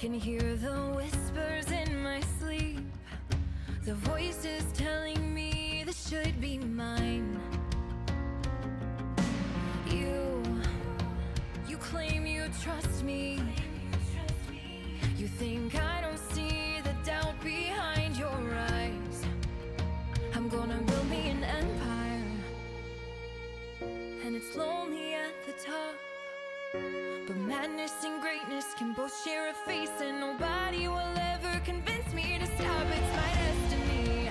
can hear the whispers in my sleep, the voices telling me this should be mine. You claim you trust me. You think I don't see the doubt behind your eyes. I'm gonna build me an empire, and it's lonely at the top, but madness and greatness can both share a face, and nobody will ever convince me to stop. It's my destiny.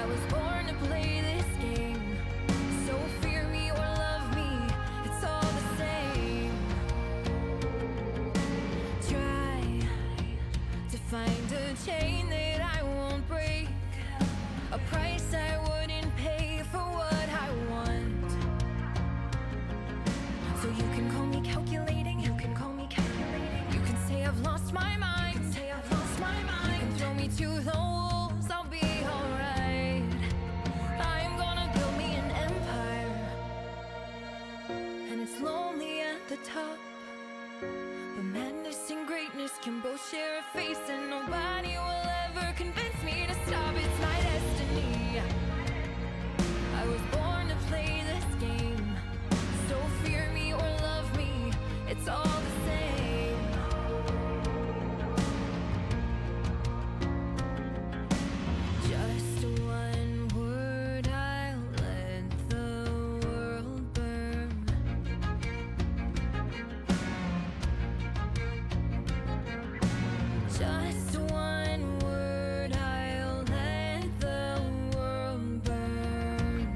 I was born to play this game, so fear me or love me, it's all the same. Try to find a chain that I won't break, a price I wouldn't pay for what I want. So you can call me calculating, you can call me calculating. You can say I've lost my mind, you can say I've lost my mind. You can throw me to the wolves, I'll be alright. I'm gonna build me an empire, and it's lonely at the top, but madness and greatness can both share a face, and nobody will ever convince me to stop. It's my destiny. I was born to play this game, so fear me or love me, it's all the same. Just one word, I'll let the world burn. Just one word, I'll let the world burn.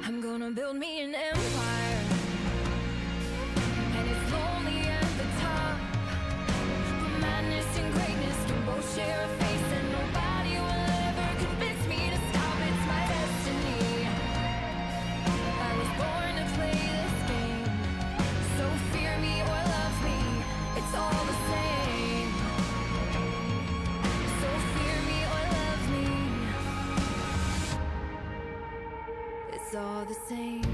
I'm gonna build me an empire, and it's lonely at the top, but madness and greatness can both share a face, and nobody will ever convince me to stop. It's my destiny. I was born to play this game, so fear me or love me, it's all the same. So fear me or love me, it's all the same.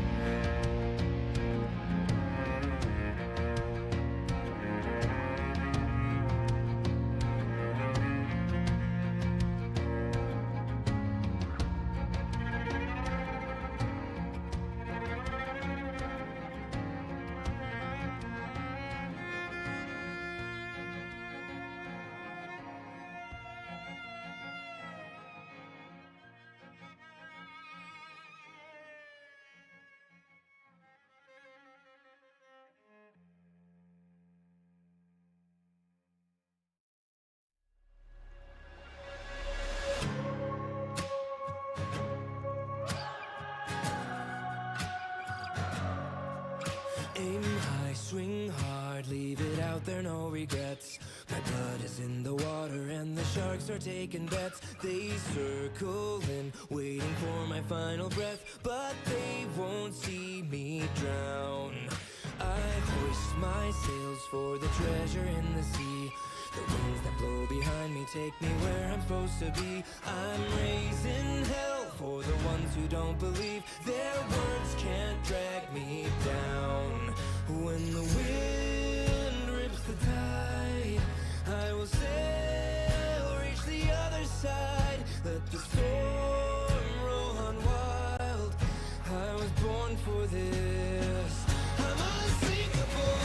Aim high, swing hard, leave it out there, no regrets. My blood is in the water and the sharks are taking bets. They circle in, waiting for my final breath, but they won't see me drown. I hoist my sails for the treasure in the sea. The winds that blow behind me take me where I'm supposed to be. I'm raising hell for the ones who don't believe. Their words can't drag me down. When the wind rips the tide, I will sail, reach the other side. Let the storm roll on wild. I was born for this. I'm unsinkable.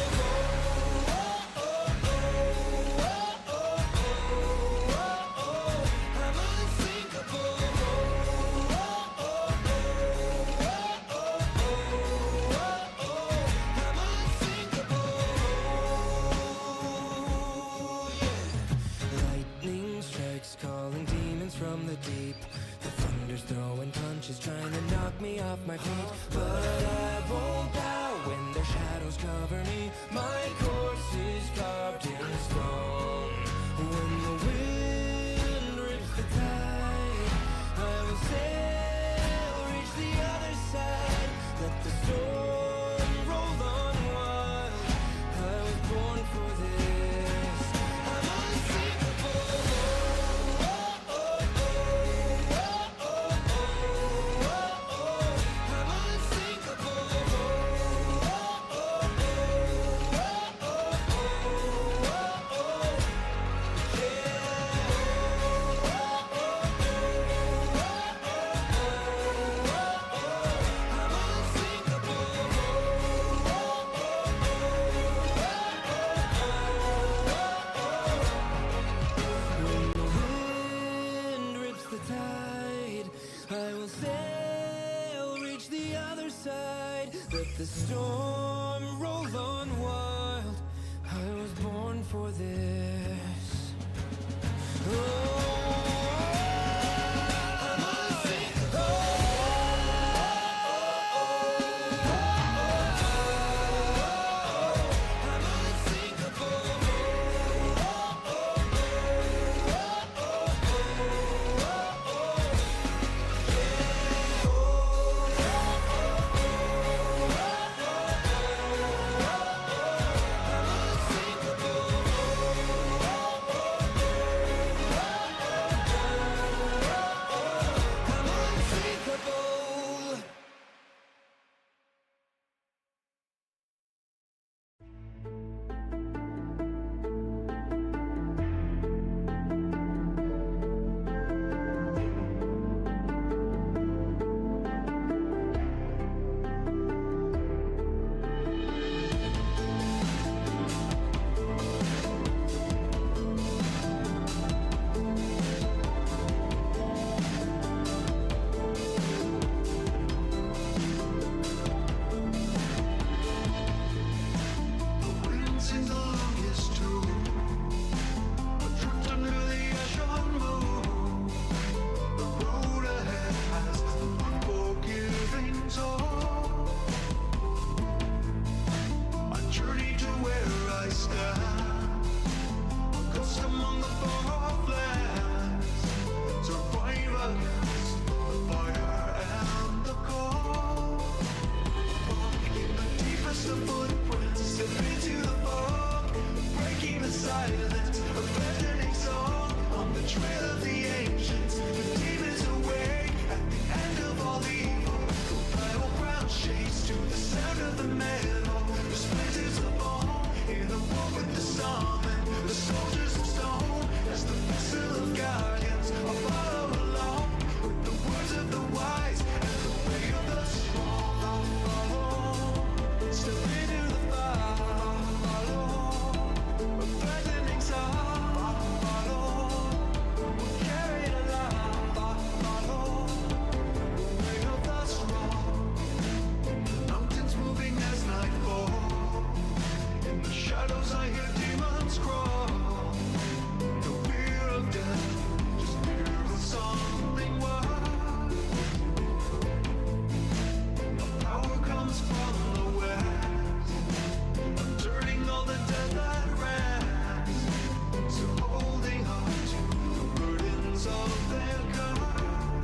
From the deep, the thunder's throwing punches, trying to knock me off my feet. But I won't bow when their shadows cover me. My course is carved in stone. When the wind shadows I hear demons crawl. The fear of death, just fear of something wild. Power comes from the west, turning all the dead that rest. So holding on to the burdens of their God.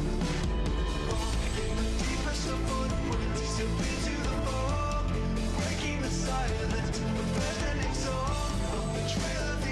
Walking the deepest of footprints, sipping to the bone, breaking the silence with bending song of betrayal.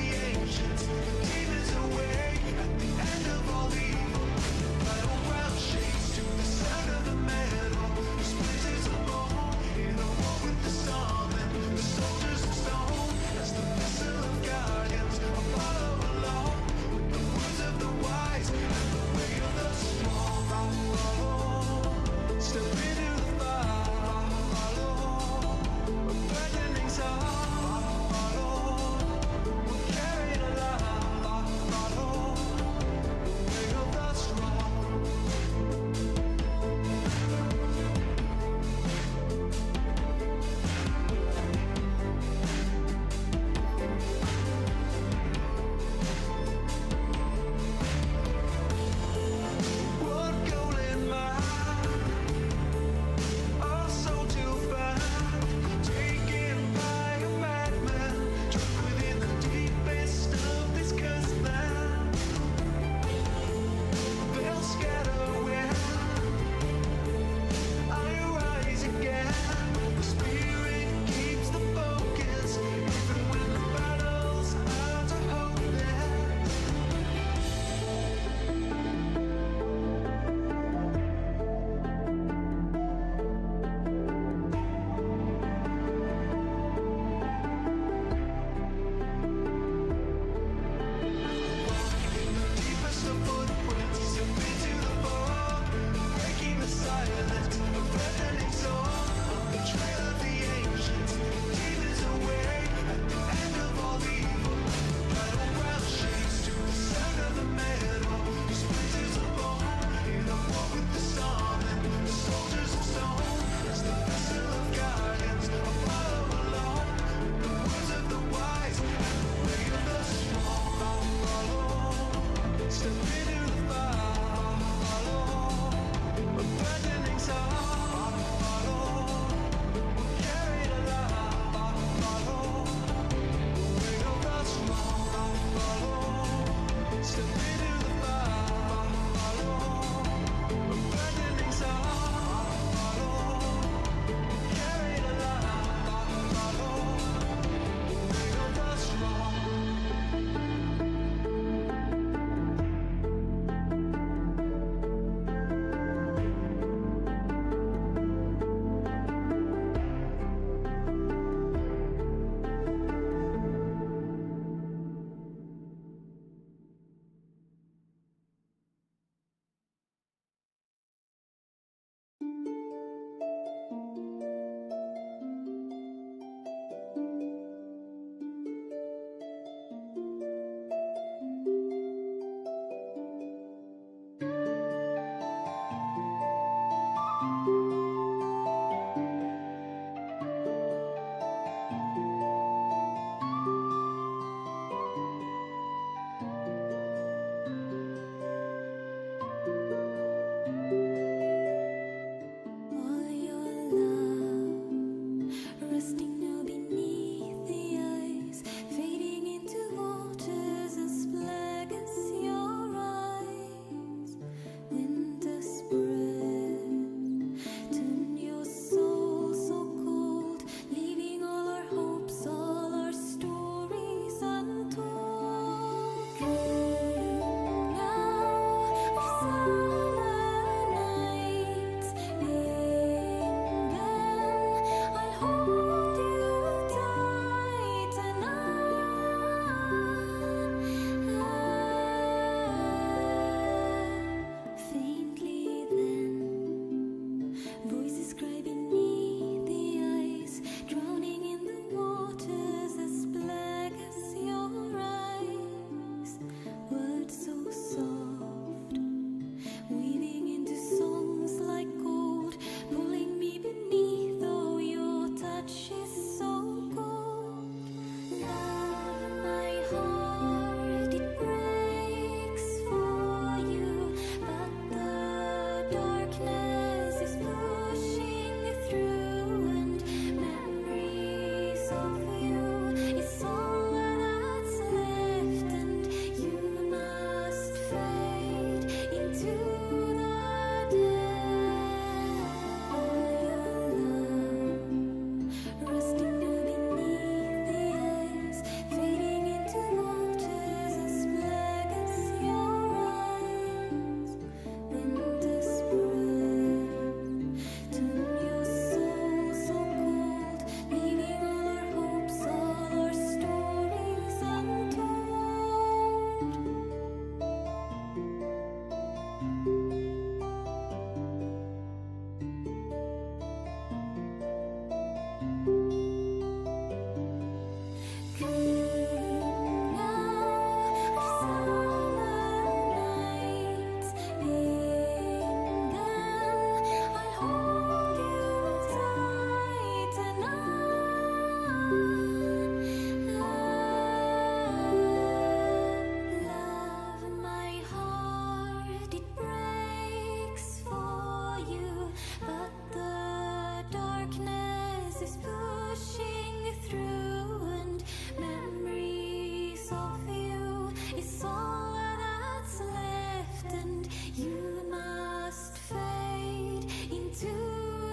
of you is all that's left, and you must fade into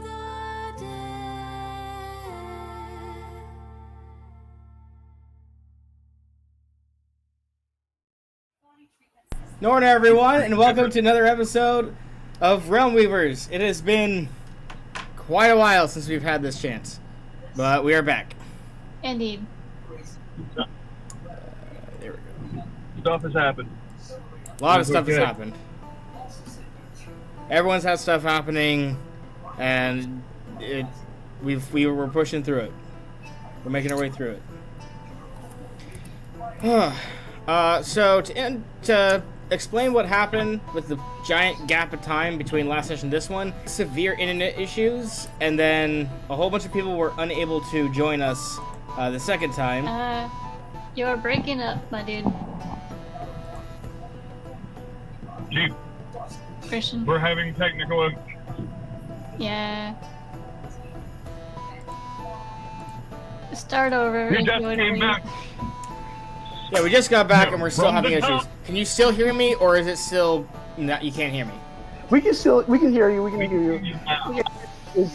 the dead. Norna, everyone, and welcome to another episode of Realm Weavers. It has been quite a while since we've had this chance, but we are back. Indeed. There we go. Stuff has happened. A lot of We're stuff has good. happened. Everyone's had stuff happening, and we were pushing through it. We're making our way through it. So to explain what happened with the giant gap of time between last session and this one, severe internet issues, and then a whole bunch of people were unable to join us the second time. You're breaking up, my dude. Gee, Christian. we're having technical. Yeah. Start over. We and just do it came again. back. Yeah, we just got back and we're still From having the issues. top. Can you still hear me, or is it still not? You can't hear me. We can hear you. We can hear you.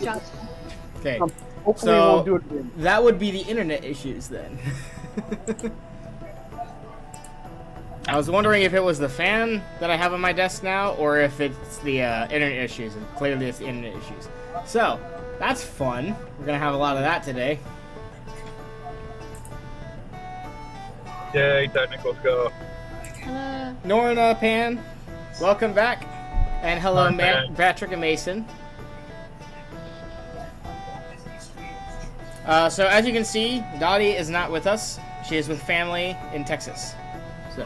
Drops. Okay. Hopefully So- we won't do it again. That would be the internet issues then. I was wondering if it was the fan that I have on my desk now, or if it's the internet issues, and clearly it's the internet issues. So, that's fun. We're gonna have a lot of that today. Yay, technicals go. Hello. Norna, Pan, welcome back. And hello, Hi, Pan. Patrick and Mason. So, as you can see, Dottie is not with us. She is with family in Texas. So,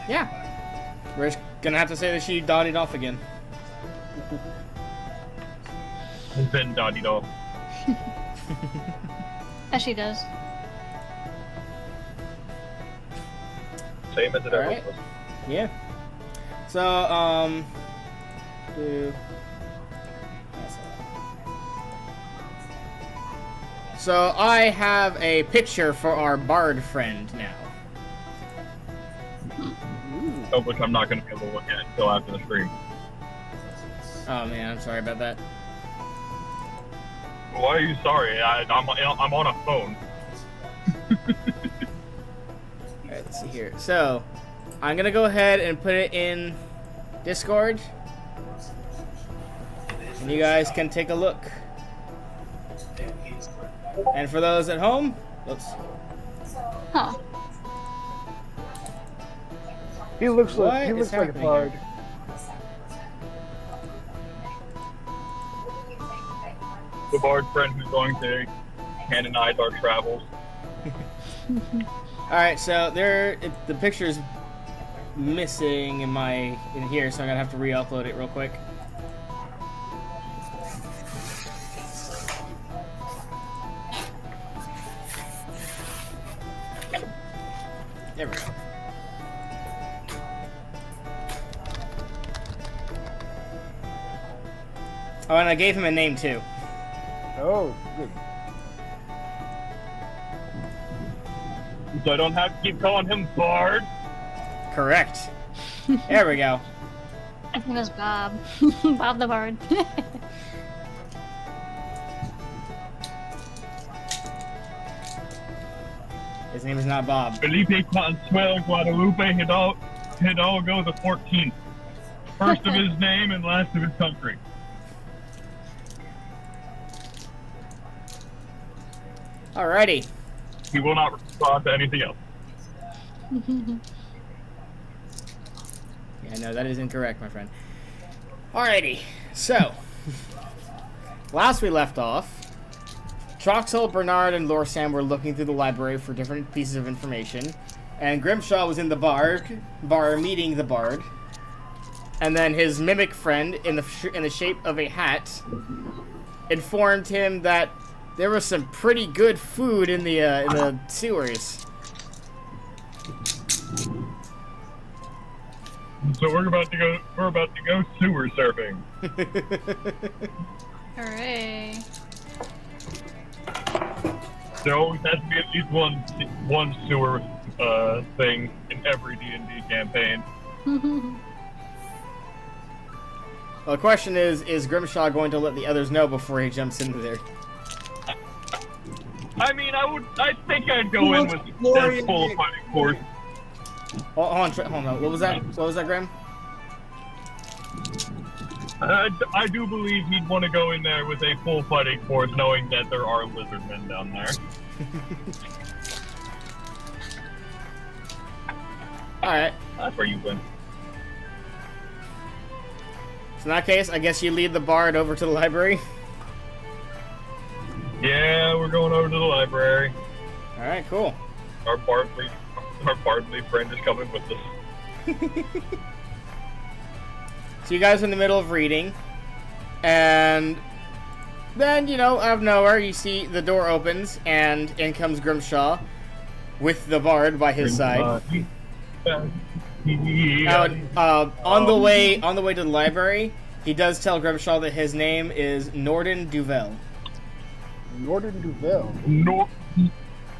yeah. We're just gonna have to say that she dotted off again. Has been dotted off. As she does. Same as it ever Alright. was. Yeah. So, So I have a picture for our bard friend now. Of which I'm not going to be able to look at until after the stream. Oh man, I'm sorry about that. Why are you sorry? I'm on a phone. Alright, let's see here. So, I'm gonna go ahead and put it in Discord. And you guys can take a look. And for those at home, oops. Huh. He looks What like is a happening bard. The bard friend who's going to canonize our travels. Alright, so the picture's missing in here, so I'm gonna have to re-upload it real quick. There we go. Oh, and I gave him a name too. Oh, good. So I don't have to keep calling him Bard. Correct. There we go. His name is Bob. Bob the Bard. His name is not Bob. Felipe Consuelo Guadalupe Hidalgo the 14th. First of his name and last of his country. Alrighty. He will not respond to anything else. Yeah, no, that is incorrect, my friend. Alrighty. So, last we left off, Troxal, Bernard, and Lorsam were looking through the library for different pieces of information, and Grimshaw was in the bar meeting the bard, and then his mimic friend, in the shape of a hat, informed him that there was some pretty good food in the sewers. So we're about to go sewer surfing. Hooray. There always has to be at least one sewer thing in every D&D campaign. Well, the question is Grimshaw going to let the others know before he jumps into there? I mean, I think I'd go in with as full of fighting force. Hold on. What was that? What was that, Grim? I do believe he'd want to go in there with a full fighting force, knowing that there are lizard men down there. Alright. That's where you win. So in that case, I guess you lead the bard over to the library. Yeah, we're going over to the library. Alright, cool. Our bardly friend is coming with us. So you guys are in the middle of reading, and then, you know, out of nowhere, you see the door opens, and in comes Grimshaw with the bard by his side. On the way to the library, he does tell Grimshaw that his name is Norden Duvel. Norden Duvel.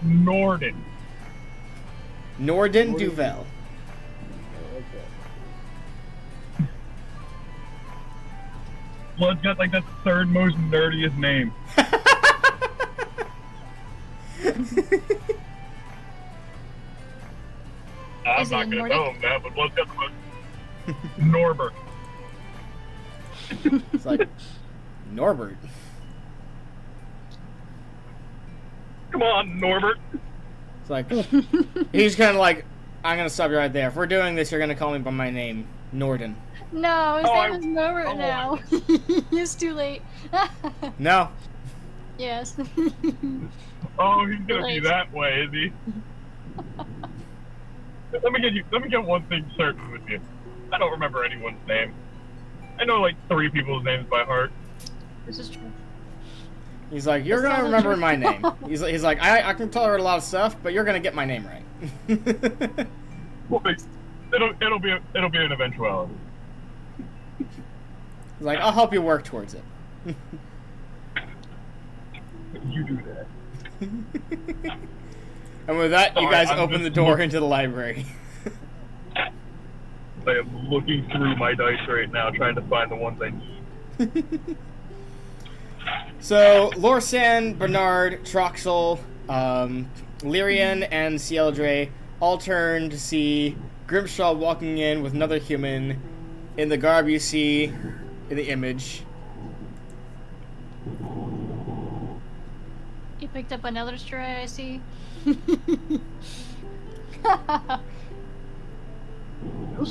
Norden. Norden Duvel. Okay. Blood's got like the third most nerdiest name. I'm Is not it gonna Nordic? tell him that, but Blood's got the most. Norbert. It's like, Norbert. Come on, Norbert. It's like, he's kind of like, I'm going to stop you right there. If we're doing this, you're going to call me by my name, Norden. No, his Oh, name is Norbert now. It's too late. No. Yes. Oh, he's gonna be that way, is he? Let me get one thing certain with you. I don't remember anyone's name. I know like 3 people's names by heart. This is true. He's like, you're going to remember my name. He's like, I can tolerate a lot of stuff, but you're going to get my name right. Well, it'll be an eventuality. He's like, I'll help you work towards it. You do that. And with that, you guys I'm open the just door into the library. I am looking through my dice right now, trying to find the ones I need. So, Lorsan, Bernard, Troxal, Lyrian, and Cieldre all turn to see Grimshaw walking in with another human in the garb you see in the image. You picked up another stray, I see. Who's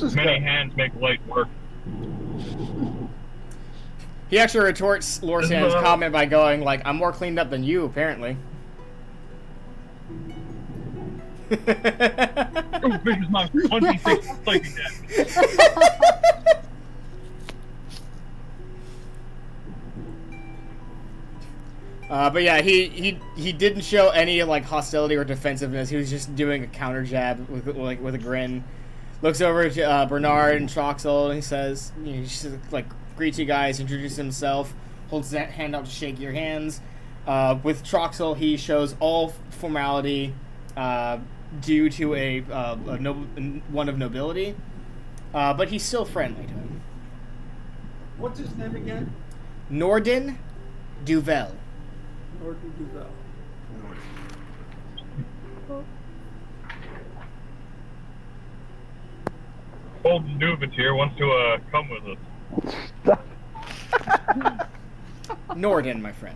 this Many guy? hands make light work. He actually retorts Lorsan's comment by going, like, I'm more cleaned up than you, apparently. Oh, this is my 26 psychic damage. But yeah, he didn't show any like hostility or defensiveness. He was just doing a counter jab with a grin. Looks over at Bernard and Troxel and he says, you know, he just like greets you guys, introduces himself, holds that hand out to shake your hands. With Troxel, he shows all formality due to one of nobility, but he's still friendly to him. What's his name again? Norden Duvel. Norton Duval. Old Nubits here wants to come with us. Norden, my friend.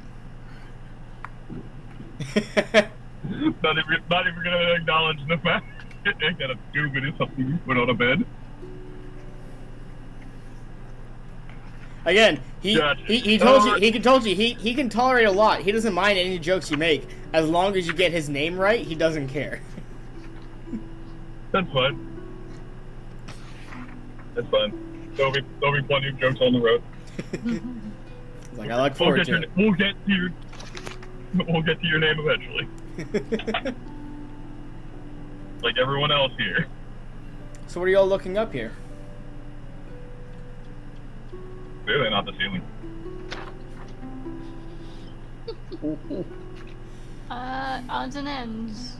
Not even gonna acknowledge the fact that a Nubit is something you put on a bed. Again, he Gotcha. he told you he can tolerate a lot. He doesn't mind any jokes you make as long as you get his name right. He doesn't care. That's fine. That's fine. There'll be plenty of jokes on the road. He's like, I look forward to it. We'll get to your name eventually. Like everyone else here. So what are y'all looking up here? Clearly not the ceiling. odds and ends.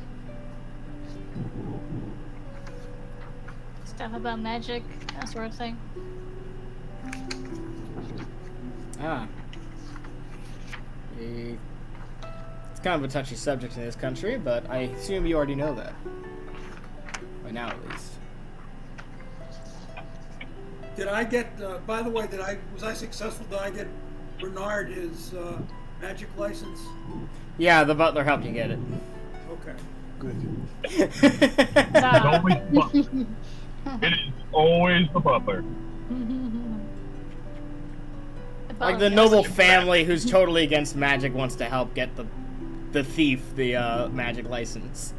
Stuff about magic, that sort of thing. Ah. It's kind of a touchy subject in this country, but I assume you already know that. By now, at least. Did I get, by the way, was I successful? Did I get Bernard his magic license? Yeah, the butler helped you get it. Okay. Good. It's always the butler. It is always the butler. Like the noble family who's totally against magic wants to help get the thief the magic license.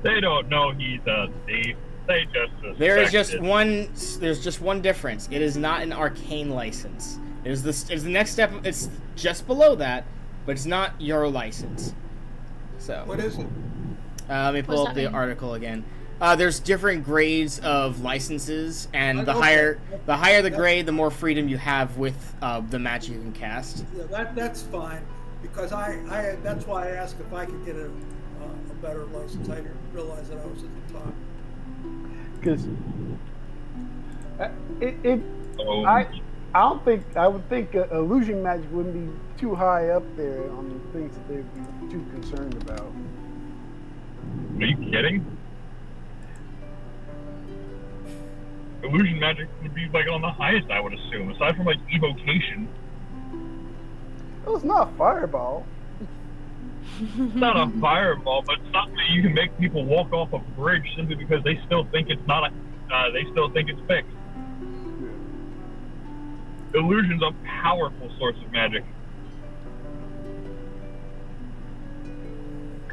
They don't know he's a thief. They just suspect There's it. just one difference. It is not an arcane license. It's the next step. It's just below that, but it's not your license. So What is it? let me pull What's up that the mean? article again. There's different grades of licenses, and the Okay. higher the grade, the more freedom you have with the magic you can cast. Yeah, that's fine, because I that's why I asked if I could get a better license. I didn't realize that I was at the top. Because Oh, I would think illusion magic wouldn't be too high up there on the things that they'd be too concerned about. are you kidding? Illusion magic would be like on the highest, I would assume, aside from like evocation. It was not a fireball. It's not a fireball, but it's not that you can make people walk off a bridge simply because they still think it's not they still think it's fixed. Illusion's a powerful source of magic.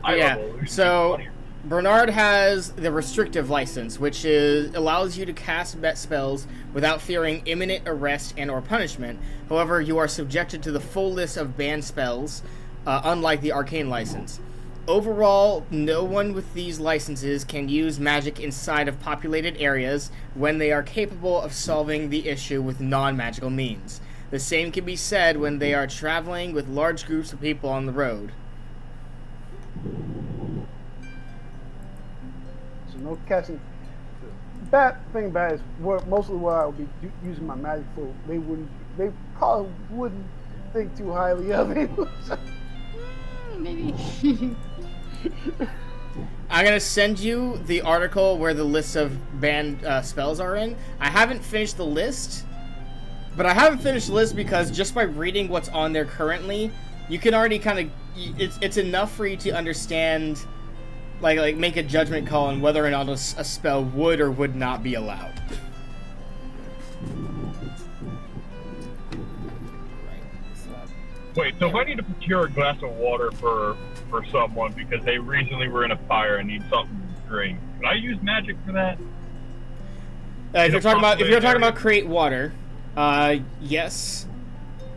I Yeah, love illusion. so Bernard has the restrictive license, which allows you to cast spells without fearing imminent arrest and or punishment. However, you are subjected to the full list of banned spells, unlike the arcane license. Overall, no one with these licenses can use magic inside of populated areas when they are capable of solving the issue with non-magical means. The same can be said when they are traveling with large groups of people on the road. So no casting. Bad thing about it is mostly what I would be using my magic for. They probably wouldn't think too highly of it. Maybe. I'm gonna send you the article where the list of banned spells are in. I haven't finished the list, but I haven't finished the list because just by reading what's on there currently, you can already kind of it's enough for you to understand, like make a judgment call on whether or not a spell would or would not be allowed. Wait, so if I need to procure a glass of water for someone because they recently were in a fire and need something to drink, can I use magic for that? If you're talking about create water, yes.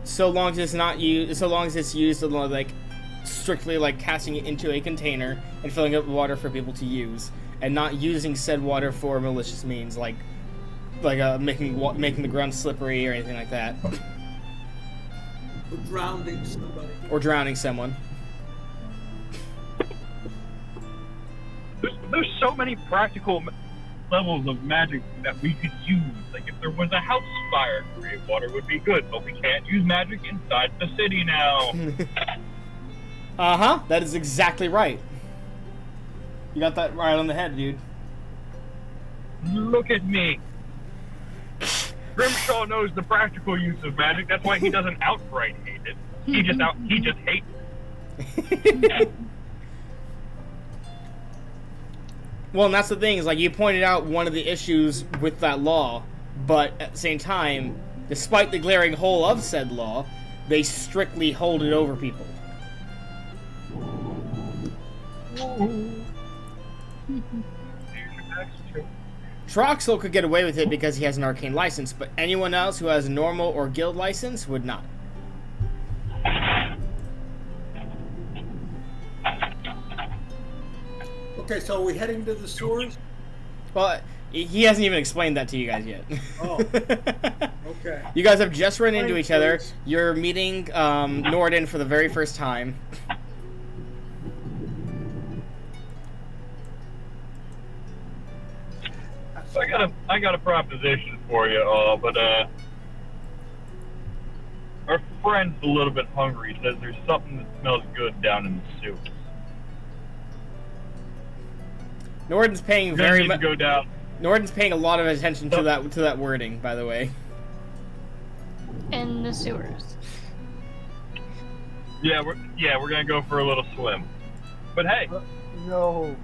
So long as it's not used, so long as it's used like strictly like casting it into a container and filling up water for people to use, and not using said water for malicious means like making the ground slippery or anything like that, Or drowning somebody. or drowning someone. There's so many practical levels of magic that we could use. Like if there was a house fire, create water would be good, but we can't use magic inside the city now. That is exactly right. You got that right on the head, dude. Look at me. Grimshaw knows the practical use of magic. That's why he doesn't outright hate it. He just hates it. Well, and that's the thing, is like you pointed out one of the issues with that law, but at the same time, despite the glaring hole of said law, they strictly hold it over people. Troxal could get away with it because he has an arcane license, but anyone else who has a normal or guild license would not. Okay, so are we heading to the sewers? Well, he hasn't even explained that to you guys yet. Oh. Okay. Okay. You guys have just run into each other. Please. You're meeting Norden for the very first time. So I got a proposition for you all, but our friend's a little bit hungry. He says there's something that smells good down in the sewers. Norden's paying We're gonna very need to much. go down. Norden's paying a lot of attention to that wording, by the way. In the sewers. Yeah, we're gonna go for a little swim. But hey, No.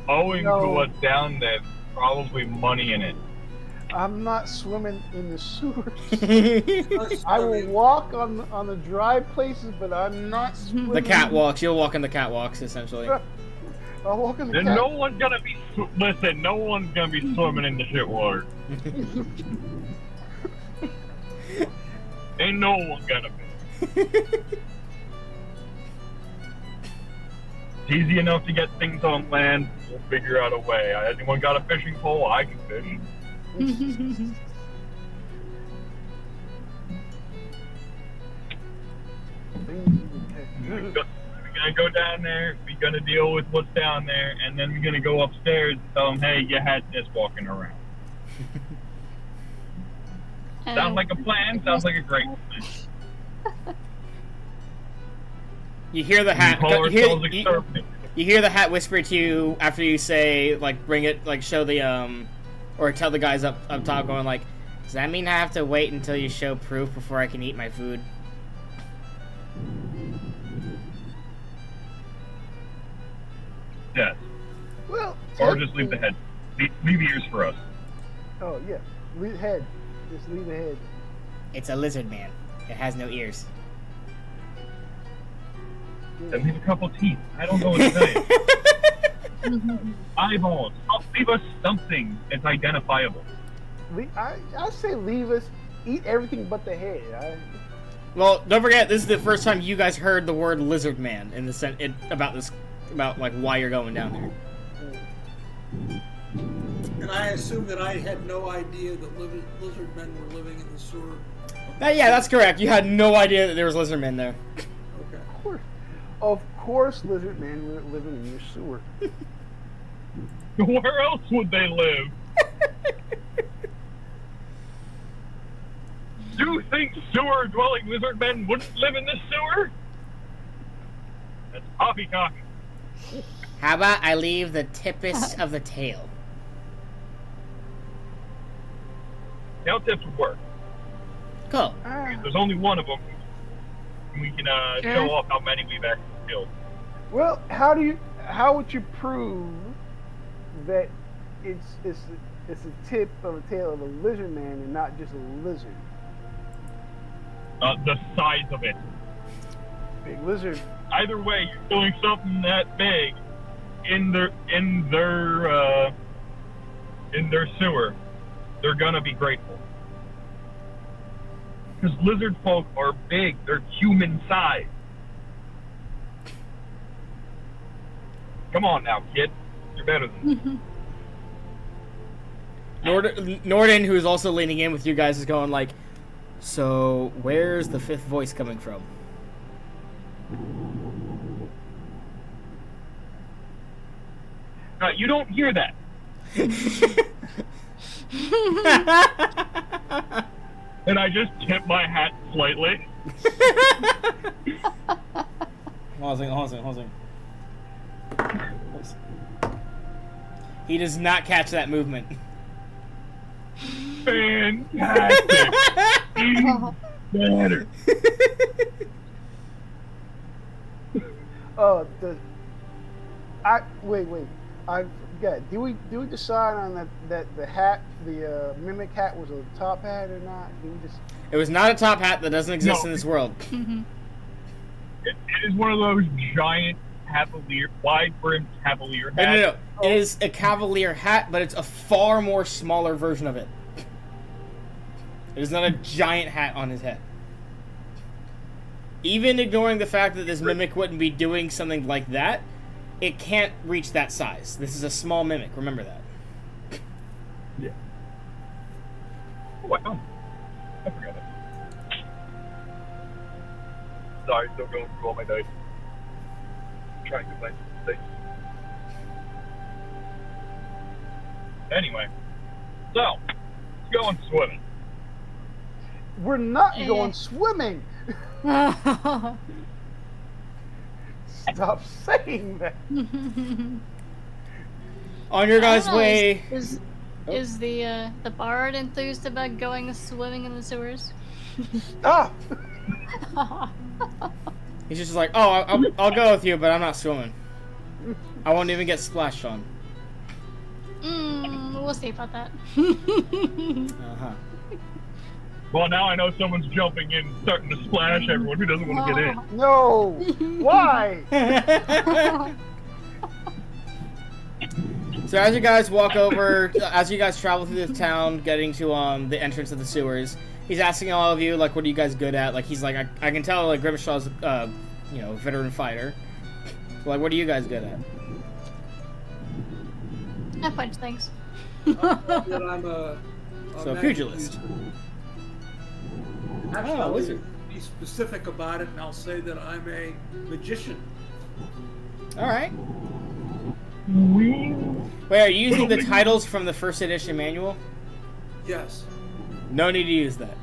owing to No. what's down there, probably money in it. I'm not swimming in the sewers. Let's- I will mean, walk on the dry places, but I'm not swimming. The catwalks. You'll walk on the catwalks, essentially. I'll walk on the Then cat. no one's gonna be no one's gonna be swimming in the shit water. Ain't no one gonna be. It's easy enough to get things on land. We'll figure out a way. Anyone got a fishing pole? I can fish. We're gonna go down there. We're gonna deal with what's down there, and then we're gonna go upstairs and tell them, "Hey, you had this walking around." Sounds like a plan. Sounds like a great plan. You hear the hat. Call ourselves exterminators. You hear the hat whisper to you after you say, like, bring it, like, show the, or tell the guys up top going, like, does that mean I have to wait until you show proof before I can eat my food? Yes. Well, Or just leave the head. Leave ears for us. Oh yeah, leave head. Just leave the head. It's a lizard man. It has no ears. Then leave a couple teeth. I don't know what to tell you. Eyeballs. Leave us something that's identifiable. I say leave us. Eat everything but the head. Well, don't forget, this is the first time you guys heard the word lizard man in the about like why you're going down there. And I assume that I had no idea that lizard men were living in the sewer. Yeah, that's correct. You had no idea that there was lizard men there. Okay. Of course, lizard men were living in your sewer. Where else would they live? Do you think sewer-dwelling lizard men wouldn't live in the sewer? That's poppycock. How about I leave the tippest of the tail? Tail tips would work. Cool. There's only one of them. We can show off how many we've actually killed. Well, how would you prove that it's the tip of the tail of a lizard man and not just a lizard? The size of it. Big lizard. Either way, you're doing something that big in their sewer. They're gonna be grateful. Because lizard folk are big. They're human size. Come on now, kid. You're better than me. Norden, who is also leaning in with you guys, is going like, so where's the fifth voice coming from? You don't hear that. And I just tip my hat slightly. Hold on. He does not catch that movement. Fantastic. Even better. Wait. I forgot. Do we decide on that the hat, the mimic hat, was a top hat or not? Do we just? It was not a top hat that doesn't exist No. in this world. It is one of those giant wide-brimmed cavalier hats. No. It is a cavalier hat, but it's a far more smaller version of it. It is not a giant hat on his head. Even ignoring the fact that this mimic wouldn't be doing something like that, it can't reach that size. This is a small mimic, remember that. Yeah. Oh, I found it. I forgot it. Sorry, still going through all my dice. Trying to find things. Anyway, so let's go on swimming. We're not going swimming. Stop saying that. On your guys' I don't know, way. Is the bard enthused about going swimming in the sewers? Stop. He's just like, oh, I'll go with you, but I'm not swimming. I won't even get splashed on. We'll see about that. Uh-huh. Well, now I know someone's jumping in, starting to splash everyone who doesn't want to get in. No. Why? So as you guys walk over, as you guys travel through the town, getting to the entrance of the sewers, he's asking all of you, like, what are you guys good at? Like, he's like, I can tell, like, Grimshaw's, veteran fighter. So, like, what are you guys good at? I punch things. That I'm a So, magic pugilist. user. Oh, Actually, wizard. I'll be specific about it, and I'll say that I'm a magician. All right. Wait, are you using the titles from the first edition manual? Yes. No need to use that.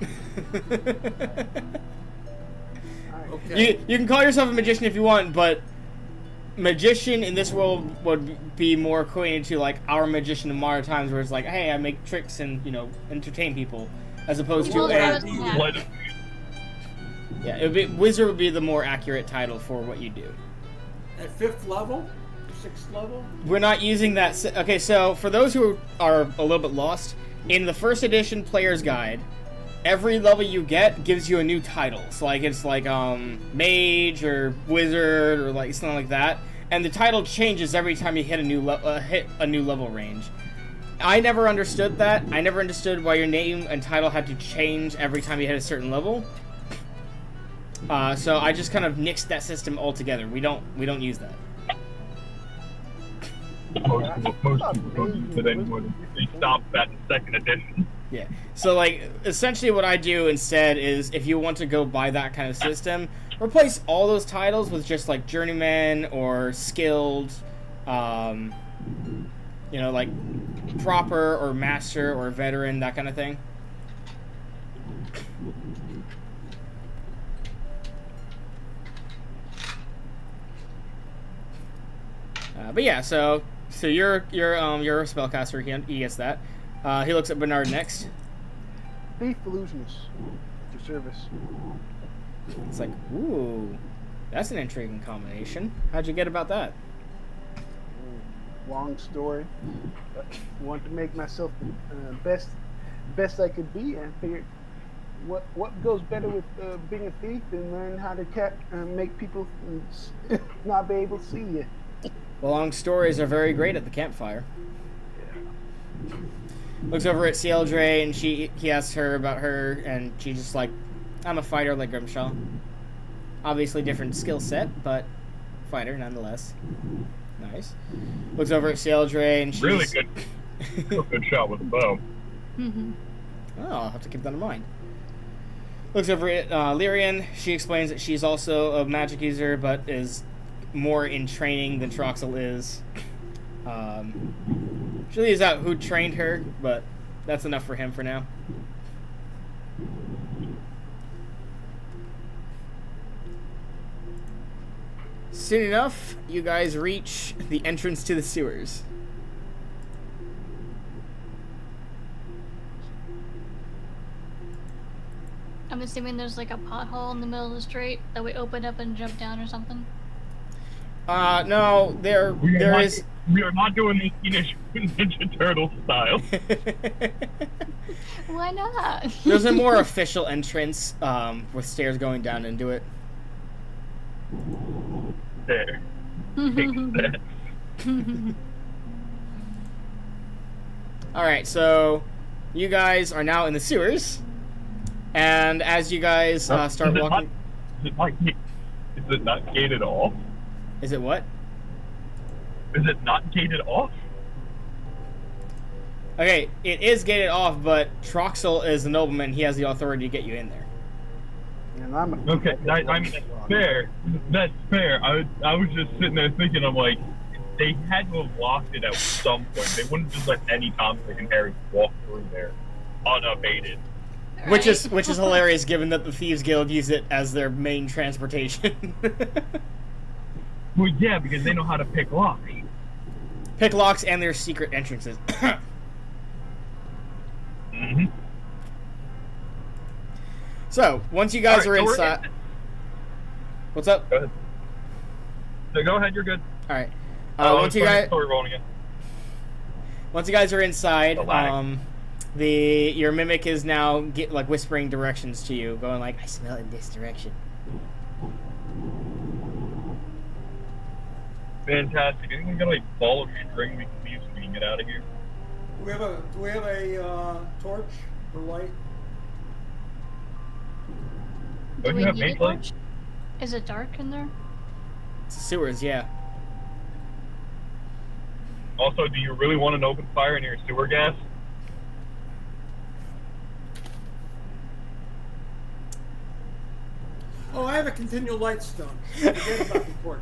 Okay. You can call yourself a magician if you want, but magician in this world would be more acquainted to like our magician in modern times, where it's like, hey, I make tricks and entertain people, as opposed to Well, a yeah. yeah. It would be, wizard would be the more accurate title for what you do. At 5th level? 6th level? We're not using that. Okay, so for those who are a little bit lost, in the first edition player's guide, every level you get gives you a new title. So like it's like mage or wizard or like something like that, and the title changes every time you hit a new level range. I never understood that. I never understood why your name and title had to change every time you hit a certain level. So I just kind of nixed that system altogether. We don't use that. Most people but then they stopped that in 2nd edition. Yeah. So, like, essentially what I do instead is, if you want to go by that kind of system, replace all those titles with just, like, journeyman or skilled, like, proper or master or veteran, that kind of thing. But yeah, so you're a spellcaster. He gets that. He looks at Bernard next. Thief illusionist. At your service. It's like, ooh, that's an intriguing combination. How'd you get about that? Long story. But wanted to make myself the best I could be, and figured what goes better with being a thief than learn how to make people not be able to see you. Well, long stories are very great at the campfire. Yeah. Looks over at Cieldre, and he asks her about her, and she's just like, I'm a fighter like Grimshaw. Obviously different skill set, but fighter nonetheless. Nice. Looks over at Cieldre, and she's... Really good shot with a bow. Oh, I'll have to keep that in mind. Looks over at Lyrian. She explains that she's also a magic user, but is more in training than Troxal is. She leaves out who trained her, but that's enough for him for now. Soon enough, you guys reach the entrance to the sewers. I'm assuming there's like a pothole in the middle of the street that we open up and jump down or something. No, there is. We are not doing the Teenage Mutant Ninja Turtle style. Why not? There's a more official entrance with stairs going down into it. There. Take that. Alright, so you guys are now in the sewers. And as you guys start walking... Is it not gated off? Is it what? Is it not gated off? Okay, it is gated off, but Troxal is the nobleman. He has the authority to get you in there. And I'm Okay, I mean, that's fair. That's fair. I was just sitting there thinking, I'm like, they had to have locked it at some point. They wouldn't just let any Tom, Dick, and Harry walk through there unabated. Which is hilarious, given that the Thieves Guild use it as their main transportation. Well, yeah, because they know how to pick locks. Pick locks and their secret entrances. Mm-hmm. So, once you guys All are right, so inside... What's up? Go ahead. So go ahead, you're good. Alright. Once you guys... Story rolling again. Once you guys are inside, The lag. your mimic is now whispering directions to you, going like, I smell it in this direction. Fantastic. Anything got a ball of string we can use so we can get out of here? Do we have a torch or light? Do Don't we you have need a main light? torch? Is it dark in there? It's sewers, yeah. Also, do you really want an open fire near sewer gas? Oh, I have a continual light stone. Forget about the torch.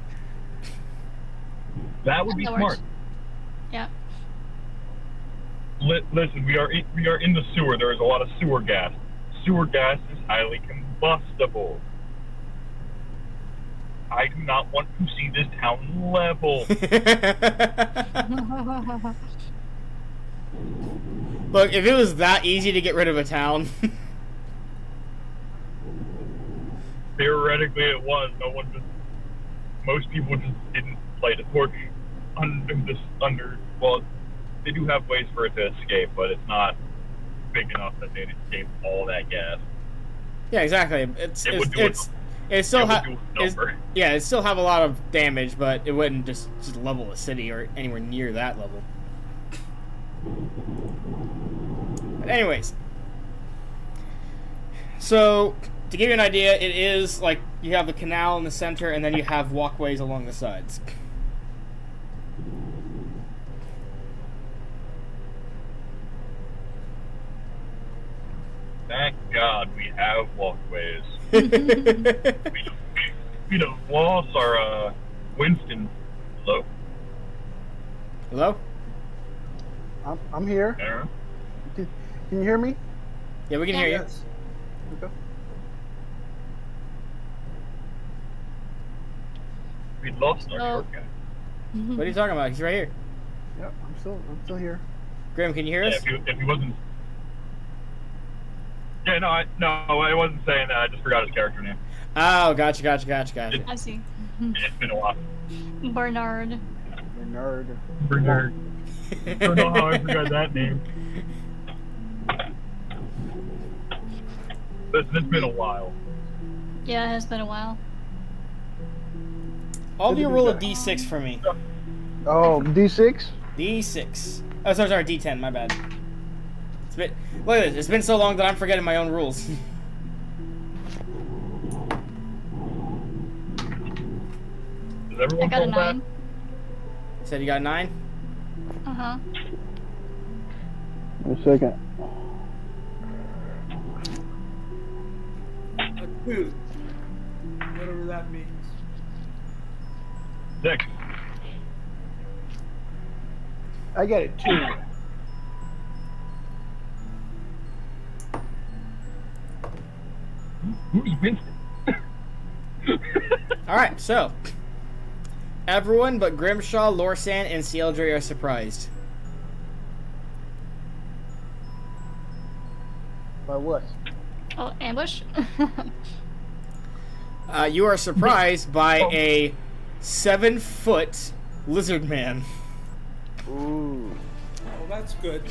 That would be That smart. works. Yeah. Listen, we are in the sewer. There is a lot of sewer gas. Sewer gas is highly combustible. I do not want to see this town level. Look, if it was that easy to get rid of a town... Theoretically, it was. Most people just didn't light a torch under. Well, they do have ways for it to escape, but it's not big enough that they'd escape all that gas. Yeah, exactly. It still have a lot of damage, but it wouldn't just level a city or anywhere near that level. But anyways, so to give you an idea, it is like you have the canal in the center, and then you have walkways along the sides. Thank God we have walkways. we don't lost our Winston. Hello? Hello? I'm here. Aaron? Can you hear me? Yeah, we can hear you. Yes. Okay. We lost our Oh. short guy. What are you talking about? He's right here. Yep, I'm still here. Grim, can you hear us? Yeah, if he wasn't. Yeah, no, I wasn't saying that. I just forgot his character name. Oh, gotcha. I see. It's been a while. Bernard. Nerd. Bernard. I don't know how I forgot that name. It's been a while. Yeah, it has been a while. All of you roll a d6 for me. Oh, D6? D6. Oh, sorry, D10, my bad. Look at this. It's been so long that I'm forgetting my own rules. Does everyone I got a roll that? 9. Said you got 9? Uh-huh. A second. A 2. Whatever that means. 6. I got a 2. Who's Winston? Alright, so. Everyone but Grimshaw, Lorsan, and Cieldre are surprised. By what? Oh, ambush? You are surprised by a 7-foot lizard man. Ooh. Oh, that's good.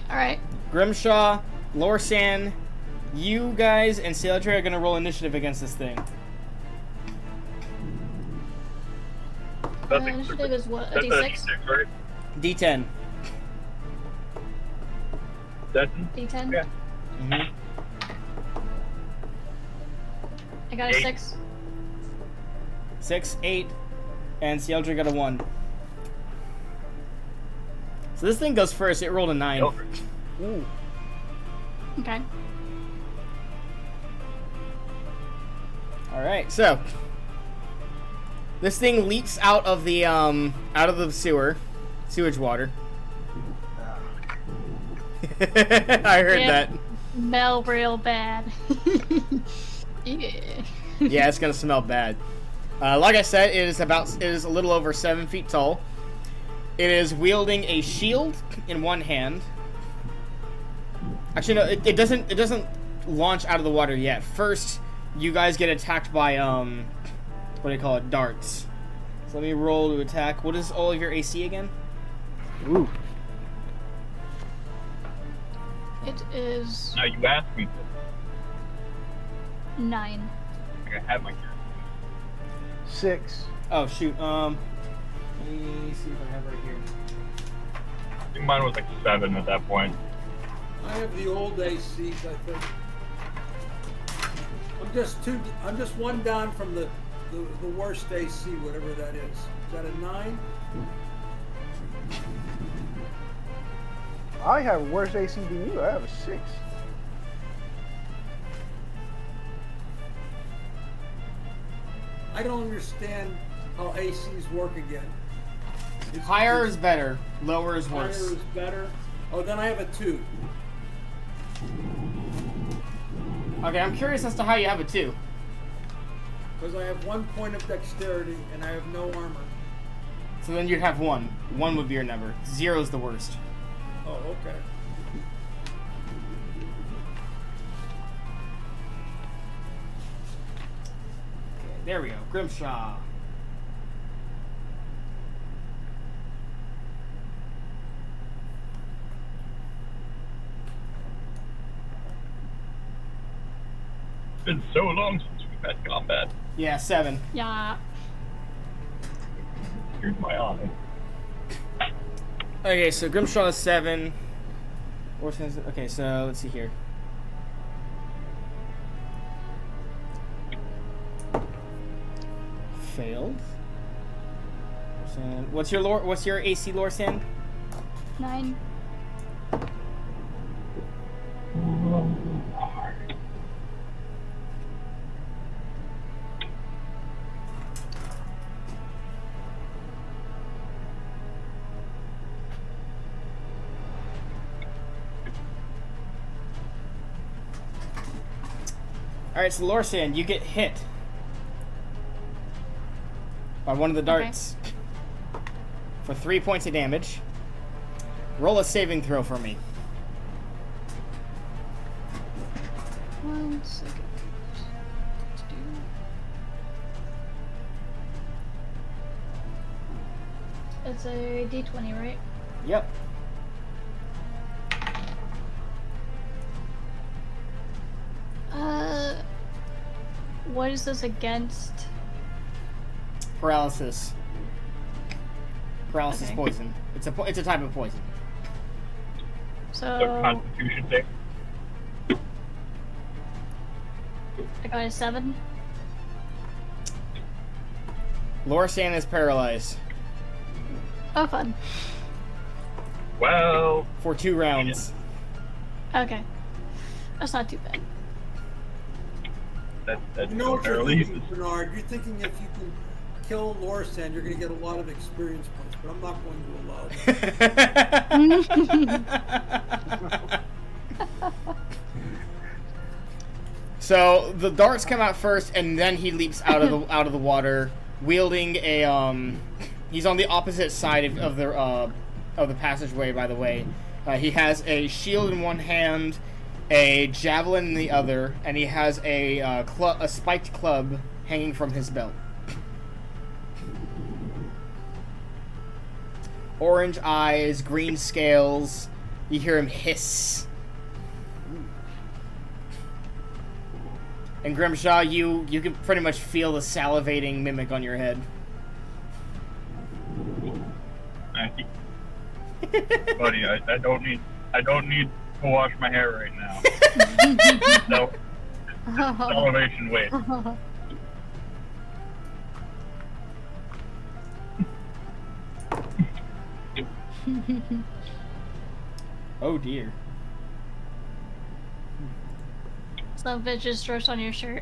Alright. Grimshaw, Lorsan, you guys, and Cieldre are going to roll initiative against this thing. Initiative is what? A That's D6? D6, right? D10. That's D10? Yeah. Mm-hmm. I got a 8. 6. 6, 8, and Cieldre got a 1. So this thing goes first. It rolled a 9. Ooh. Okay. All right, so this thing leaps out of the sewage water. I heard Yep. that. Smell real bad. Yeah. Yeah, it's gonna smell bad. Like I said, it is a little over 7 feet tall. It is wielding a shield in one hand. Actually, no, it doesn't launch out of the water yet. First, you guys get attacked by what do you call it? Darts. So let me roll to attack. What is all of your AC again? Ooh. It is Now you asked me. 9. I have my character. 6. Oh shoot. Let me see if I have it right here. I think mine was like 7 at that point. I have the old ACs, I think. I'm just one down from the worst AC, whatever that is. Is that a 9? I have worse AC than you. I have a 6. I don't understand how ACs work again. Higher is better. Lower is Higher worse. is better. Oh, then I have a 2. Okay, I'm curious as to how you have a 2. Because I have 1 point of dexterity and I have no armor. So then you'd have 1. 1 would be your number. 0 is the worst. Oh, okay. Okay, there we go. Grimshaw. It's been so long since we've had combat. Yeah, 7. Yeah. Here's my eye. Okay, so Grimshaw is 7. Okay, so let's see here. Failed. What's your AC, Lorsan? 9. Alright, so Lorsan, you get hit by one of the darts for 3 points of damage. Roll a saving throw for me. 1 second. It's a D20, right? Yep. What is this against? Paralysis. Paralysis Okay. poison. It's a type of poison. So So Constitution save. I got a 7. Lorsan is paralyzed Oh, fun. Well, for 2 rounds. Okay, that's not too bad. that's You know what you're paralysis. thinking, Bernard? You're thinking if you can kill Lorsan, you're going to get a lot of experience points, but I'm not going to allow that. So the darts come out first, and then he leaps out of the water, wielding a He's on the opposite side of the passageway. By the way, he has a shield in one hand, a javelin in the other, and he has a spiked club hanging from his belt. Orange eyes, green scales. You hear him hiss. And Grimshaw, you can pretty much feel the salivating mimic on your head. Buddy, I don't need to wash my hair right now. No. Salivation, wait. Oh dear. Some bitch just strokes on your shirt.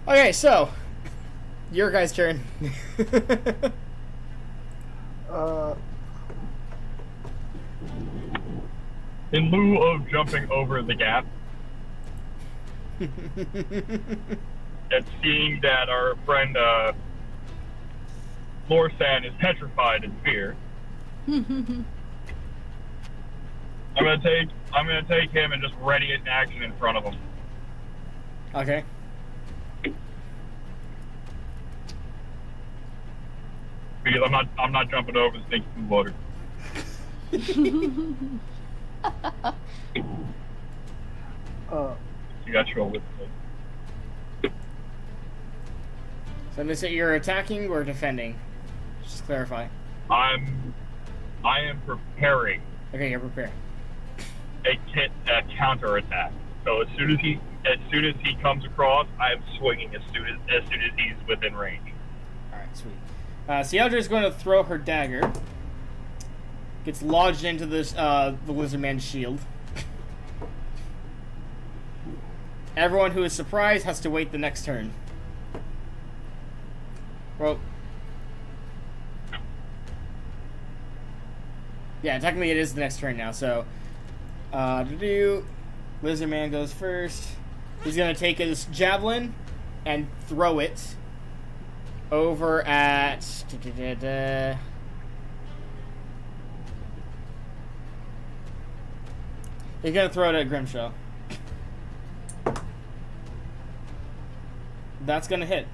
Okay, so your guys' turn. In lieu of jumping over the gap, and seeing that our friend Lorsan is petrified in fear, I'm gonna take him and just ready it in action in front of him. Okay. Because I'm not jumping over the stinking water. You got your with it. So, Miss, you're attacking or defending? Just to clarify. I am preparing Okay, you're prepared. a counter attack. So as soon as he comes across, I'm swinging as soon as he's within range. All right, sweet. Cialdra is going to throw her dagger. Gets lodged into this the lizard man's shield. Everyone who is surprised has to wait the next turn. Well, yeah, technically it is the next turn now. So, lizard man goes first. He's gonna take his javelin and throw it over at. He's gonna throw it at Grimshaw. That's gonna hit.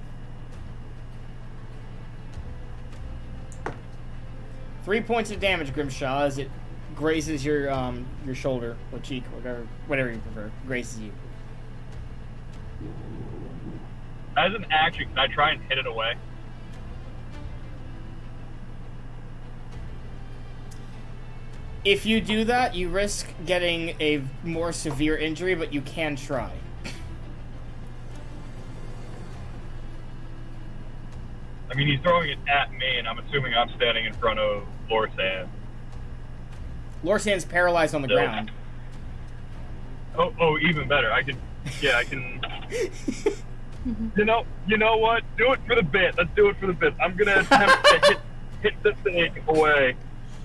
3 points of damage, Grimshaw, as it grazes your shoulder or cheek, whatever you prefer. Grazes you. As an action, can I try and hit it away? If you do that, you risk getting a more severe injury, but you can try. I mean, he's throwing it at me, and I'm assuming I'm standing in front of Lorsan. Lorsan's paralyzed on the ground. Oh, even better. I can. You know what? Do it for the bit. Let's do it for the bit. I'm gonna attempt to hit the thing away.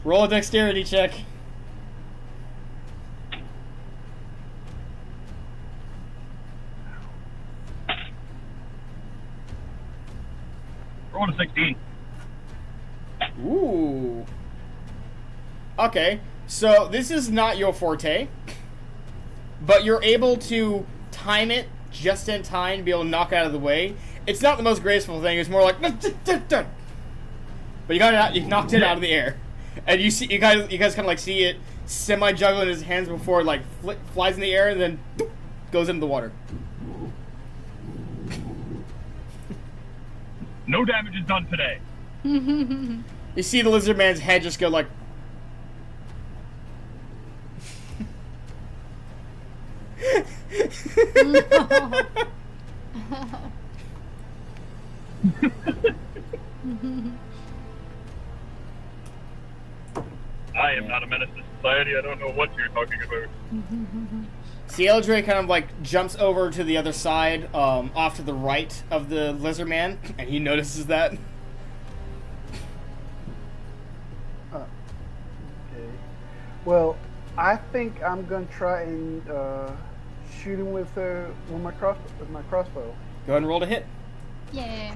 Roll a dexterity check. Roll a 16. Ooh. Okay, so this is not your forte, but you're able to time it just in time to be able to knock it out of the way. It's not the most graceful thing. It's more like, but you got it out. You knocked it out of the air, and you guys kind of like see it semi-juggle in his hands before it like flies in the air and then goes into the water. No damage is done today. You see the lizard man's head just go like. I am not a menace to society. I don't know what you're talking about. Cialdre kind of like jumps over to the other side, off to the right of the lizard man, and he notices that. Okay. Well, I think I'm gonna try and shoot him with my crossbow. Go ahead and roll to hit. Yeah.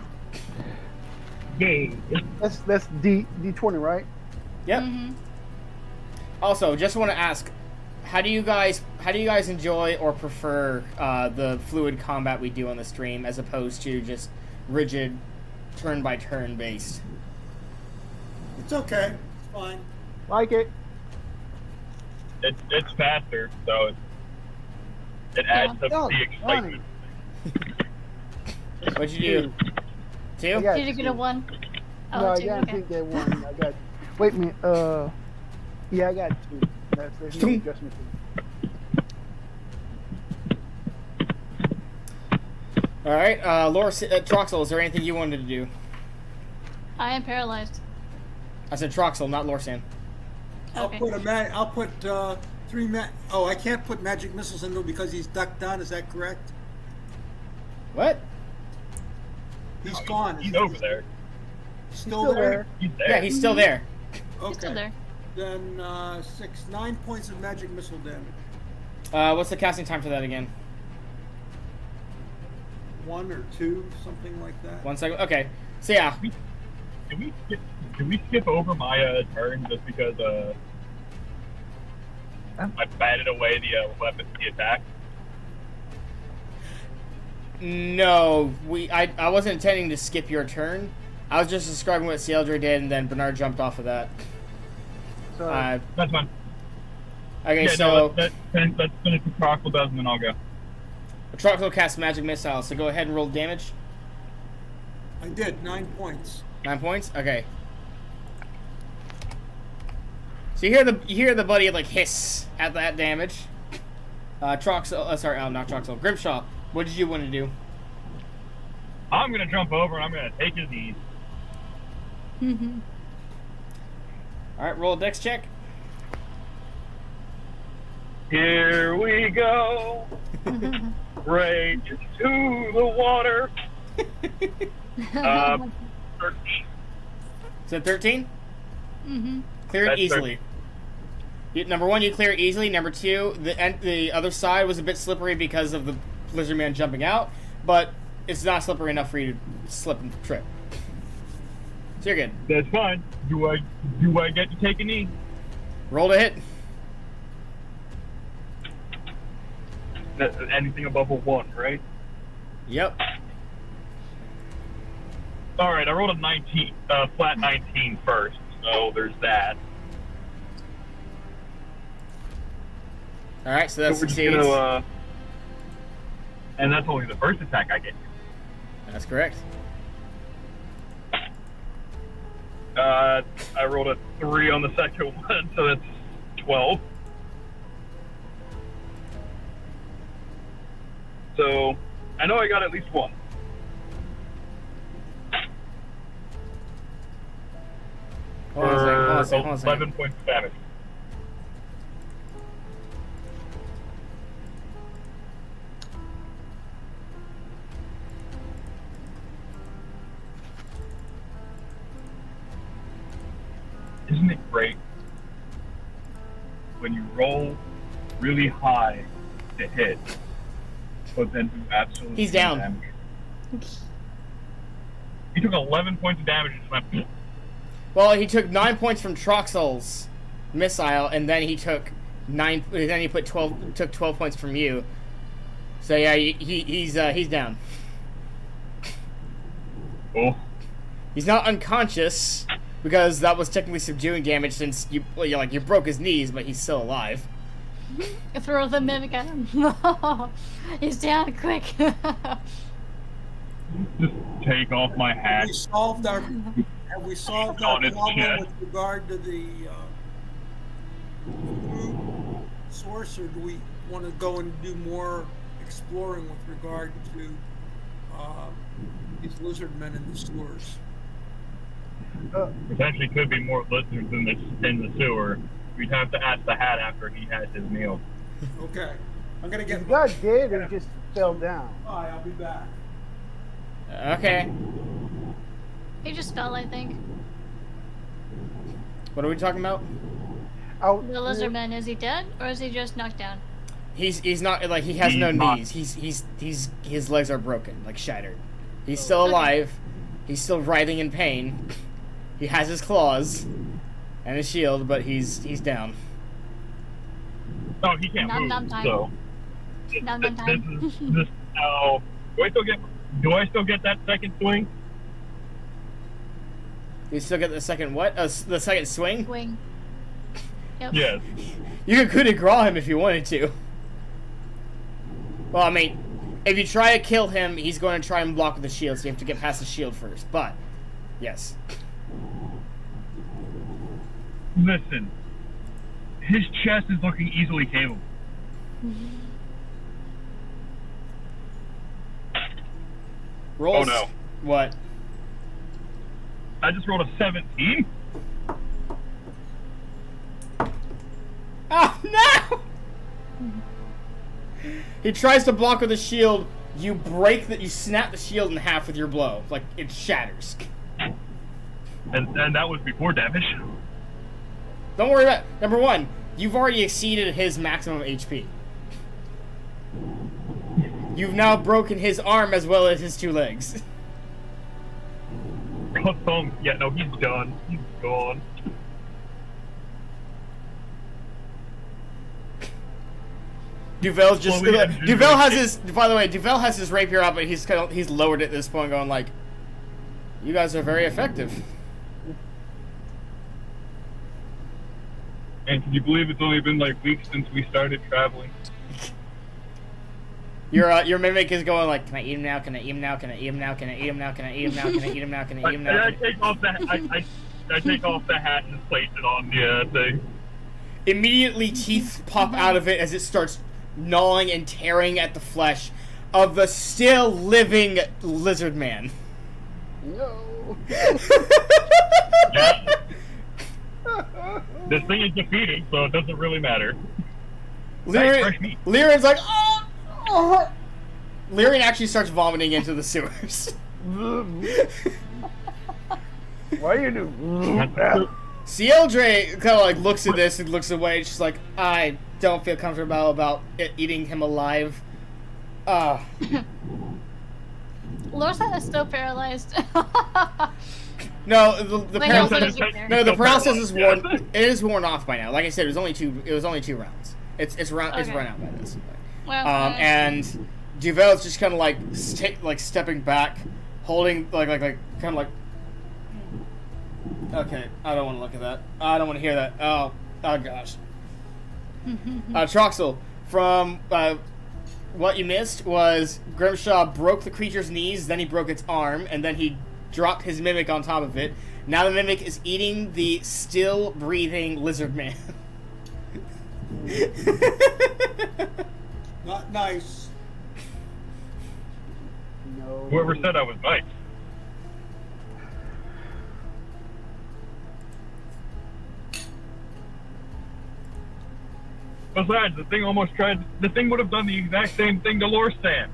Yay. That's D20, right? Yep. Mm-hmm. Also, just want to ask, how do you guys enjoy or prefer the fluid combat we do on the stream as opposed to just rigid turn by turn based? It's okay. It's fine. Like it. It's faster, so it adds to Oh, the excitement. What'd you do? Two? I got Did you get a two. 1? Oh, No, I 2. Okay. didn't get one. I got. Wait a minute. Yeah, I got two. There's no adjustment. All right, Laura, Troxel, is there anything you wanted to do? I am paralyzed. I said Troxel, not Lorsan. Okay. I'll put 3 Oh, I can't put magic missiles into him because he's ducked down. Is that correct? What? He's gone. He's over there. He's still there. He's there. Yeah, he's still there. Okay. He's still there. Then 9 points of magic missile damage. What's the casting time for that again? 1 or 2, something like that. 1 second. Okay. So yeah, Did we skip over my turn just because I batted away the weapon, the attack? no, I wasn't intending to skip your turn. I was just describing what Sealdra did, and then Bernard jumped off of that. So That's fine. Okay, Yeah, so no, let's finish what Troxel does and then I'll go. Troxel casts magic missile. So go ahead and roll damage. I did 9 points. 9 points. Okay. So you hear the buddy like hiss at that damage. Troxel, sorry, not Troxel. Grimshaw, what did you want to do? I'm gonna jump over and I'm gonna take his knees. All right, roll a dex check. Here we go. Right into the water. 13. Is that 13? Mm-hmm. Clear it That's easily. Number 1, you clear it easily. Number 2, the other side was a bit slippery because of the lizard man jumping out, but it's not slippery enough for you to slip and trip. So you're good. That's fine. Do I get to take a knee? Roll to hit. Anything above a 1, right? Yep. All right, I rolled a 19, flat 19 first, so there's that. All right, so that So we're just succeeds. gonna, and that's only the first attack I get. That's correct. I rolled a 3 on the second one, so that's 12. So I know I got at least 1. Hold on a second. Hold on a second. Hold on a 11 second. points of damage. Isn't it great when you roll really high to hit, but then do absolutely He's no down. damage? He took 11 points of damage and just went. Well, he took 9 points from Troxel's missile, and then he took 9. Then he took 12 points from you. So yeah, he's down. Oh, He's not unconscious because that was technically subduing damage since you broke his knees, but he's still alive. Throw the mimic at him. He's down, quick. just take off my hat. Have we solved On our his problem chest. with regard to the source, or do we want to go and do more exploring with regard to these lizard men in the sewers? Potentially could be more lizards in the sewer. We'd have to ask the hat after he had his meal. Okay, I'm gonna get. he got dead and just fell down. Bye. I'll be back. Okay. He just fell, I think. What are we talking about? Out. The lizard man, is he dead or is he just knocked down? He's not like he has He's no not. knees. He's his legs are broken, like shattered. He's still alive. He's still writhing in pain. He has his claws and his shield, but he's down. Oh, he can't Nom move. nom time. So Nom nom time. this oh, do I still get that second swing? You still get the second what? The second swing? Wing. Yep. Yes. You could coup de grace him if you wanted to. Well, I mean, If you try to kill him, he's going to try and block with the shield, so you have to get past the shield first. But, yes. Listen, his chest is looking easily capable. Roll. Oh no. What? I just rolled a 17. Oh, no! He tries to block with the shield. You snap the shield in half with your blow. Like, it shatters. And that was before damage. Don't worry about it. Number one, you've already exceeded his maximum HP. You've now broken his arm as well as his 2 legs. Yeah, no, he's done. He's gone. Duvel's just Well, Duvel has his. By the way, Duvel has his rapier out, but he's lowered it at this point, going like, "You guys are very effective." And can you believe it's only been like weeks since we started traveling? Your mimic is going like, "Can I eat him now? Can I eat him now? Can I eat him now? Can I eat him now? Can I eat him now? Can I eat him now? Can I eat him now?" I take off the I take off the hat and place it on the thing. Immediately, teeth pop out of it as it starts gnawing and tearing at the flesh of the still living lizard man. No. Yeah. This thing is defeated, so it doesn't really matter. Lyran's like, oh, oh. Lyran actually starts vomiting into the sewers. Why you do? Cieldre kind of like looks at this and looks away. And she's like, I don't feel comfortable about eating him alive. Lorsa is still paralyzed. No, the Wait, paralysis. No, the paralysis is worn. Yeah. It is worn off by now. Like I said, it was only 2 rounds. It's run out by this. Well, And Duvel's just kind of like stepping back, holding like kind of like. Okay, I don't want to look at that. I don't want to hear that. Oh gosh. Troxal, from what you missed was Grimshaw broke the creature's knees, then he broke its arm, and then he dropped his mimic on top of it. Now the mimic is eating the still breathing lizard man. Not nice. No. Whoever said I was nice. Besides, the thing would have done the exact same thing to Lorsan.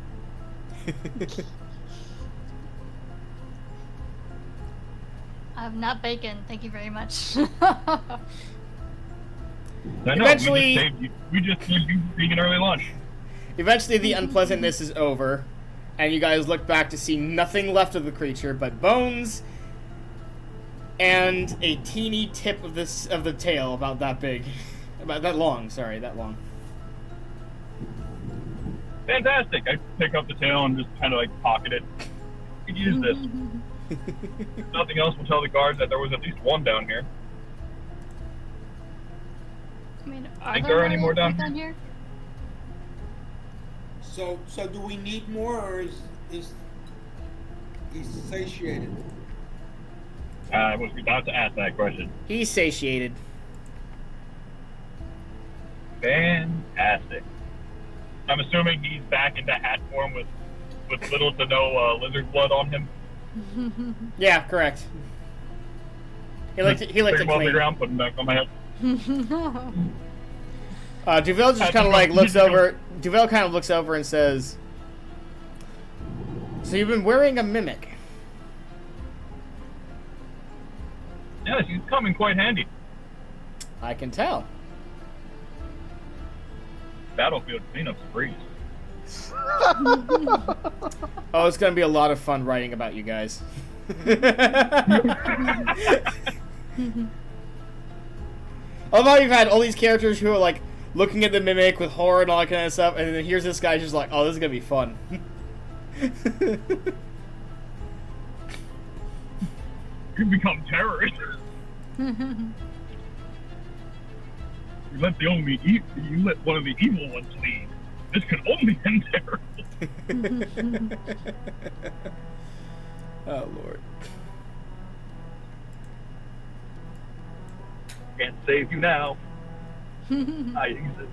I'm not bacon. Thank you very much. I know, Eventually- we just saved you being an early lunch. Eventually, the unpleasantness is over, and you guys look back to see nothing left of the creature but bones and a teeny tip of the tail, about that big, that long. Fantastic! I pick up the tail and just kind of like pocket it. You could use this. If nothing else will tell the guards that there was at least one down here. I mean, Think there are any more down here? So do we need more, or is he satiated? I was about to ask that question. He's satiated. Fantastic. I'm assuming he's back into hat form with little to no lizard blood on him. Yeah, correct. He liked it Pick him off the clean. ground, put him back on my head. Duvel just kind of like looks over. Duvel kind of looks over and says, "So you've been wearing a mimic?" Yes, he's coming quite handy. I can tell. Battlefield cleanup's breeze. Oh, it's gonna be a lot of fun writing about you guys. Although you've had all these characters who are like looking at the mimic with horror and all that kind of stuff, and then here's this guy just like, "Oh, this is gonna be fun." You become terrorists. You let one of the evil ones lead. This can only end terrible. Oh Lord. Can't save you now. I exist.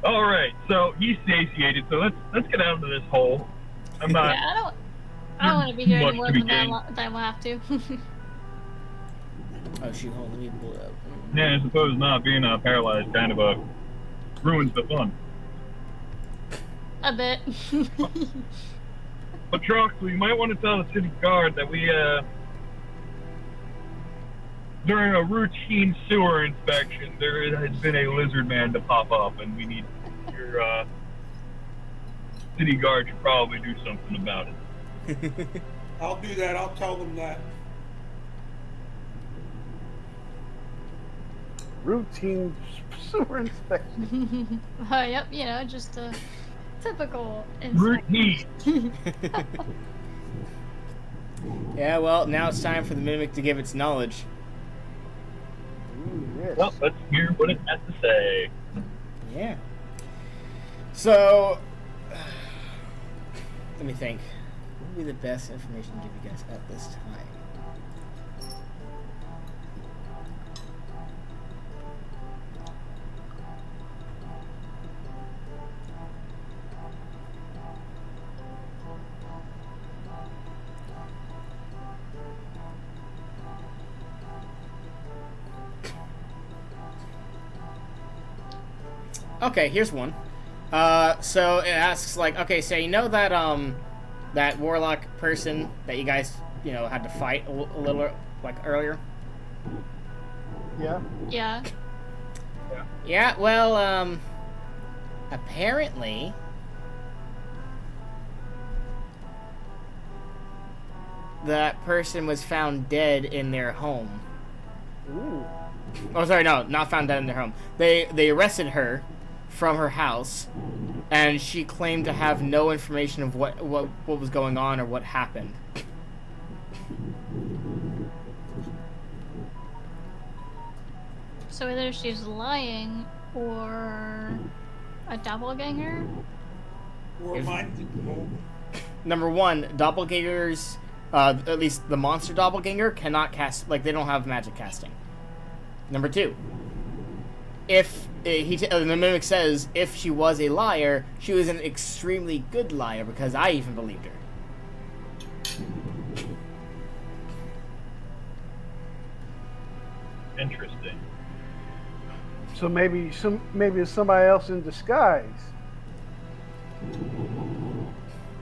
All right, so he's satiated. So let's get out of this hole. I'm not. Yeah, I don't want to be here Much any more to be than gained. I will have to. Oh shoot, hold on, let me pull it up. Yeah, I suppose not being paralyzed kind of ruins the fun. A bit. But Troxal, you might want to tell the city guard that we during a routine sewer inspection, there has been a lizard man to pop up, and we need your city guard should probably do something about it. I'll do that. I'll tell them that. Routine sewer inspection. Yep, you know, just a typical inspection. Routine. Yeah, well, now it's time for the mimic to give its knowledge. Ooh, yes. Well, let's hear what it has to say. Yeah. So, let me think. What would be the best information to give you guys at this time? Okay, here's one. So it asks like, okay, so you know that that warlock person that you guys, you know, had to fight a little like earlier? Yeah. Yeah. Yeah, well, apparently that person was found dead in their home. Ooh. Oh, sorry, no, not found dead in their home. They arrested her from her house, and she claimed to have no information of what was going on or what happened. So either she's lying or a doppelganger. Or mine. Number one, doppelgangers, at least the monster doppelganger, cannot cast, like, they don't have magic casting. Number two, if the mimic says if she was a liar, she was an extremely good liar because I even believed her. Interesting. So maybe it's somebody else in disguise.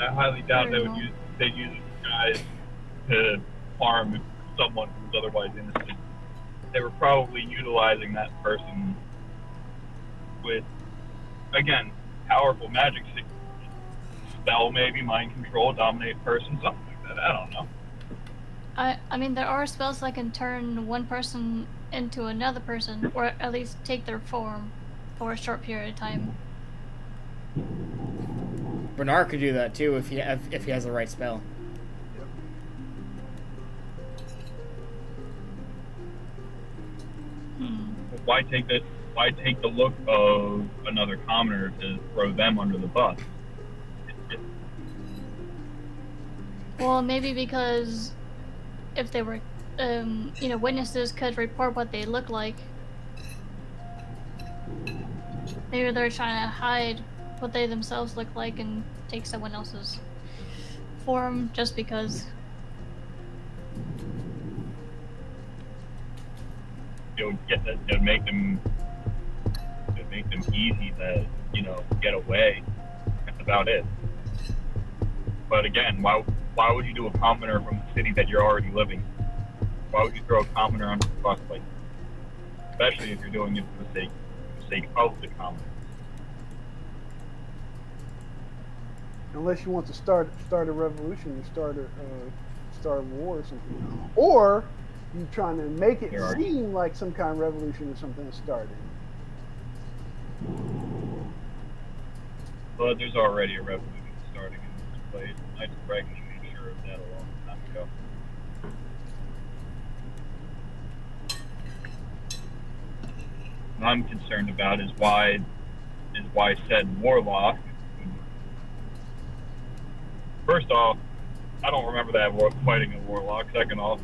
I highly doubt they'd use guys to harm someone who's otherwise innocent. They were probably utilizing that person with, again, powerful magic spell, maybe mind control, dominate person, something like that. I don't know. I mean, there are spells that can turn one person into another person, or at least take their form for a short period of time. Bernard could do that too if he has the right spell. Why take the look of another commoner to throw them under the bus? Well, maybe because if they were, you know, witnesses could report what they look like. Maybe they're trying to hide what they themselves look like and take someone else's form just because. To make them easy to, you know, get away. That's about it. But again, why would you do a commoner from the city that you're already living? Why would you throw a commoner under the bus like that? Especially if you're doing it for the sake of the commoner. Unless you want to start a revolution, you start a war or something, or you trying to make it seem like some kind of revolution or something is started. But there's already a revolution starting in this place. Knights of Reagan made sure of that a long time ago. I'm concerned about is why said warlock. First off, I don't remember that fighting a warlock. Second off,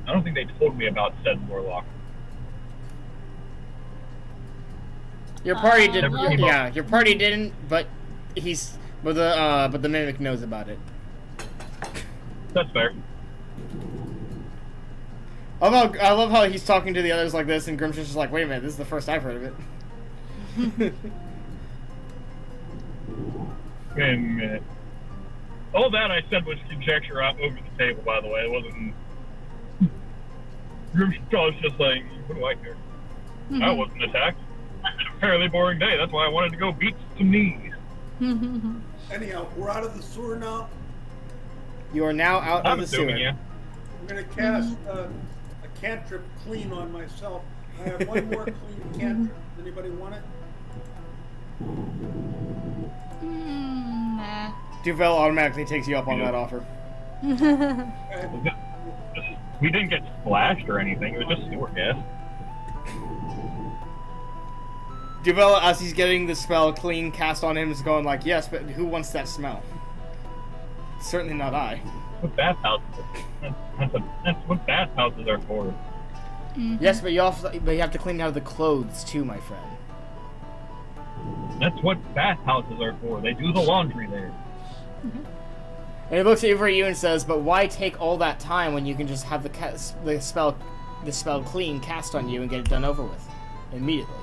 I don't think they told me about said warlock. Your party didn't. Never came Yeah, up. your party didn't. But the mimic knows about it. That's fair. I love how he's talking to the others like this, and Grimshaw's just like, wait a minute, this is the first I've heard of it. Wait a minute. All that I said was conjecture out over the table, by the way. It wasn't. Grimshaw was just like, what do I care? I wasn't attacked. I had a fairly boring day. That's why I wanted to go beat some knees. Anyhow, we're out of the sewer now. You are now out I'm of the sewer. assuming, yeah. I'm going to cast a cantrip clean on myself. I have one more clean cantrip. Does anybody want it? Nah. Duvel automatically takes you up on that offer. Okay. We didn't get splashed or anything. It was just sewer gas. Duvel, as he's getting the spell clean cast on him, is going like, yes, but who wants that smell? Certainly not I. What bathhouses? That's what bathhouses are for. Yes, but you have to clean out the clothes too, my friend. That's what bathhouses are for. They do the laundry there. And he looks over at you and says, but why take all that time when you can just have the spell clean cast on you and get it done over with immediately?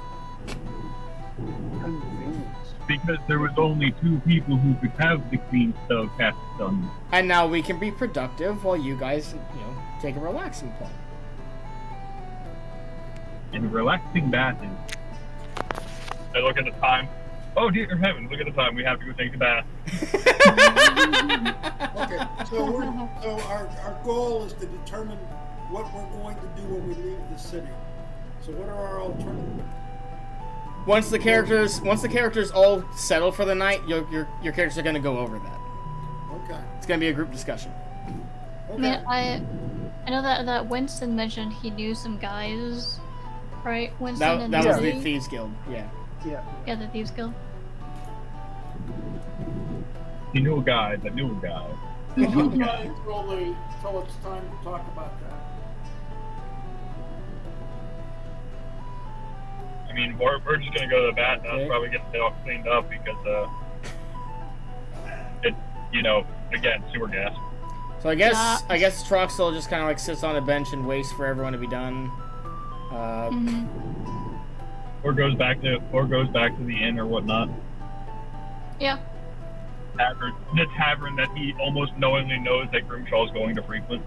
Convenience. Because there was only 2 people who could have the clean spell cast done. And now we can be productive while you guys, take a relaxing point. And a relaxing bath is. I look at the time. Oh dear heavens, look at the time. We have to go take a bath. Okay, so our goal is to determine what we're going to do when we leave the city. So what are our alternatives? Once the characters all settle for the night, your characters are going to go over that. Okay. It's going to be a group discussion. I mean, I know that Winston mentioned he knew some guys, right? Winston and That was the Lizzie? Thieves Guild, yeah. Yeah, the Thieves Guild. He knew a guy that knew a guy. Until it's time to talk about that. I mean, we're just gonna go to the bathhouse, Okay. probably get it all cleaned up because again, sewer gas. So I guess Troxal just kind of like sits on a bench and waits for everyone to be done. Or goes back to the inn or whatnot. Yeah. The tavern that he almost knowingly knows that Grimshaw is going to frequent.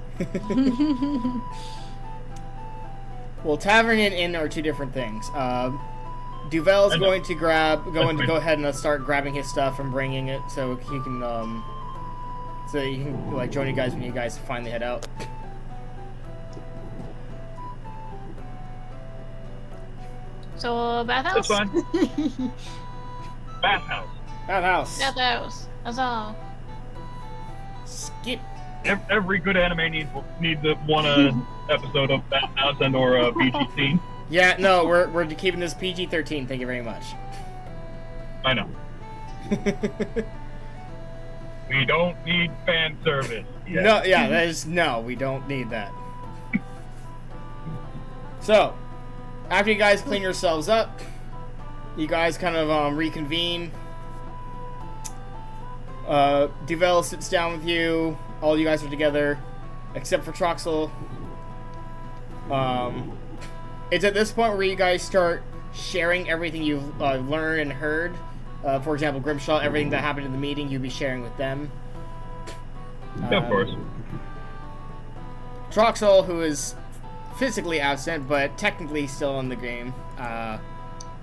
Well, tavern and inn are two different things. Duvel's I know. going to fine. go ahead and start grabbing his stuff and bringing it so he can so you can like join you guys when you guys finally head out. So, bathhouse? That's fine. Bathhouse. Bathhouse. Bathhouse. That's all. Skip. Every good anime needs one episode of Bathhouse and or a PG scene. Yeah, no, we're keeping this PG-13. Thank you very much. I know. We don't need fan service. Yet. No, yeah, we don't need that. So, after you guys clean yourselves up, you guys kind of reconvene. Duvel sits down with you. All you guys are together, except for Troxal. It's at this point where you guys start sharing everything you've learned and heard. For example, Grimshaw, everything that happened in the meeting, you'll be sharing with them. Yeah, of course. Troxal, who is physically absent but technically still in the game,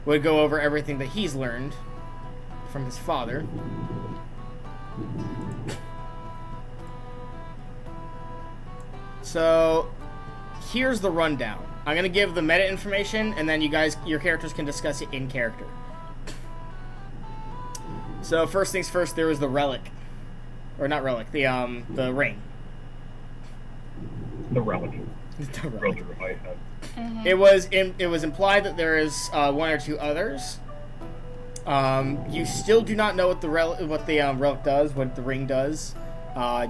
would go over everything that he's learned from his father. So, here's the rundown. I'm gonna give the meta information, and then your characters can discuss it in character. So, first things first, there was the relic. Or not relic, the ring. The relic. The relic. Brother, I have. It was implied that there is one or two others. You still do not know what the relic does, what the ring does.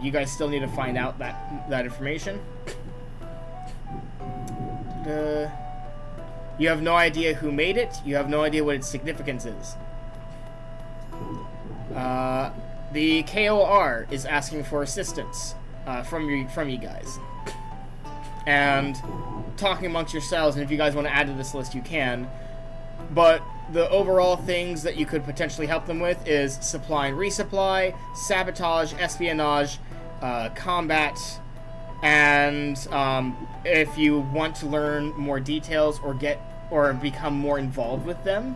You guys still need to find out that information. You have no idea who made it. You have no idea what its significance is. The KOR is asking for assistance from you guys, and talking amongst yourselves. And if you guys want to add to this list, you can. But the overall things that you could potentially help them with is supply and resupply, sabotage, espionage, combat, and if you want to learn more details or become more involved with them,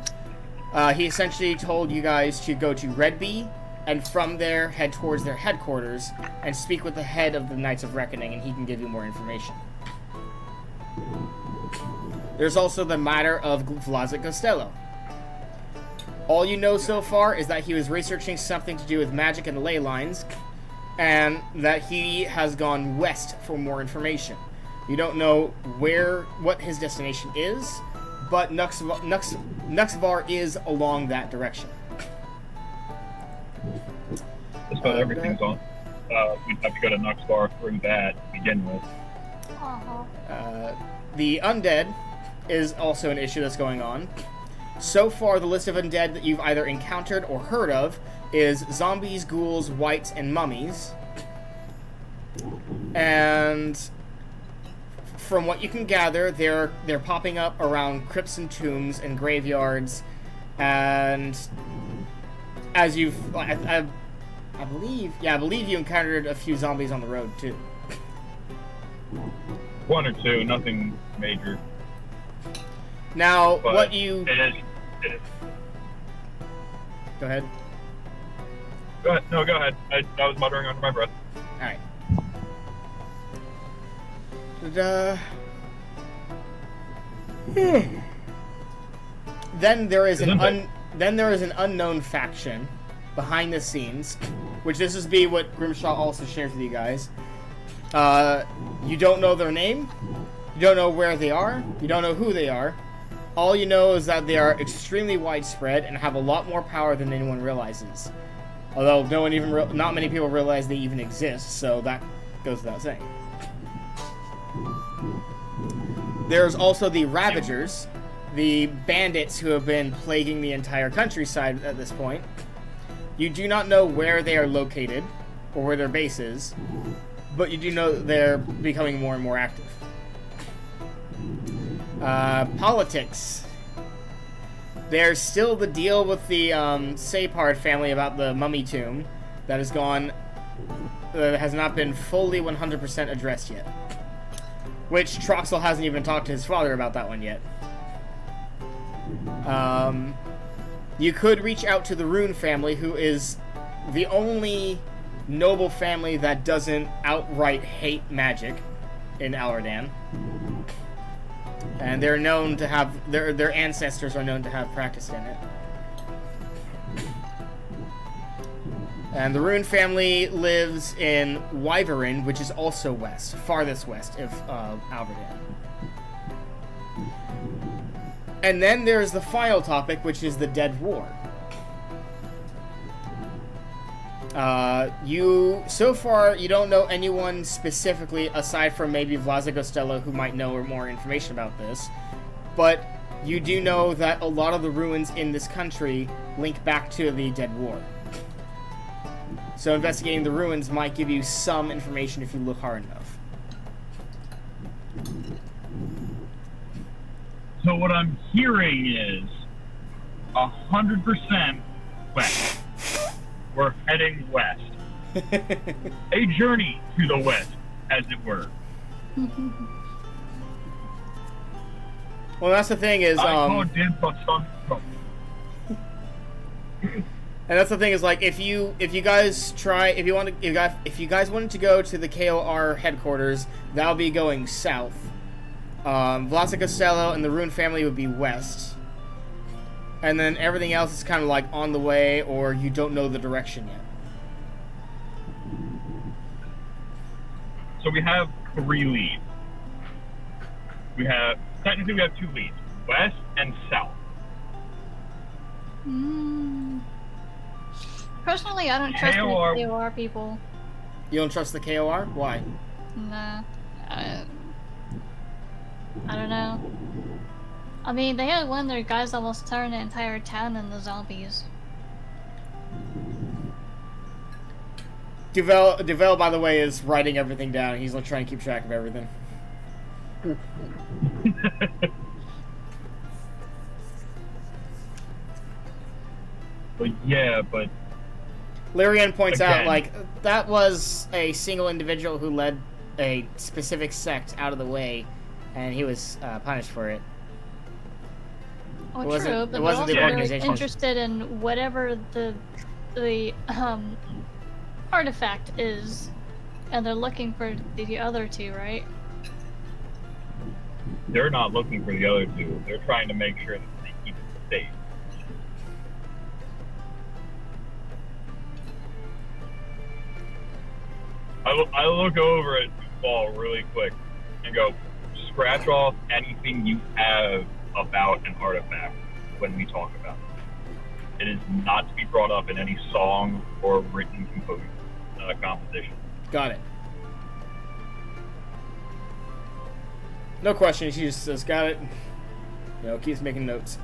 he essentially told you guys to go to Red Bee, and from there head towards their headquarters and speak with the head of the Knights of Reckoning, and he can give you more information. There's also the matter of Vlasic Costello. All you know so far is that he was researching something to do with magic and the ley lines, and that he has gone west for more information. You don't know what his destination is, but Nuxvar is along that direction. Just about everything's on. We'd have to go to Nuxvar through that to begin with. The undead is also an issue that's going on. So far, the list of undead that you've either encountered or heard of is zombies, ghouls, wights, and mummies. And from what you can gather, they're popping up around crypts and tombs and graveyards. And as I believe you encountered a few zombies on the road too. One or two, nothing major. Now, But what you... It is. Go ahead. Go ahead. No, go ahead. I was muttering under my breath. Alright. Then there is an unknown faction behind the scenes, which this is what Grimshaw also shares with you guys. You don't know their name, you don't know where they are, you don't know who they are. All you know is that they are extremely widespread and have a lot more power than anyone realizes. Although not many people realize they even exist, so that goes without saying. There's also the Ravagers, the bandits who have been plaguing the entire countryside at this point. You do not know where they are located or where their base is, but you do know that they're becoming more and more active. Politics. There's still the deal with the Sapard family about the mummy tomb that has not been fully 100% addressed yet. Which Troxal hasn't even talked to his father about that one yet. You could reach out to the Rune family, who is the only noble family that doesn't outright hate magic in Aladan. And they're known to have, their ancestors are known to have practiced in it. And the Rune family lives in Wyvern, which is also west, farthest west of Alverdan. And then there's the final topic, which is the Dead War. So far, you don't know anyone specifically, aside from maybe Vlasic Costello, who might know more information about this. But you do know that a lot of the ruins in this country link back to the Dead War. So investigating the ruins might give you some information if you look hard enough. So what I'm hearing is 100% west. We're heading west. A journey to the west, as it were. Well, that's the thing is, and that's the thing is, like, if you guys wanted to go to the KOR headquarters, that'll be going south. Vlasic Costello and the Rune family would be west. And then everything else is kind of like on the way, or you don't know the direction yet. So we have 3 leads. We have technically we have two leads, west and south. Personally, I don't trust KOR. the KOR people. You don't trust the KOR? Why? Nah. I don't know. I mean, they had one of their guys almost turn the entire town into zombies. Duvel, by the way, is writing everything down. He's like trying to keep track of everything. But yeah, but Lyrian points out, Again. like, that was a single individual who led a specific sect out of the way, and he was punished for it. Oh, It wasn't- true, it but they're wasn't also the very organization. interested in whatever the artifact is, and they're looking for the other two, right? they're not looking for the other two. They're trying to make sure that they keep it safe. I look over at Duval really quick and go, scratch off anything you have about an artifact when we talk about it. It is not to be brought up in any song or written composition. Got it. No question. She just says, "Got it." You know, keeps making notes.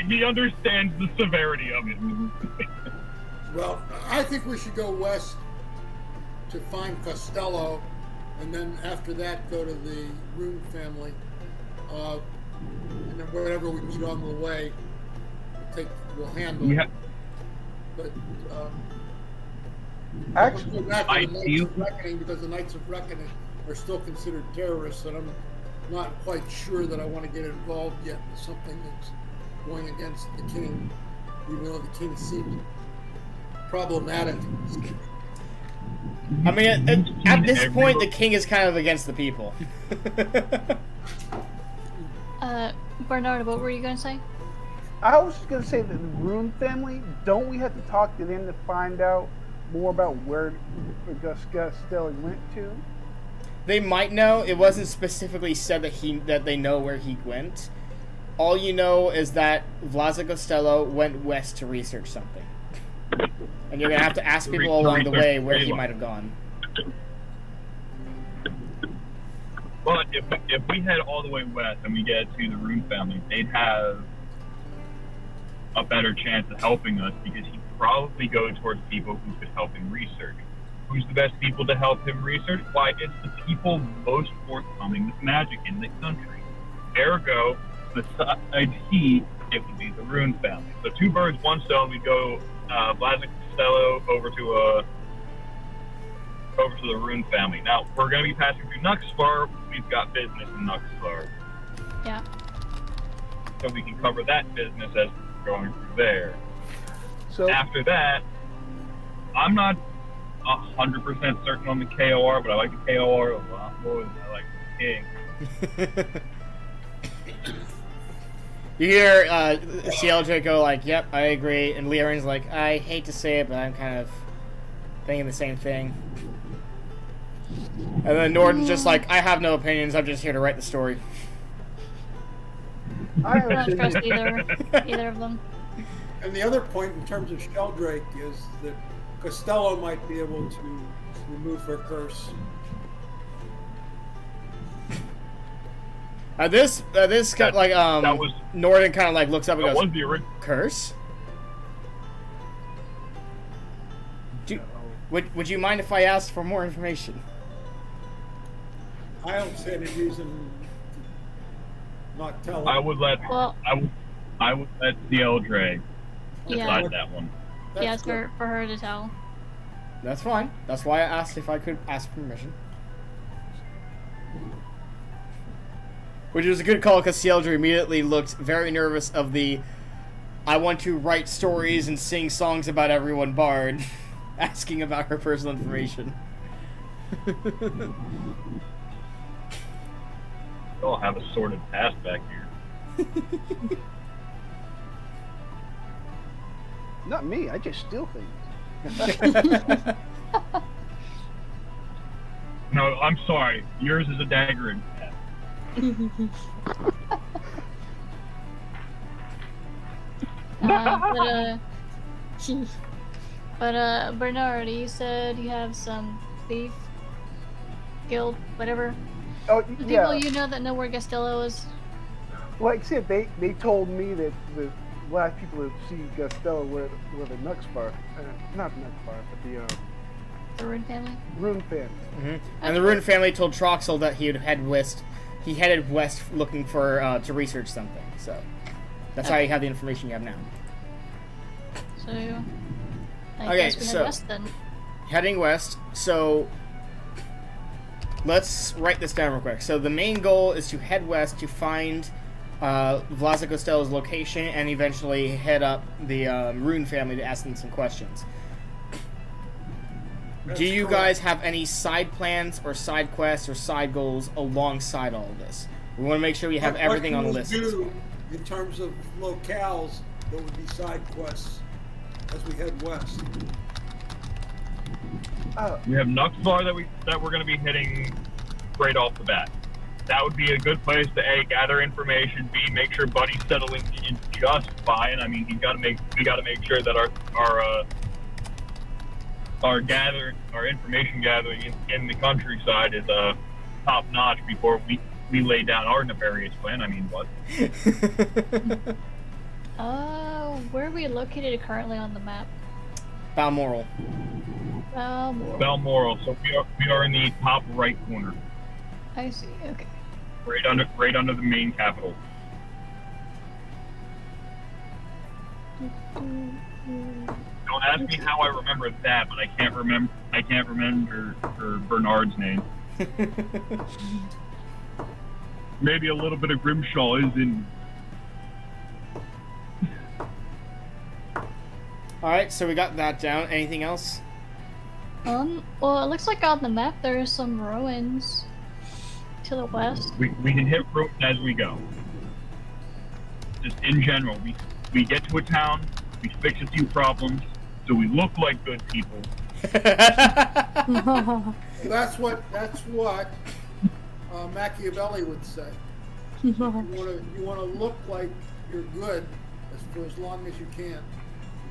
He understands the severity of it. Well, I think we should go west to find Costello, and then after that go to the Rune family, and then whatever we meet on the way, we'll handle. Yeah. But Actually, we'll go back to I the Knights do- of Reckoning, because the Knights of Reckoning are still considered terrorists, and I'm not quite sure that I want to get involved yet with something that's going against the king, even though the king seems problematic. I mean, at this point, the king is kind of against the people. Bernard, what were you going to say? I was just gonna say that the Rune family, don't we have to talk to them to find out more about where Costello went to? They might know. It wasn't specifically said that they know where he went. All you know is that Vlaza Costello went west to research something. And you're going to have to ask people along the way where he might have gone. But if we head all the way west and we get to the Rune family, they'd have a better chance of helping us, because he'd probably go towards people who could help him research. Who's the best people to help him research? Why, it's the people most forthcoming with magic in the country. Ergo, besides he, it would be the Rune family. So two birds, one stone. We go Vlasic Costello over to the Rune family. Now we're going to be passing through Nuxfar. We've got business in Nuxfar, Yeah. so we can cover that business as we're going through there. So After that, I'm not 100% certain on the KOR, but I like the KOR a lot more than I like the King. You hear CLJ go like, "Yep, I agree," and Leorin's like, "I hate to say it, but I'm kind of thinking the same thing." And then Norton's just like, "I have no opinions. I'm just here to write the story." I I don't trust have either of them. And the other point in terms of Sheldrake is that Costello might be able to remove her curse. This kind of like that was- Norton kind of like looks up and That goes, was the original. "Curse? Would you mind if I asked for more information?" I don't see any reason to not tell him. I would let Well, I would let CLJ yeah, decide that one. yeah, That's it's good. for her to tell. That's fine. That's why I asked if I could ask permission. Which was a good call, because CLJ immediately looked very nervous of the "I want to write stories and sing songs about everyone" bard asking about her personal information. I'll have a sorted past back here. not me. I just steal things. No, I'm sorry. Yours is a dagger and But Bernard, you said you have some thief guild, whatever. Oh, The yeah. people you know that know where Gastello is. Like I said, they told me that the last people that see Gastello were the Nuxbar, not Nuxbar, but The Rune family. Rune family. Mm-hmm. And the Rune family told Troxal that he would head west. He headed west looking for to research something. So that's how you have the information you have now. So, I Okay, guess we so- head west then. Heading west. So let's write this down real quick. So the main goal is to head west to find Vlaza Costello's location and eventually head up the Rune family to ask them some questions. That's Do you correct. guys have any side plans or side quests or side goals alongside all of this? We want to make sure we have What everything on the can we list. do in terms of locales that would be side quests as we head west? We have Nuxbar that we're going to be hitting right off the bat. That would be a good place to A, gather information, B, make sure Buddy's settling in just fine. I mean, we got to make sure that our information gathering in the countryside is top notch before we lay down our nefarious plan. I mean, what? Where are we located currently on the map? Balmoral. Balmoral. So we are in the top right corner, I see. Okay. right under the main capital. Don't ask me how I remember that, but I can't remember Bernard's name. Maybe a little bit of Grimshaw is in. Alright, so we got that down. Anything else? Well, it looks like on the map there are some ruins to the west. We can hit route as we go. Just in general, we get to a town, we fix a few problems, so we look like good people. That's what Machiavelli would say. You want to look like you're good for as long as you can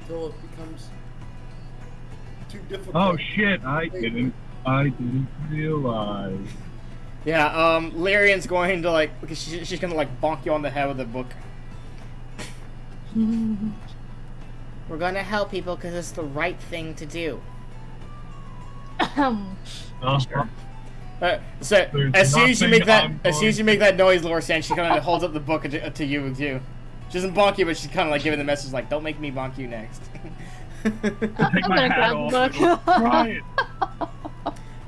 until it becomes too difficult. Oh shit! I didn't realize. Yeah, Lyrian's going to because she's gonna bonk you on the head with a book. We're gonna help people because it's the right thing to do. So as soon as you make that noise, Lorsan, she kind of holds up the book to you too. She doesn't bonk you, but she's kind of giving the message "Don't make me bonk you next." Take I'm my gonna hat grab off. the book. Try it.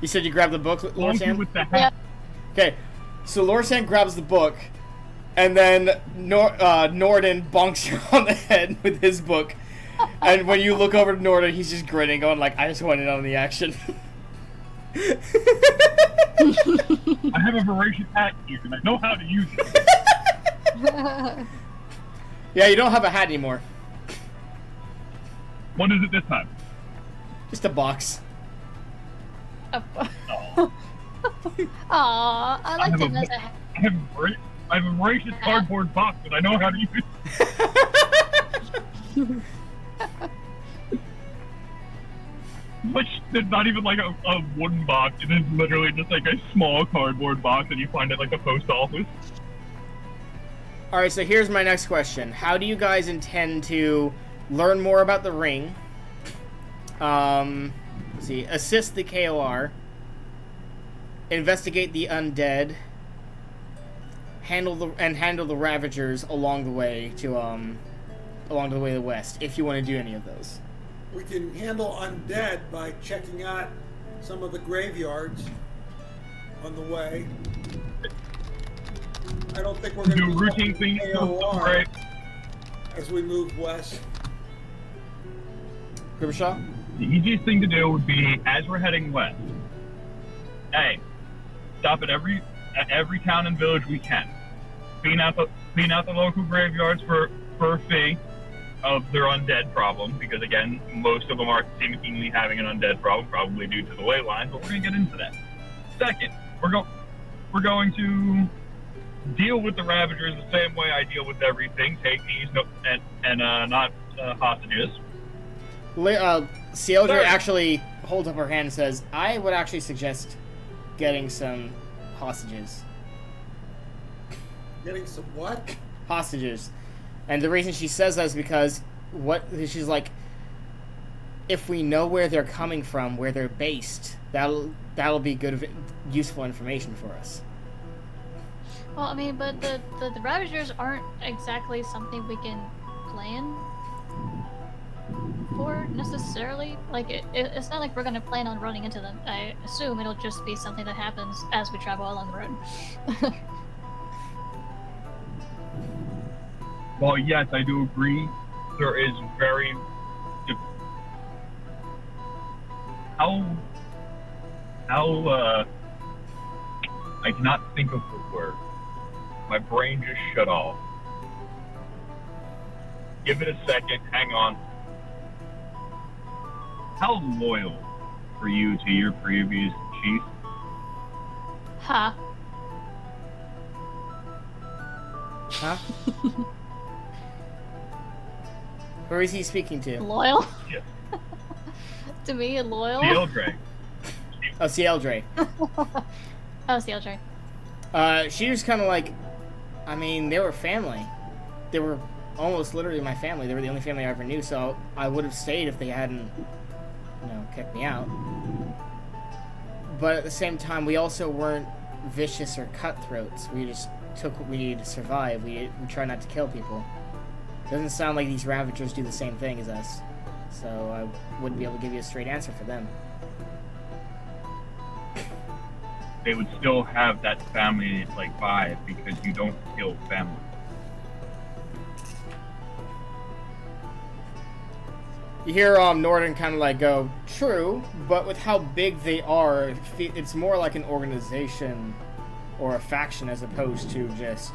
You said you grabbed the book, Monkey Lorsan? with the hat. Okay, so Lorsan grabs the book, and then Norden bonks you on the head with his book. And when you look over to Norden, he's just grinning, going I just want in on the action. I have a voracious hat here, and I know how to use it. Yeah, you don't have a hat anymore. What is it this time? Just a box. Aw, I like them as a hat. I have a voracious cardboard box, and I know how to use it. Which is not even a wooden box. It is literally just a small cardboard box that you find at the post office. Alright, so here's my next question. How do you guys intend to learn more about the ring? Let's see, assist the KOR, investigate the undead, handle the Ravagers along the way to the west, if you want to do any of those. We can handle undead by checking out some of the graveyards on the way. I don't think we're going to Do routine things AOR right. as we move west. Grimshaw? The easiest thing to do would be, as we're heading west, hey, stop at every town and village we can. Clean out the local graveyards for a fee of their undead problem, because again, most of them are seemingly having an undead problem, probably due to the ley lines, but we're gonna get into that. Second, we're going to deal with the Ravagers the same way I deal with everything. Take these not hostages. Cieldre Sir. actually holds up her hand and says, I would actually suggest getting some hostages. Getting some what? Hostages. And the reason she says that is because she's like, if we know where they're coming from, where they're based, that'll be good, useful information for us. Well, I mean, but the Ravagers aren't exactly something we can plan for necessarily. Like, it's not like we're gonna plan on running into them. I assume it'll just be something that happens as we travel along the road. Well, yes, I do agree. There is very... I cannot think of the word. My brain just shut off. Give it a second, hang on. How loyal were you to your previous chief? Ha. Huh? Who is he speaking to? Loyal? Yes. To me, loyal? Cieldre. Oh, Cieldre. Oh, Cieldre. She was kind of like, I mean, they were family. They were almost literally my family. They were the only family I ever knew, so I would have stayed if they hadn't, kicked me out. But at the same time, we also weren't vicious or cutthroats. We just took what we needed to survive. We try not to kill people. Doesn't sound like these Ravagers do the same thing as us, so I wouldn't be able to give you a straight answer for them. They would still have that family vibe because you don't kill family. You hear Norden kind of go, true, but with how big they are, it's more like an organization or a faction as opposed to just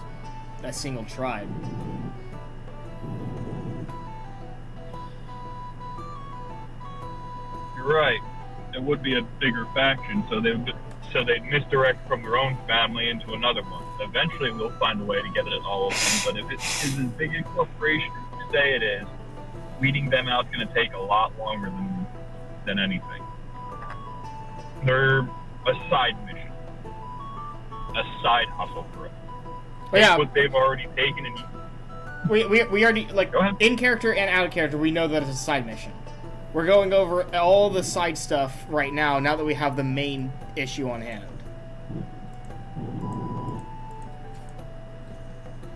a single tribe. You're right. It would be a bigger faction, so they'd misdirect from their own family into another one. Eventually, we'll find a way to get it at all of them. But if it is as big a corporation as you say it is, weeding them out is going to take a lot longer than anything. They're a side mission, a side hustle for us. Well, yeah. What they've already taken and We already, Go ahead. in character and out of character, we know that it's a side mission. We're going over all the side stuff right now that we have the main issue on hand.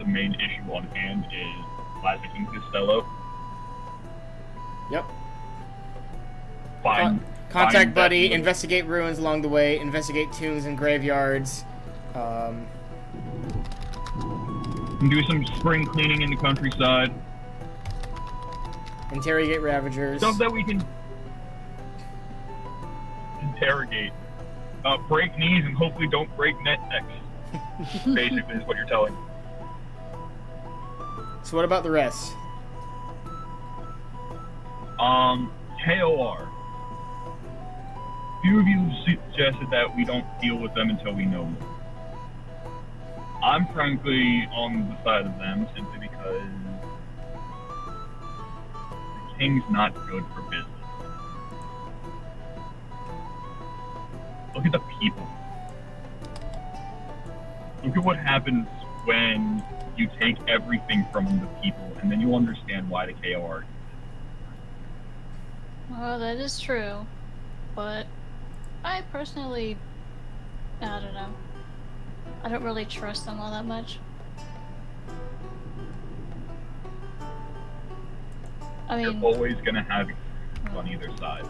the main issue on hand is Classic Costello. Yep. Find Contact Buddy, that- investigate ruins along the way, investigate tombs and graveyards. Do some spring cleaning in the countryside. Interrogate Ravagers. Stuff that we can interrogate. Break knees and hopefully don't break necks. Basically is what you're telling me. So what about the rest? KOR. Few of you suggested that we don't deal with them until we know more. I'm frankly on the side of them simply because the king's not good for business. Look at the people. Look at what happens when you take everything from the people, and then you'll understand why the KOR. Well, that is true, but I personally, I don't know. I don't really trust them all that much. I mean, You're always gonna have on either side.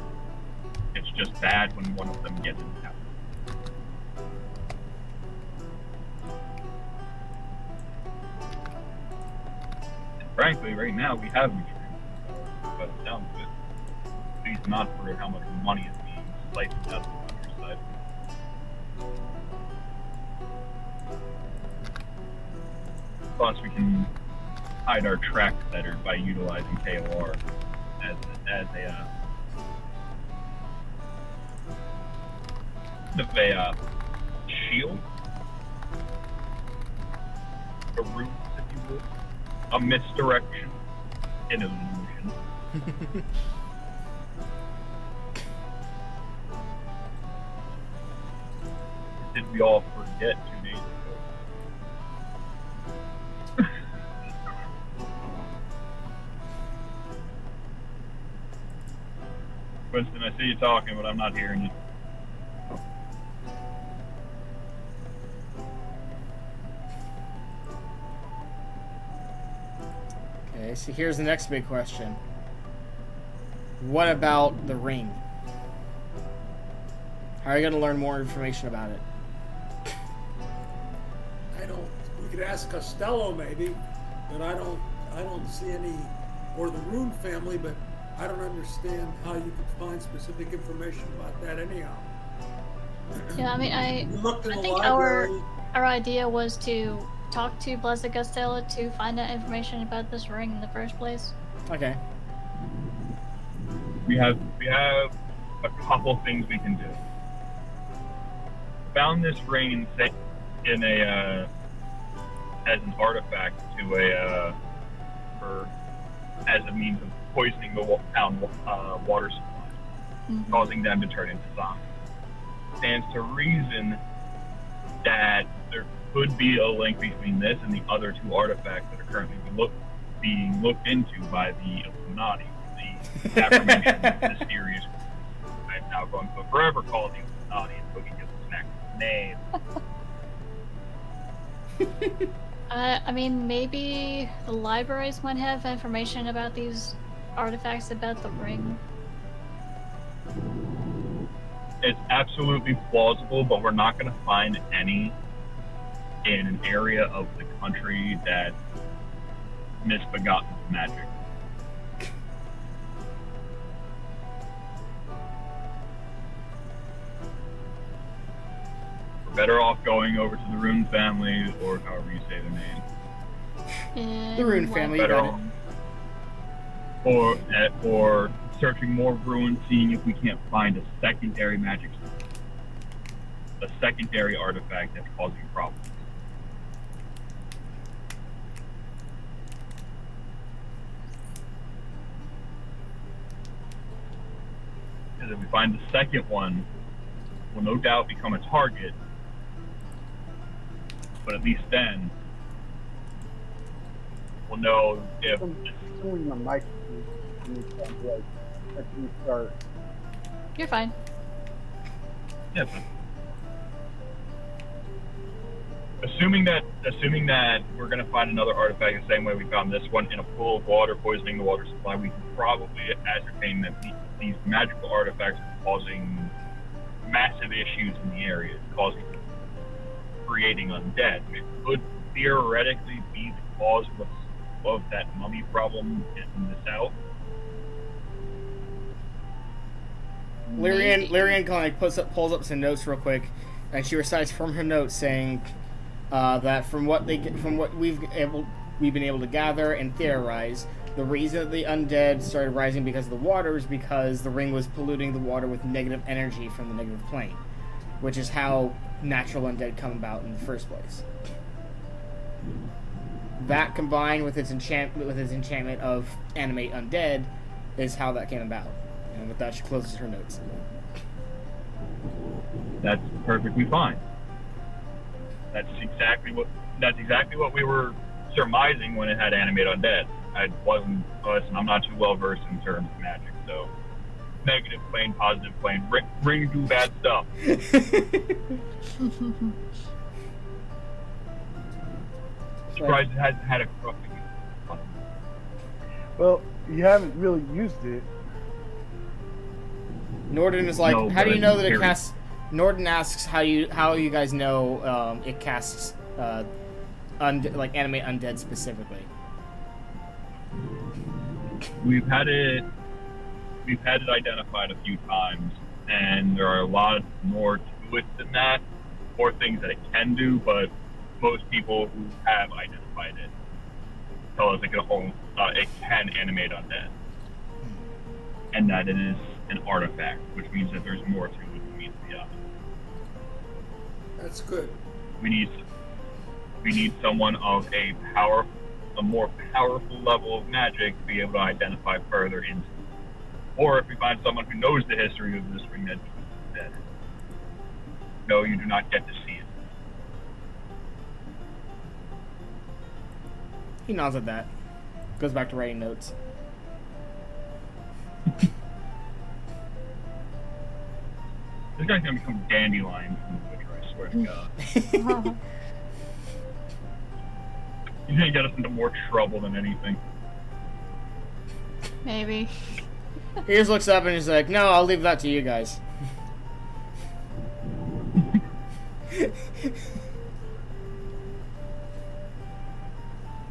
It's just bad when one of them gets in power. And frankly, right now we have retreat, but down to it. At least not for how much money is being sliced out of the countryside. Plus, we can hide our tracks better by utilizing KOR as a shield. a ruse, if you will, a misdirection, an illusion. Did we all forget 2 days ago? Winston, I see you talking, but I'm not hearing you. Okay, so here's the next big question. What about the ring? How are you going to learn more information about it? We could ask Costello maybe, but I don't see any, or the Rune family, but I don't understand how you could find specific information about that anyhow. Yeah, I mean, I Looked in the think library. our idea was to talk to Blessed Costello to find out information about this ring in the first place. Okay. We have a couple things we can do. Found this ring in a as an artifact to as a means of poisoning the town water supply, causing them to turn into zombies. Stands to reason that there could be a link between this and the other 2 artifacts that are currently being looked into by the Illuminati, the aforementioned mysterious. I'm now going to forever call it the Illuminati until we get the next name. I mean, maybe the libraries might have information about these artifacts about the ring. It's absolutely plausible, but we're not going to find any in an area of the country that misbegotten magic. We're better off going over to the Rune family, or however you say their name. The Rune family, you Better got it. or searching more ruins, seeing if we can't find a secondary artifact that's causing problems. Because if we find the second one, we'll no doubt become a target. But at least then, we'll know if Someone on my mic. Let me start. You're fine. yeah, but assuming that we're going to find another artifact the same way we found this one in a pool of water poisoning the water supply, we can probably ascertain that these magical artifacts are causing massive issues in the area, creating undead, which could theoretically be the cause of that mummy problem in the south. Lyrian kind of pulls up some notes real quick, and she recites from her notes saying that from what we've been able to gather and theorize, the reason that the undead started rising because of the water is because the ring was polluting the water with negative energy from the negative plane, which is how natural undead come about in the first place. That combined with its enchantment of animate undead is how that came about. And with that, she closes her notes. That's perfectly fine. That's exactly what we were surmising when it had animate undead. I'm not too well versed in terms of magic, so negative plane, positive plane, ring do bad stuff. Surprised it hasn't had a corrupting. Well, you haven't really used it. Norden is like, No, how do you but know that it period. casts? Norden asks how you guys know it casts like animate undead specifically. We've had it identified a few times, and there are a lot more to it than that, more things that it can do, but most people who have identified it tell us it can animate undead, and that it is an artifact, which means that there's more to it than meets the eye. That's good. We need We need someone of a more powerful level of magic to be able to identify further into. Or if we find someone who knows the history of this ring, that's dead. No, you do not get to see it. He nods at that. Goes back to writing notes. This guy's gonna become Dandelion from The Witcher, I swear to God. He's gonna get us into more trouble than anything. Maybe. He just looks up and he's like, no, I'll leave that to you guys.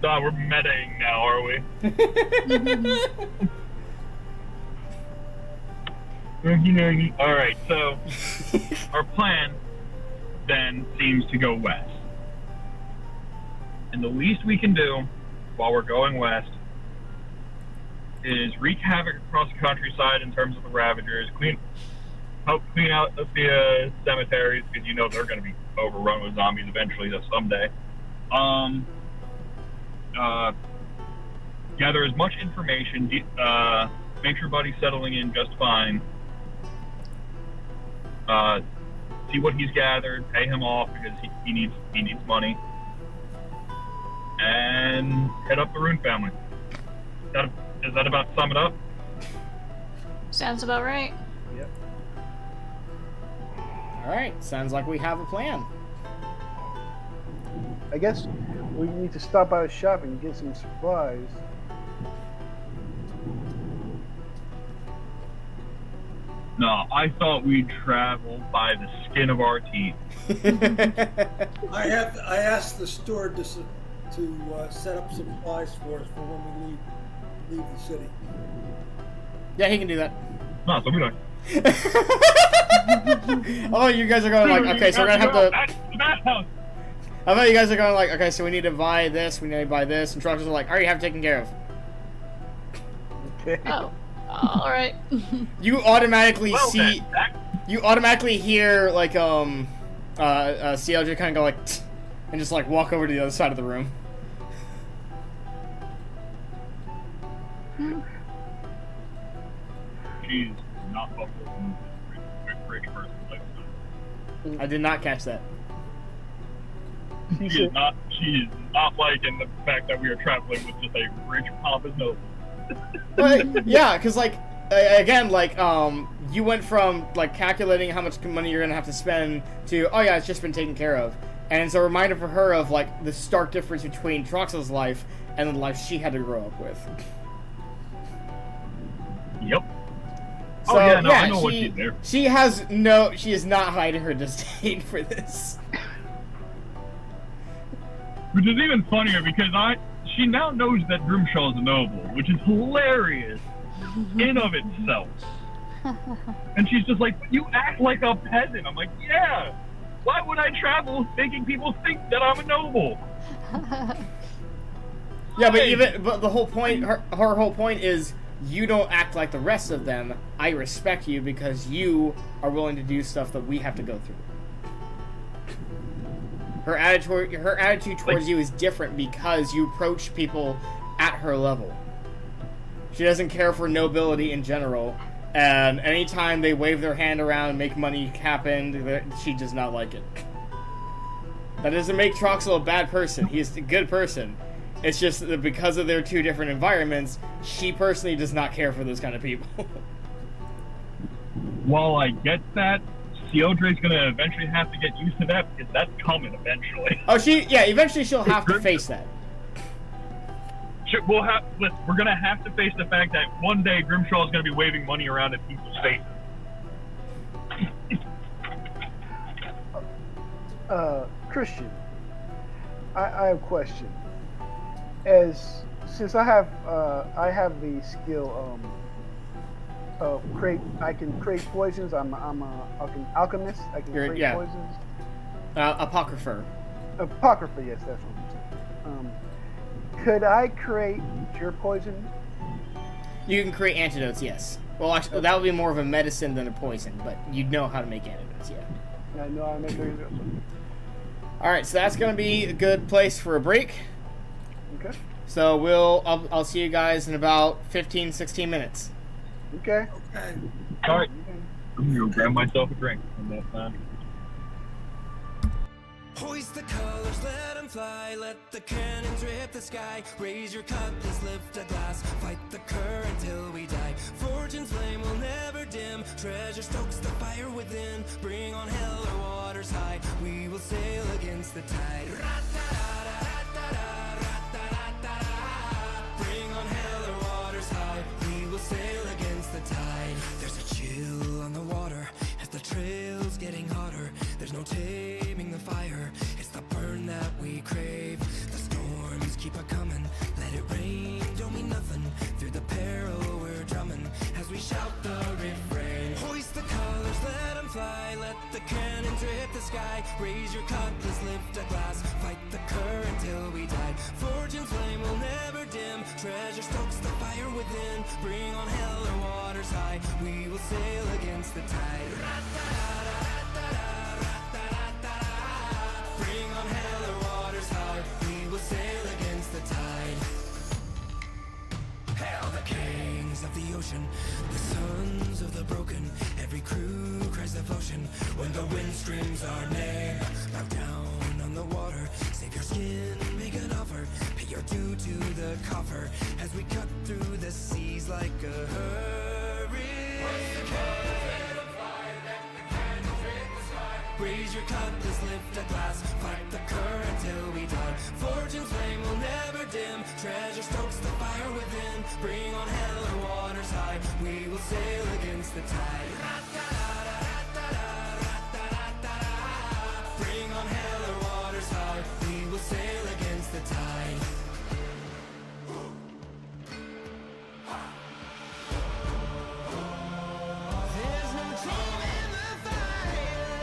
Nah, we're metaing now, are we? Alright, so our plan then seems to go west. And the least we can do while we're going west is wreak havoc across the countryside in terms of the Ravagers, help clean out the cemeteries, because you know they're going to be overrun with zombies eventually, someday. Gather as much information, make sure Buddy's settling in just fine. See what he's gathered, pay him off because he needs money, and head up the Rune family. Does that about sum it up? Sounds about right. Yep. Alright, sounds like we have a plan. I guess we need to stop by the shop and get some supplies. No, I thought we'd travel by the skin of our teeth. I asked the steward to set up supplies for us for when we leave the city. Yeah, he can do that. No, so we don't. Oh, you guys are going like, okay, so we're gonna have to... That house. I thought you guys are going like, okay, so we need to buy this, we need to buy this, and Troxals are like, already have it taken care of. Okay. Oh, alright. You automatically Well, see... then, that- You automatically hear, like, CLJ kind of go like, "Tch," and just, like, walk over to the other side of the room. She's not buffalo with rich person lifestyle. I did not catch that. She She is said, not liking the fact that we are traveling with just a rich pompous noble. But, yeah, because, like, again, like, you went from, like, calculating how much money you're gonna have to spend to, oh yeah, it's just been taken care of. And it's a reminder for her of, like, the stark difference between Troxel's life and the life she had to grow up with. Yep. So, I know what she, she's there. she is not hiding her disdain for this. Which is even funnier because she now knows that Grimshaw is a noble, which is hilarious in of itself. And she's just like, you act like a peasant. I'm like, yeah. Why would I travel thinking people think that I'm a noble? Yeah, but the whole point, her whole point is, you don't act like the rest of them. I respect you because you are willing to do stuff that we have to go through. Her attitude towards you is different because you approach people at her level. She doesn't care for nobility in general, and anytime they wave their hand around and make money happen, she does not like it. That doesn't make Troxel a bad person. He is a good person. It's just that because of their two different environments, she personally does not care for those kind of people. While I get that, Theodra's gonna eventually have to get used to that because that's coming eventually. Oh, eventually she'll have to face that. We're gonna have to face the fact that one day Grimshaw is gonna be waving money around at people's faces. Christian, I have a question. Since I have the skill of I can create poisons. I'm an alchemist. I can create poisons. Apocrypher. Apocrypher, yes, that's what I'm saying. Could I create cure poison? You can create antidotes, yes. Well, actually, that would be more of a medicine than a poison, but you'd know how to make antidotes, yeah. I know how to make antidotes. All right, so that's gonna be a good place for a break. Okay. So I'll see you guys in about 15, 16 minutes. Okay. Okay. All right. I'm gonna go grab myself a drink. And that's Hoist the colors, let them fly. Let the cannons rip the sky. Raise your cutlass, lift a glass. Fight the current till we die. Fortune's flame will never dim. Treasure stokes the fire within. Bring on hell or waters high. We will sail against the tide. Bring on hell or waters high. We will sail against the tide. There's a chill on the water as the trail's getting hotter. There's no taming the fire. It's the burn that we crave. The storms keep a-coming. Let it rain, don't mean nothing. Through the peril we're drumming as we shout the refrain. Hoist the colors, let them fly. Let the cannons rip the sky. Raise your cutlass, lift a glass. Fight the current till we die. Fortune's flame will never dim. Treasure stokes the fire within. Bring on hell or waters high. We will sail against the tide. Bring on hell or waters high. We will sail against the tide. Hail the kings of the ocean, the sons of the broken. Every crew cries devotion when the wind screams our name. Bow down on the water, save your skin, make an offer. Pay your due to the coffer as we cut through the seas like a hurricane. Raise your cutlass, lift a glass. Fight the current till we die. Fortune's flame will never dim. Treasure stokes the fire within. Bring on hell or waters high. We will sail against the tide. Bring on hell or waters high. We will sail against the tide. There's no dream in the fire.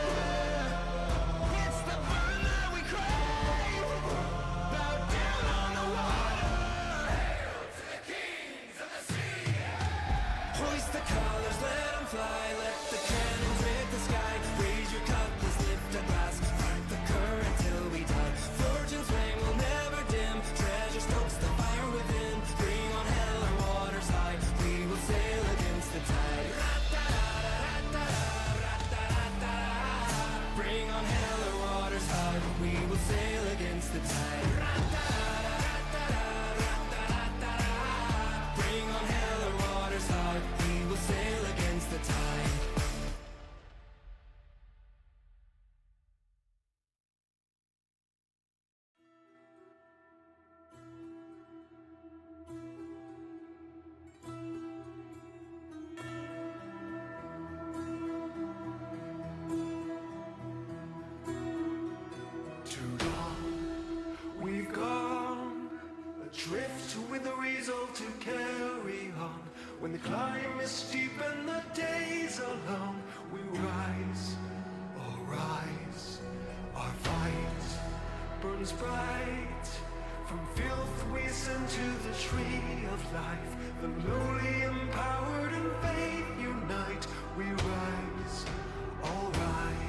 It's the burn that we crave. Bow down on the water. Hail to the kings of the sea. Hoist the colors, let them fly. Let the cannons rip the sky. Raise your cutlass, lift a glass. Fight the current till we die. Fortune's flame will never dim. Treasure stokes the fire within. Bring on hell or waters high. We will sail against the tide. Bring on hell or waters high. We will sail against the tide. Bring on hell or waters high. We will sail against the tide. Too long we've gone adrift with the resolve to carry on. When the climb is steep and the days are long, we rise, all rise. Our fight burns bright. From filth we ascend to the tree of life. The lowly empowered and faith unite. We rise, all rise.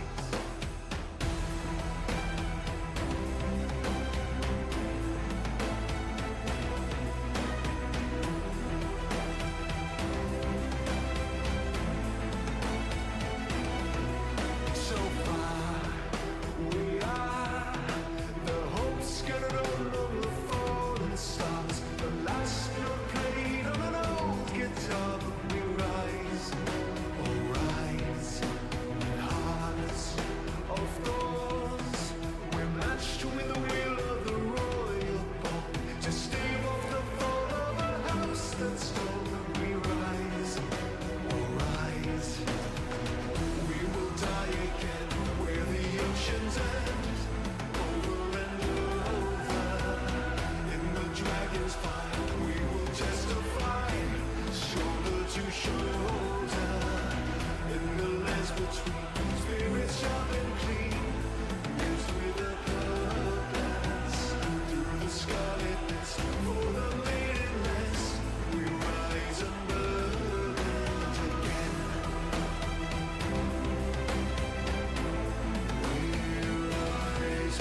So far we are, the hope scattered among the fallen stars. The last note played on an old guitar. We rise, oh rise, with hearts of thorns. We're matched with the will of the royal bond to stave off the fall of a house that's gone. We rise, oh rise. We will die again where the oceans end, over and over. In the dragon's fire, we will testify, shoulder to shoulder. In the lands between, spirits sharp and clean, used with a purpose. Through the scarlet mist, for the maidenless, we rise unburdened again. We rise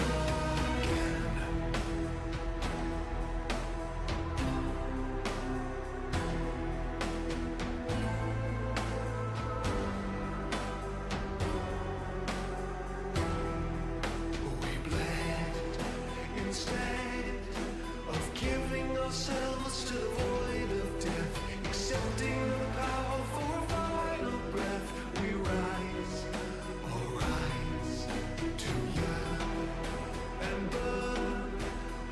ourselves to the void of death, accepting the power for a final breath. We rise, all rise, to yearn and burn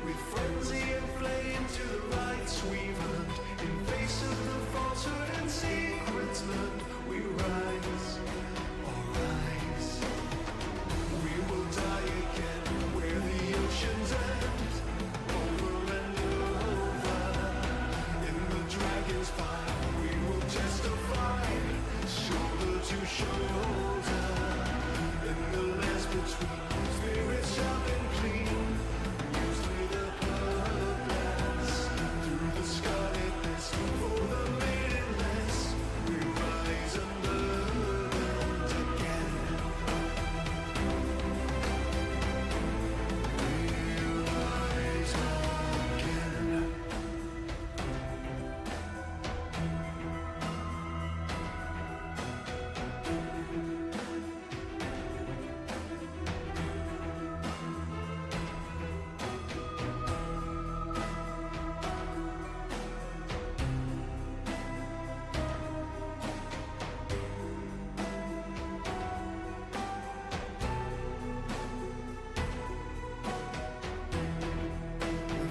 with frenzy and flame to the rights we've earned. In face of the falsehood and secrets learned, we rise, all rise. We will die again where the oceans end, over and over. In the dragon's fire, we will testify, shoulder to shoulder. In the lands between, spirits sharp and clean, used with a purpose. Through the scarlet mist, for the maidenless, we rise unburdened again. We rise again.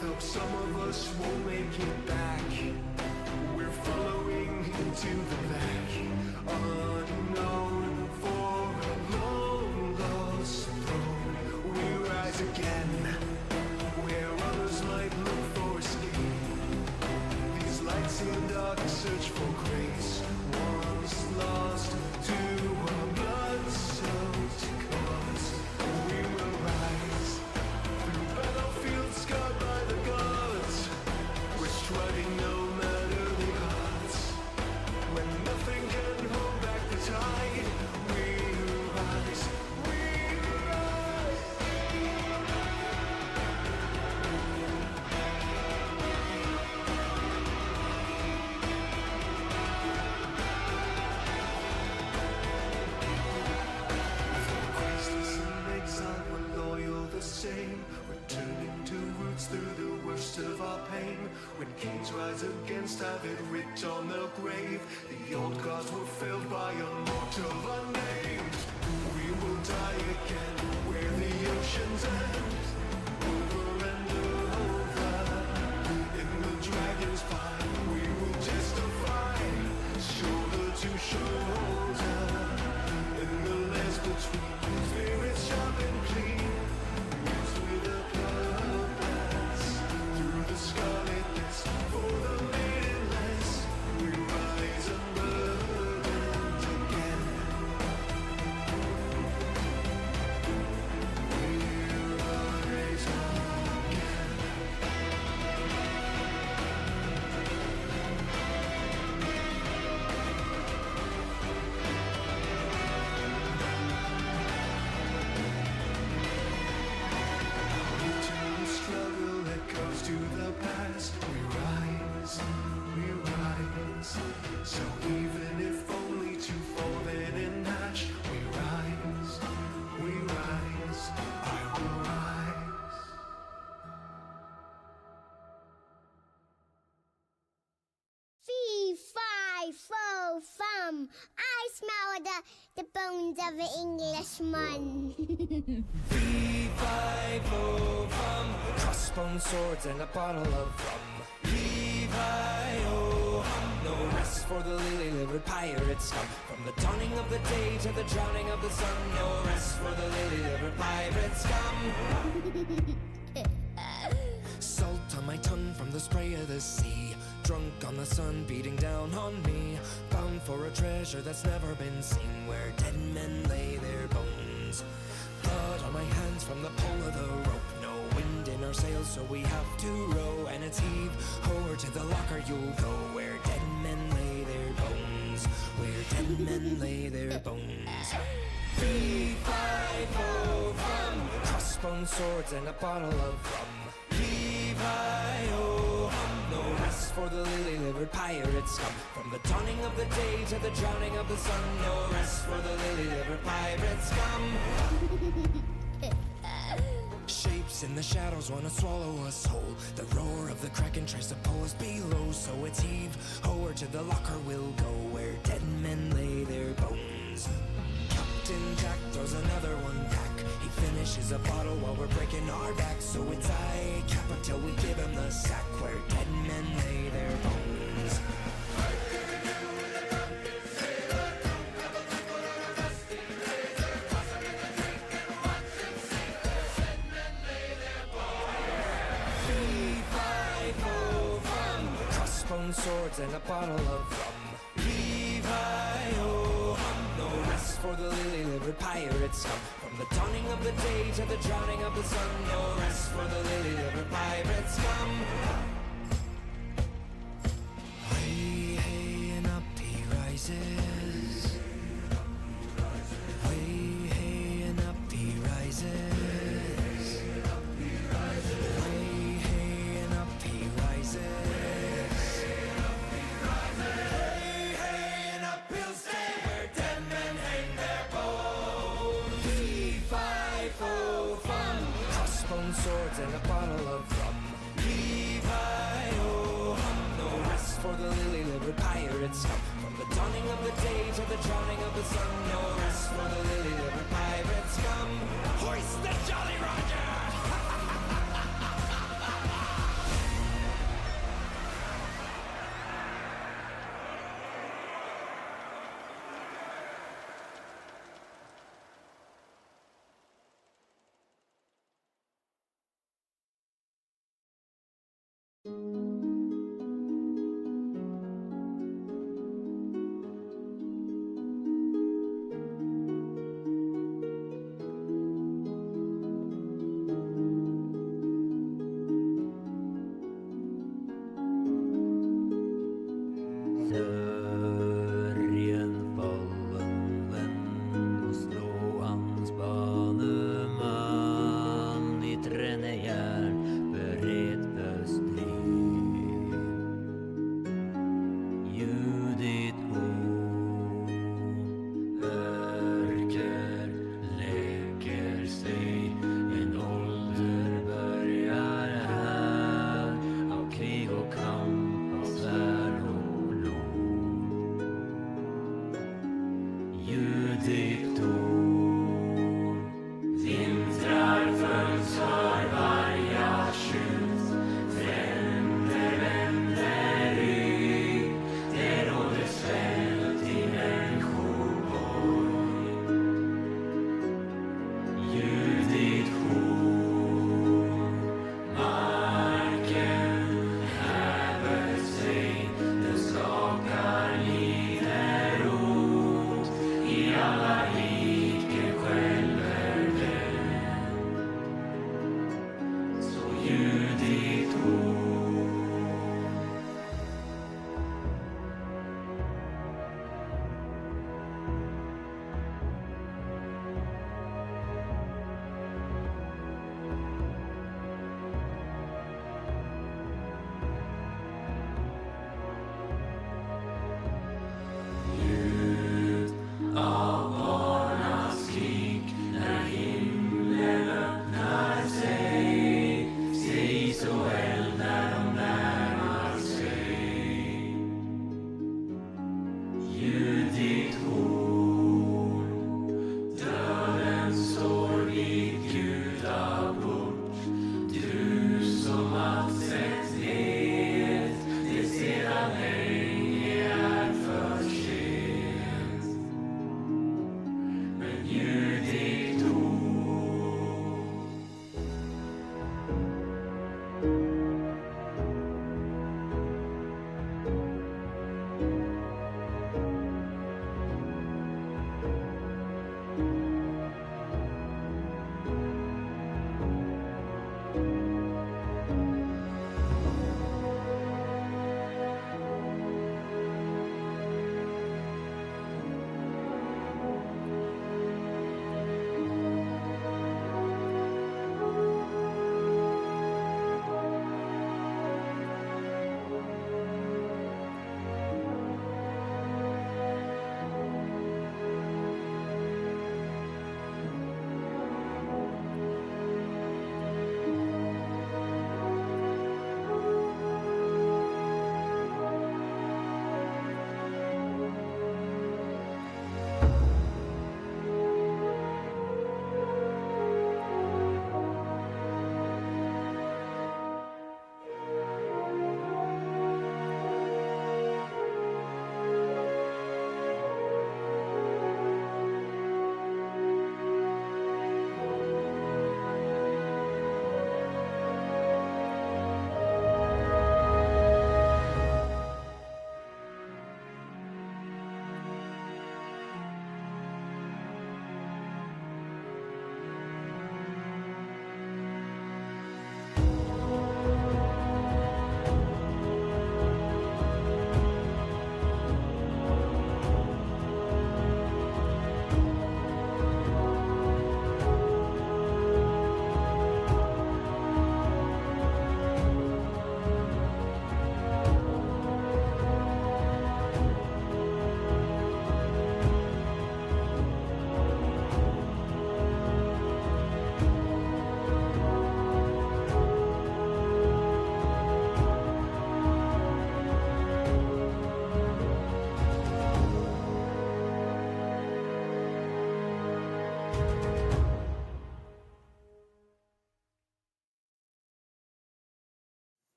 Though some of us won't make it back, we're following into the black, unknown for a long lost throne. We rise again, where others might look for escape. These lights in dark search for grace, once lost to a blood-soaked cause. We will rise through battlefields scarred by the gods. We're striding no matter the odds. When nothing can hold back the tide, we rise, we rise. Christless and exile were loyal the same, returning to roots through the worst of our pain. When kings rise against, have it writ on the grave. The old gods were felled by a mortal unnamed. We will die again where the oceans end, over and over. In the dragon's fire, we will testify, shoulder to shoulder. In the lands between, spirits sharp and clean, used with a purpose. Through the scarlet mist, for the maidenless, we rise unburdened again. We rise again. Eternal struggle echoes to the past. We rise, we rise. So even if only to fall then and ash, we rise, we rise. I will rise. Fee, fi, fo, fum. I smell the bones of an Englishman. Fee, fi, fo, fum. Crossbone swords and a bottle of rum. Levi-o hum. No rest for the lily-livered pirate scum. From the dawning of the day to the drowning of the sun. No rest for the lily-livered pirate scum. Salt on my tongue from the spray of the sea. Drunk on the sun beating down on me. Bound for a treasure that's never been seen, where dead men lay their bones. Blood on my hands from the pull of the rope. No wind in our sails, so we have to row. And it's heave ho to the locker, you'll go, where dead men lay their bones. Where dead men lay their bones. Fee, fi, fo, fum. Crossbone swords and a bottle of rum. Levi-o hum. No rest for the lily-livered pirate scum. From the dawning of the day to the drowning of the sun. No rest for the lily-livered pirate scum. Shapes Ghosts in the shadows wanna swallow us whole. The roar of the kraken tries to pull us below. So it's heave ho, to the locker we'll go, where dead men lay their bones. Captain Jack throws another one back. He finishes a bottle while we're breaking our backs. So it's I cap until we give him the sack, where dead men lay their bones. Crossbone swords and a bottle of rum. Levi-o-hum, no rest for the lily-livered pirates. From the dawning of the day to the drowning of the sun, no rest for the lily-livered pirates. Come. Way, hey, and up he rises. Way, hey, and up he rises. Way, hey, and up he rises. Swords and a bottle of rum. Levi-o-hum, no rest for the lily-livered pirates. From the dawning of the day to the drowning of the sun, no rest for the lily-livered pirates. Come, hoist the Jolly Roger! Sörjen fallen vän och slå hans baneman i tränejärn beredd för strid.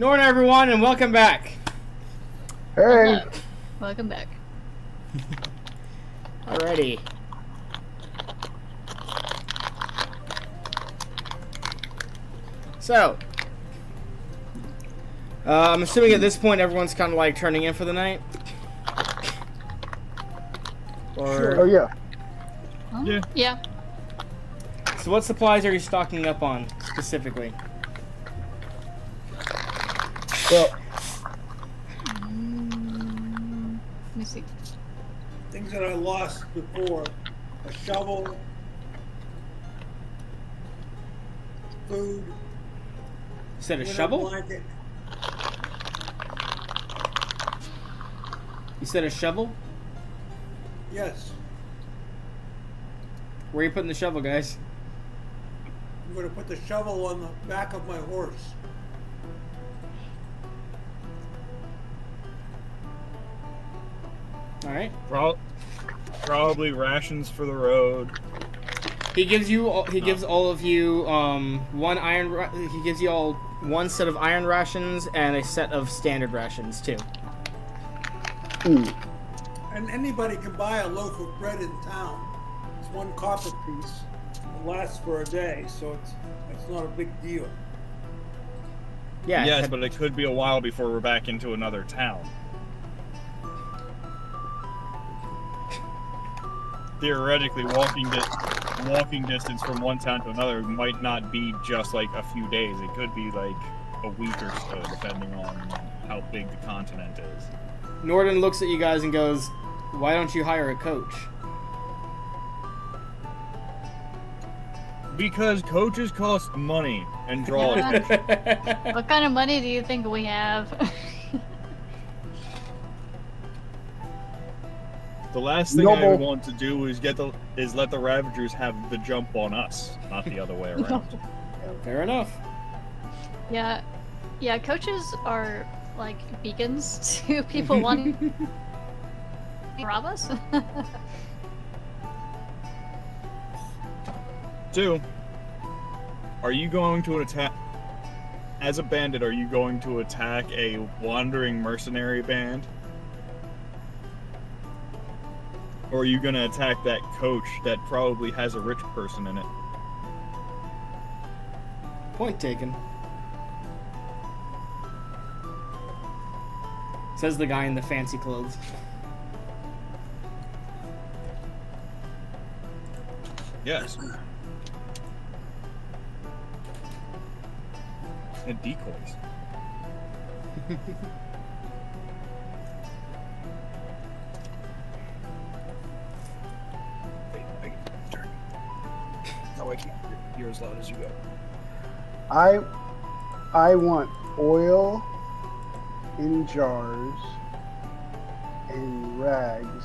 Morning, everyone, and welcome back. Hey. Welcome back. Alrighty. So, I'm assuming at this point everyone's kind of like turning in for the night. Or, Oh yeah. Huh? Yeah. Yeah. So, what supplies are you stocking up on specifically? Well, Let me see. Things that I lost before: a shovel, food, You said a winter shovel? blanket. You said a shovel? Yes, Where are you putting the shovel, guys? I'm going to put the shovel on the back of my horse. Alright. Probably rations for the road. He gives all of you one iron. He gives you all one set of iron rations and a set of standard rations too. And anybody can buy a loaf of bread in town. It's 1 copper piece. It lasts for a day, so it's not a big deal. Yeah. Yes, but it could be a while before we're back into another town. Theoretically, walking distance from one town to another might not be just like a few days. It could be like a week or so, depending on how big the continent is. Norden looks at you guys and goes, "Why don't you hire a coach?" Because coaches cost money and draw attention. What kind of money do you think we have? The last thing I Noble. would want to do is let the Ravagers have the jump on us, not the other way around. Fair enough. Yeah, coaches are like beacons to people wanting to rob us. 2, are you going to attack... As a bandit, are you going to attack a wandering mercenary band? Or are you going to attack that coach that probably has a rich person in it? Point taken. Says the guy in the fancy clothes. Yes. And decoys. No, I can't. You're as loud as you go. I want oil in jars and rags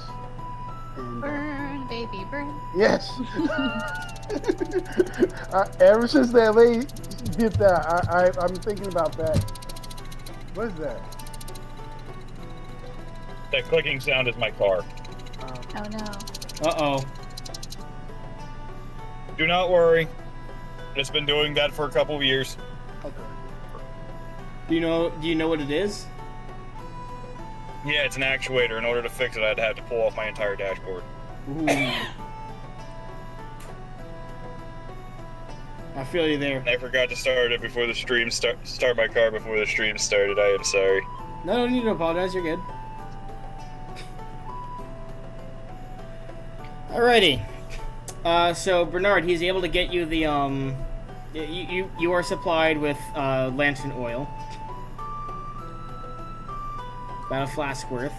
and Burn, baby, burn. yes. Ever since that lady did that, I'm thinking about that. What is that? That clicking sound is my car. Oh no. Uh-oh. Do not worry. It's been doing that for a couple of years. Okay. Do you know what it is? Yeah, it's an actuator. In order to fix it, I'd have to pull off my entire dashboard. Ooh. I feel you there. I forgot to start it before the stream start my car before the stream started. I am sorry. No, don't need to apologize. You're good. Alrighty. So Bernard, he's able to get you the you are supplied with lantern oil, about a flask worth.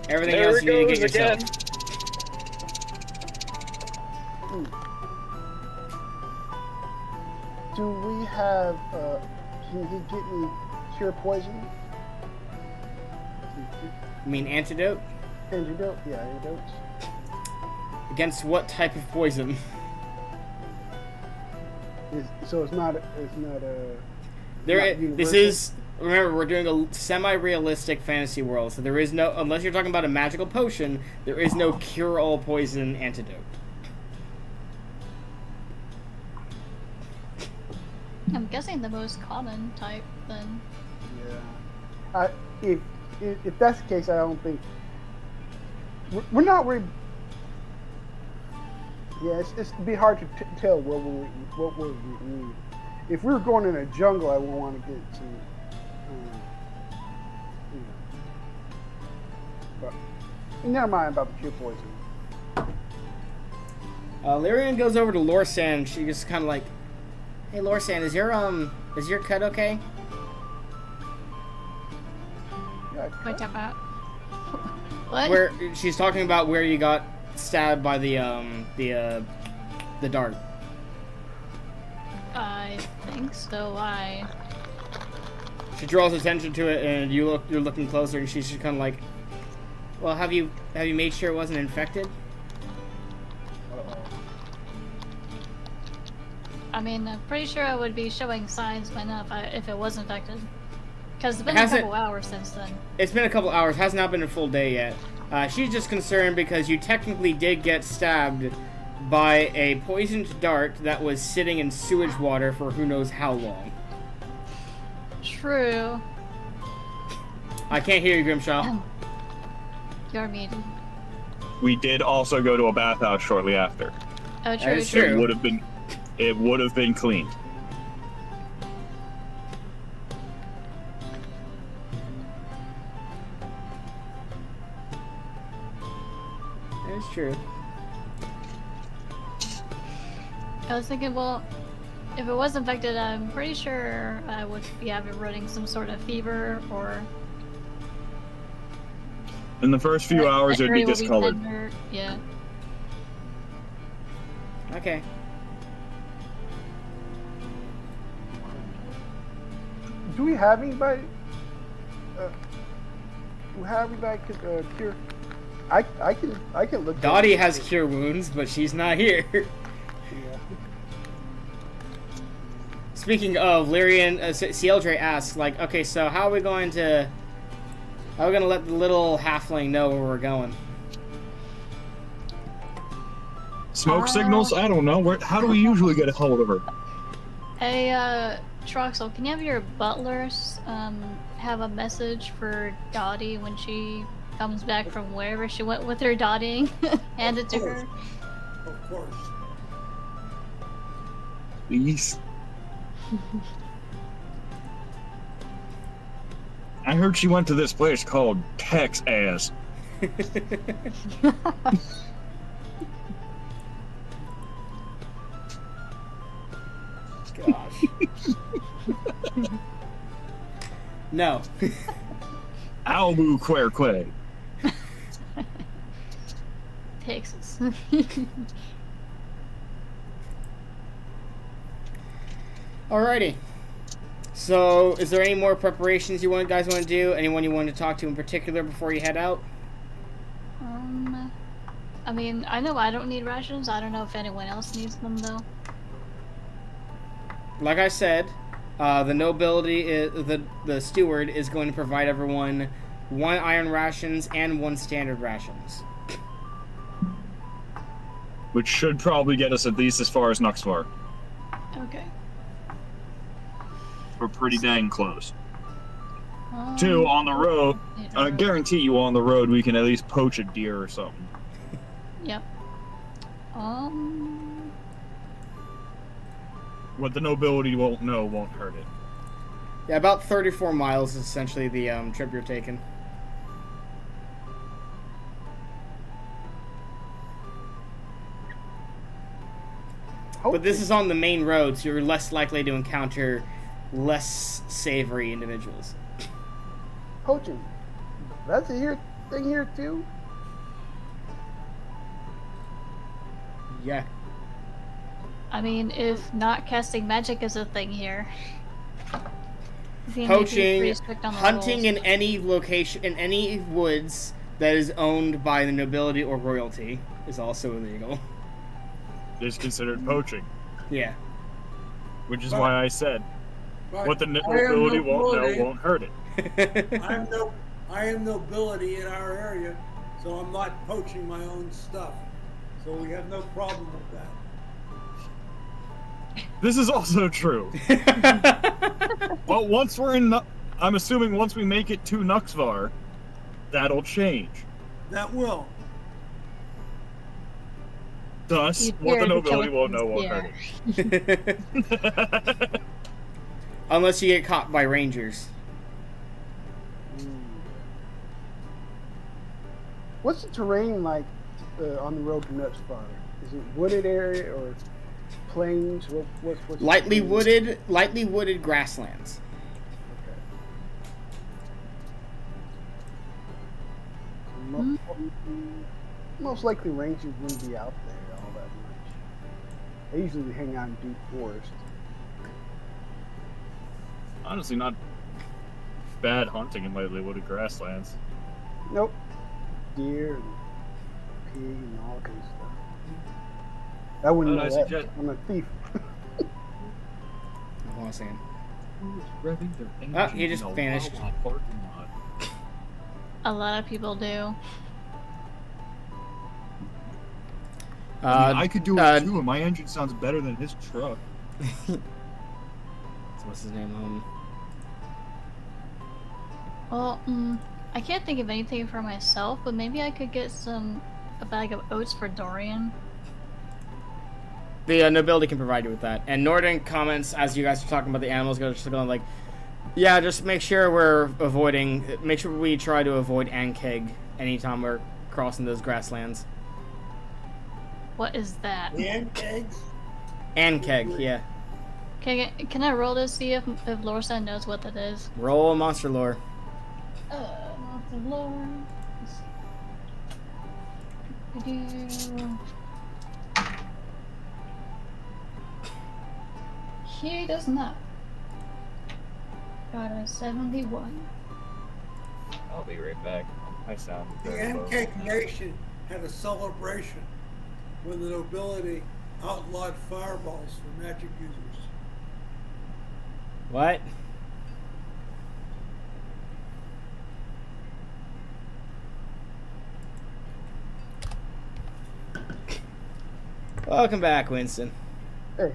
Everything There else it you need to goes get yourself. again. Do we have? Can he get me cure poison? You mean antidote? Antidote? Yeah, antidotes. Against what type of poison? So it's not a. There, Not this universal? is. Remember, we're doing a semi-realistic fantasy world, so there is no, unless you're talking about a magical potion, there is no cure-all poison antidote. I'm guessing the most common type then. Yeah. If that's the case, I don't think we're not worried. Yeah, it's be hard to tell what we need. If we were going in a jungle, I would want to get some. But never mind about the cure poison. Lyrian goes over to Lorsan. She just kind of like, "Hey, Lorsan, is your cut okay?" Yeah, What about? What? Where she's talking about where you got stabbed by the dart. I think so. Why? She draws attention to it, and you're looking closer, and she's just kind of like, "Well, have you made sure it wasn't infected?" I mean, I'm pretty sure I would be showing signs by now if it was infected. Because it's been a couple hours since then. It's been a couple hours. Has not been a full day yet. She's just concerned because you technically did get stabbed by a poisoned dart that was sitting in sewage water for who knows how long. True. I can't hear you, Grimshaw. You're muted. We did also go to a bathhouse shortly after. Oh, true. That is true. It would have been cleaned. That is true. I was thinking, well, if it was infected, I'm pretty sure I would be running some sort of fever or. In the first few hours, it'd be area will discolored. tender. Yeah. Okay. Do we have anybody? Do we have anybody could cure? I can look. Dottie has cure wounds, but she's not here. Yeah. Speaking of, Lyrian, Cieldre asks, like, okay, so how are we going to let the little halfling know where we're going? Smoke signals? I don't know. How do we usually get a hold of her? Hey, Troxal, can you have your butlers have a message for Dottie when she comes back from wherever she went with her dotting? Hand it to her. Of course. Please. I heard she went to this place called Texas. Gosh. No. Albuquerque. Texas. Alrighty. So, is there any more preparations you guys want to do? Anyone you want to talk to in particular before you head out? I mean, I know I don't need rations. I don't know if anyone else needs them, though. Like I said, the nobility, the steward is going to provide everyone 1 iron rations and 1 standard rations. Which should probably get us at least as far as Nuxmar. Okay. We're pretty dang close. 2, on the road, I guarantee you on the road we can at least poach a deer or something. Yep. What the nobility won't know won't hurt it. Yeah, about 34 miles is essentially the trip you're taking. But this is on the main road, so you're less likely to encounter less savory individuals. Poaching. That's a thing here too. Yeah. I mean, if not casting magic is a thing here. Poaching, hunting in any location, in any woods that is owned by the nobility or royalty is also illegal. Is considered poaching. Yeah. Which is why I said, Right. what the nobility won't know won't hurt it. I am nobility in our area, so I'm not poaching my own stuff. So we have no problem with that. This is also true. But once we're in, I'm assuming once we make it to Nuxvar, that'll change. That will. Thus, You what the dare to nobility kill will know us, already. Unless you get caught by rangers. What's the terrain like on the road to Nutsfire? Is it wooded area or plains? What's Lightly wooded grasslands. Okay. Most likely rangers wouldn't be out there all that much. They usually hang out in deep forest. Honestly, not bad hunting in lightly wooded grasslands. Nope. Deer and pig and all kinds of stuff. I wouldn't know that. I'm a thief. Hold on a second. Revving Oh, he just vanished. A lot of people do. I could do it too, and my engine sounds better than his truck. So what's his name? Well, I can't think of anything for myself, but maybe I could get a bag of oats for Dorian. The nobility can provide you with that. And Norden comments, as you guys are talking about the animals, just going like, yeah, just make sure we try to avoid Ankeg anytime we're crossing those grasslands. What is that? Pancakes? Ankeg, yeah. Can I roll to see if Lorsan knows what that is? Roll monster lore. Monster lore. He does not. Got a 71. I'll be right back. I sound The very low. Ankeg Nation had a celebration when the nobility outlawed fireballs for magic users. What? Welcome back, Winston. Hey.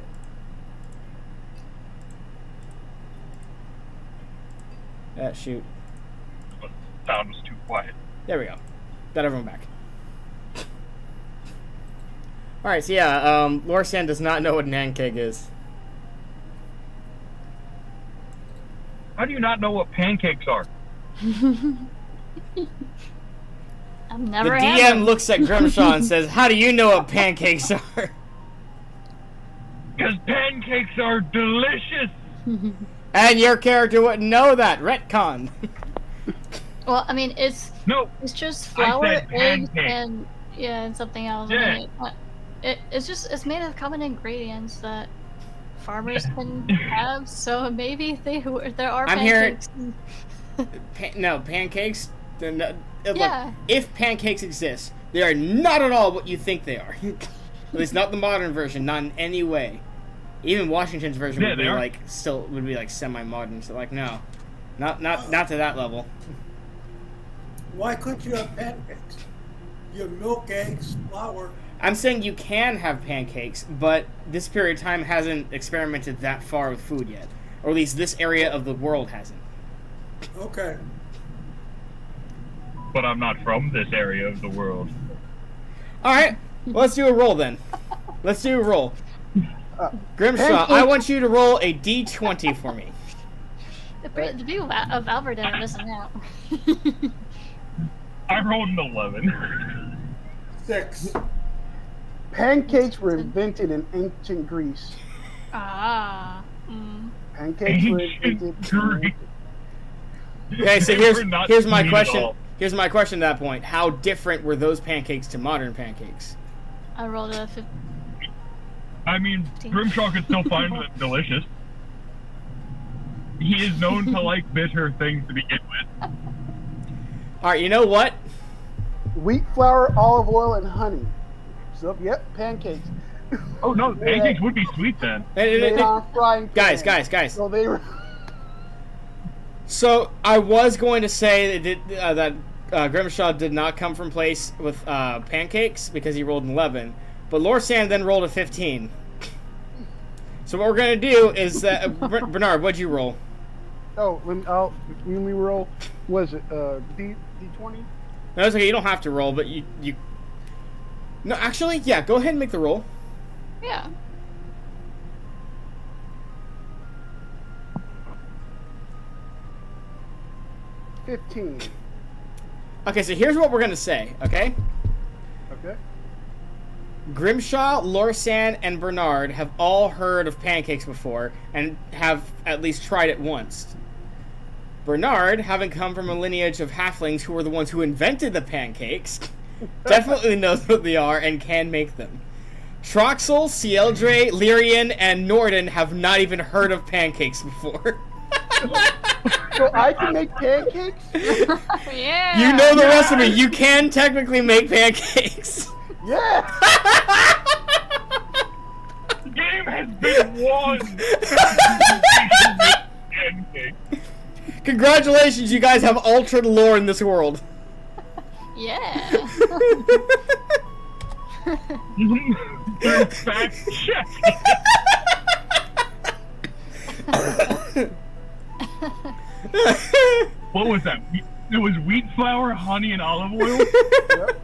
Shoot. The sound was too quiet. There we go. Got everyone back. Alright, so yeah, Lorsan does not know what an Ankeg is. How do you not know what pancakes are? I've The never had DM them. looks at Grimshaw and says, how do you know what pancakes are? Because pancakes are delicious! And your character wouldn't know that. Retcon. Well, I mean, it's just flour, said eggs, pancake. and something else. Yeah. I mean, it's made of common ingredients that farmers can have. So maybe there are I'm hearing- pancakes. No, pancakes. They're not, Yeah. if pancakes exist, they are not at all what you think they are. At least not the modern version, not in any way. Even Washington's version Yeah, would they be are. like semi-modern. So like no, not to that level. Why couldn't you have pancakes? You have milk, eggs, flour. I'm saying you can have pancakes, but this period of time hasn't experimented that far with food yet, or at least this area of the world hasn't. Okay. But I'm not from this area of the world. All right, let's do a roll then. Let's do a roll. Grimshaw, I want you to roll a d20 for me. The people of Alberta are missing out. I rolled an 11. 6. Pancakes were invented in ancient Greece. Ah. Mm. Pancakes were Ancient invented. Greece. Okay, so They were not here's my sweet at question. all. Here's my question at that point. How different were those pancakes to modern pancakes? I rolled a 50. I mean, Grimshaw could still find them delicious. He is known to like bitter things to begin with. All right, you know what? Wheat flour, olive oil, and honey. So, yep, pancakes. Oh no, pancakes would be sweet then. Made on a frying pan. Guys. So they were. So I was going to say that Grimshaw did not come from place with pancakes because he rolled an 11, but Lorsan then rolled a 15. So what we're gonna do is, Bernard, what'd you roll? Oh, when we roll, was it D20? No, it's okay. You don't have to roll, but you. No, actually, yeah. Go ahead and make the roll. Yeah. $15. Okay, so here's what we're gonna say. Okay. Okay. Grimshaw, Lorsan, and Bernard have all heard of pancakes before and have at least tried it once. Bernard, having come from a lineage of halflings who were the ones who invented the pancakes, definitely knows what they are and can make them. Troxal, Cieldre, Lyrian, and Norden have not even heard of pancakes before. So I can make pancakes? Yeah. You know the recipe. You can technically make pancakes. Yeah. The game has been won. Pancake. Congratulations, you guys have altered lore in this world. Yeah. Fact check. What was that? It was wheat flour, honey, and olive oil. Yep.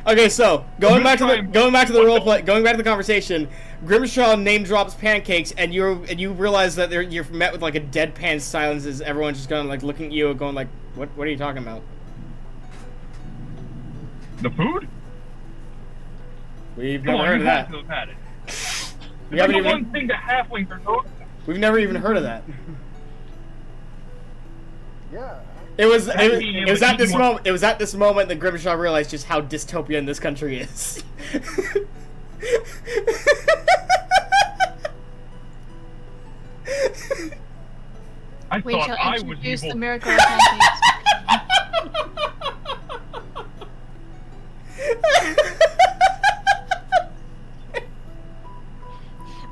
Okay, so going back to the role play, going back to the conversation, Grimshaw name drops pancakes, and you realize that you're met with like a deadpan silence as everyone's just going like looking at you, going like, what are you talking about? The food? We've Come never on, heard you of have that. to have had it. We It's haven't like the even. one thing that halflings are known for. We've never even heard of that. Yeah. It was at this moment. It was at this moment that Grimshaw realized just how dystopian this country is. I We thought shall I was introduce evil. the miracle of pancakes.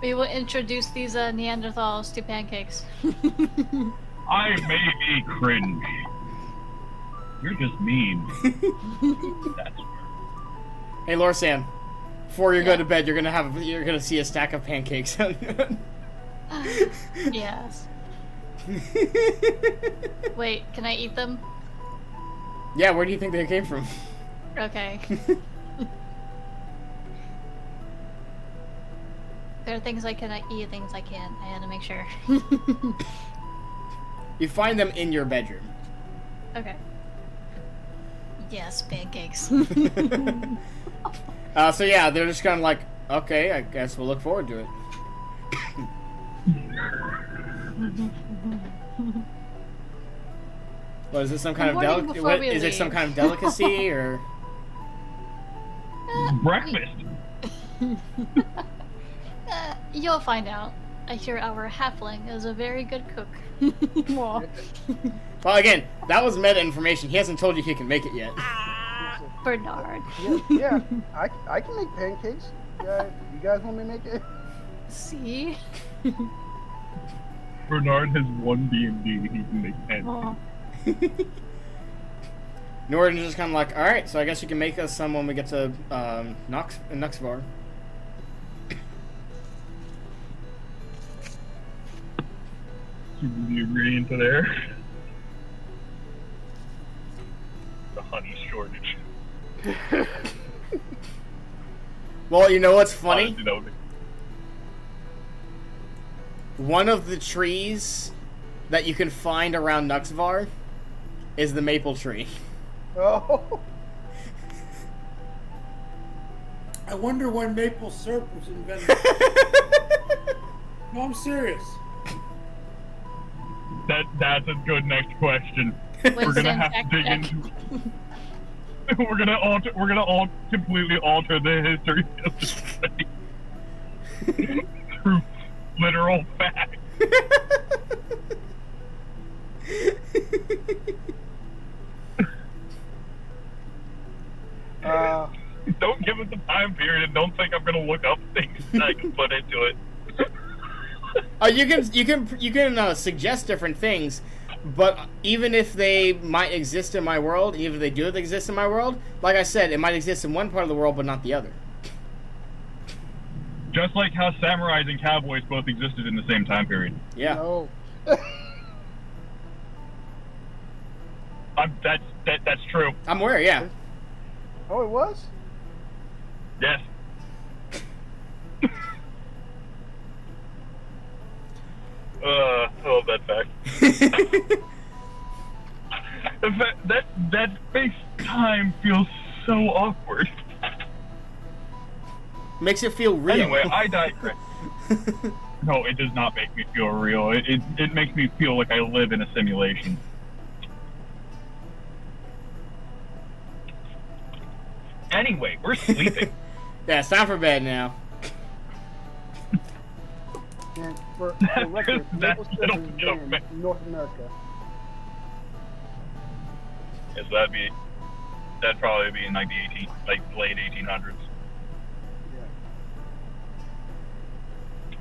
We will introduce these Neanderthals to pancakes. I may be cringe. You're just mean. That's Hey, Lorsan, before you go to bed, you're gonna see a stack of pancakes. Yes. Wait, can I eat them? Yeah, where do you think they came from? Okay. There are things I cannot eat, things I can't. I had to make sure. You find them in your bedroom. Okay. Yes, pancakes. So yeah, they're just kind of like, okay, I guess we'll look forward to it. What is it? Some kind of Morning before we Is it some leave. kind of delicacy or? breakfast. You'll find out. I hear our halfling is a very good cook. Aw. Well, again, that was meta information. He hasn't told you he can make it yet. Bernard. Yeah. I can make pancakes. You guys want me to make it? See? Bernard has one D&D. He can make pancakes. Aw. Norton's just kind of like, all right, so I guess you can make us some when we get to Nuxvar. The ingredient to there. The honey shortage. Well, you know what's funny? Honestly, that would be- One of the trees that you can find around Nuxvar is the maple tree. Oh. I wonder when maple syrup was invented. No, I'm serious. That's a good next question. We're gonna have to dig into. We're gonna all completely alter the history of this place through literal fact. Don't give us a time period and don't think I'm gonna look up things that I can put into it. You can suggest different things, but even if they might exist in my world, even if they do exist in my world, like I said, it might exist in one part of the world but not the other. Just like how samurais and cowboys both existed in the same time period. Yeah. No. That's true. I'm aware, yeah. Oh, it was? Yes. Oh, that fact. In fact, that space time feels so awkward. Makes it feel real. Anyway, I digress. No, it does not make me feel real. It makes me feel like I live in a simulation. Anyway, we're sleeping. Yeah, it's time for bed now. And for record, That's Maple Syrup it'll- is it'll banned make- in North America. Yes, that'd probably be in like the late 1800s. Yeah.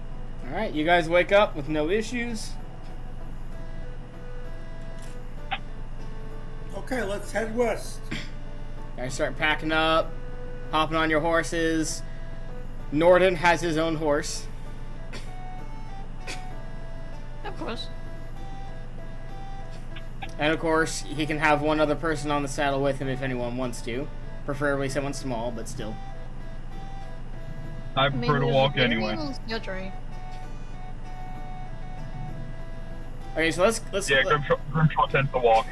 Alright, you guys wake up with no issues. Okay, let's head west. You guys start packing up, hopping on your horses. Norden has his own horse. Of course. And of course, he can have one other person on the saddle with him if anyone wants to. Preferably someone small, but still. I prefer to walk maybe anyway. a little sketchy. Okay, so let's Yeah, Grimshaw tends to walk.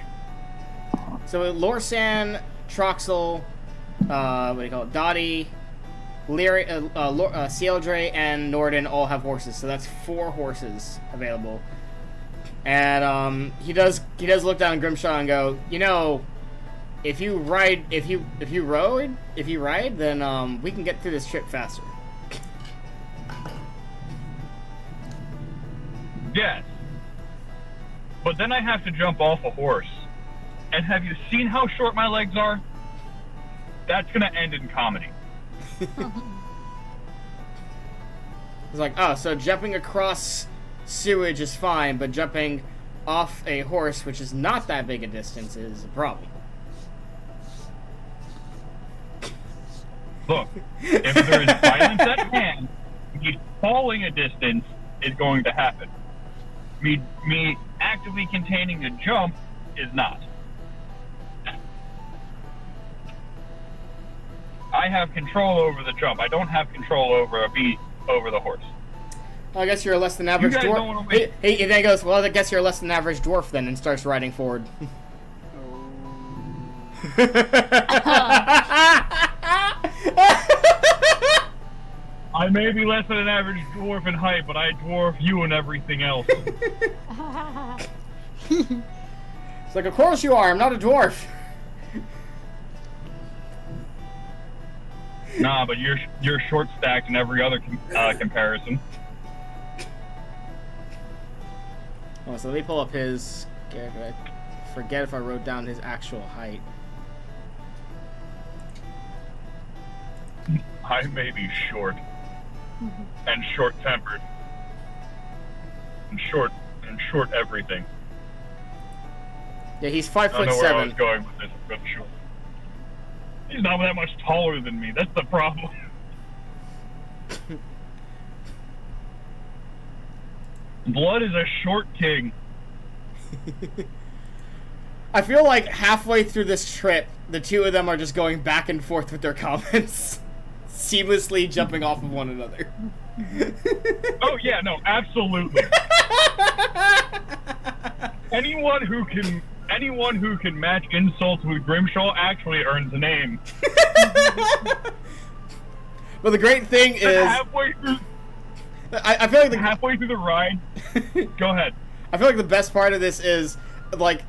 So Lorsan, Troxal, what do you call it? Dottie, Cieldre, and Norden all have horses. So that's 4 horses available. And he does look down at Grimshaw and go, you know, if you ride, then we can get through this trip faster. Yes. But then I have to jump off a horse. And have you seen how short my legs are? That's gonna end in comedy. It's like, oh, so jumping across sewage is fine, but jumping off a horse, which is not that big a distance, is a problem. Look, if there is violence at hand, me falling a distance is going to happen. Me actively containing the jump is not. I have control over the jump. I don't have control over the horse. Well, I guess you're a less than average guys dwarf. don't wanna wait. He then goes, well, I guess you're a less than average dwarf then, and starts riding forward. I may be less than an average dwarf in height, but I dwarf you and everything else. It's like, of course you are. I'm not a dwarf. Nah, but you're short stacked in every other comparison. Oh, so let me pull up his character. I forget if I wrote down his actual height. I may be short and short-tempered and short everything. Yeah, he's I don't know where I was 5'7". going with this, but short. He's not that much taller than me. That's the problem. Blood is a short king. I feel like halfway through this trip, the two of them are just going back and forth with their comments, seamlessly jumping off of one another. Oh yeah, no, absolutely. Anyone who can match insults with Grimshaw actually earns a name. But the great thing is, halfway through I feel like halfway through the ride. Go ahead. I feel like the best part of this is, like,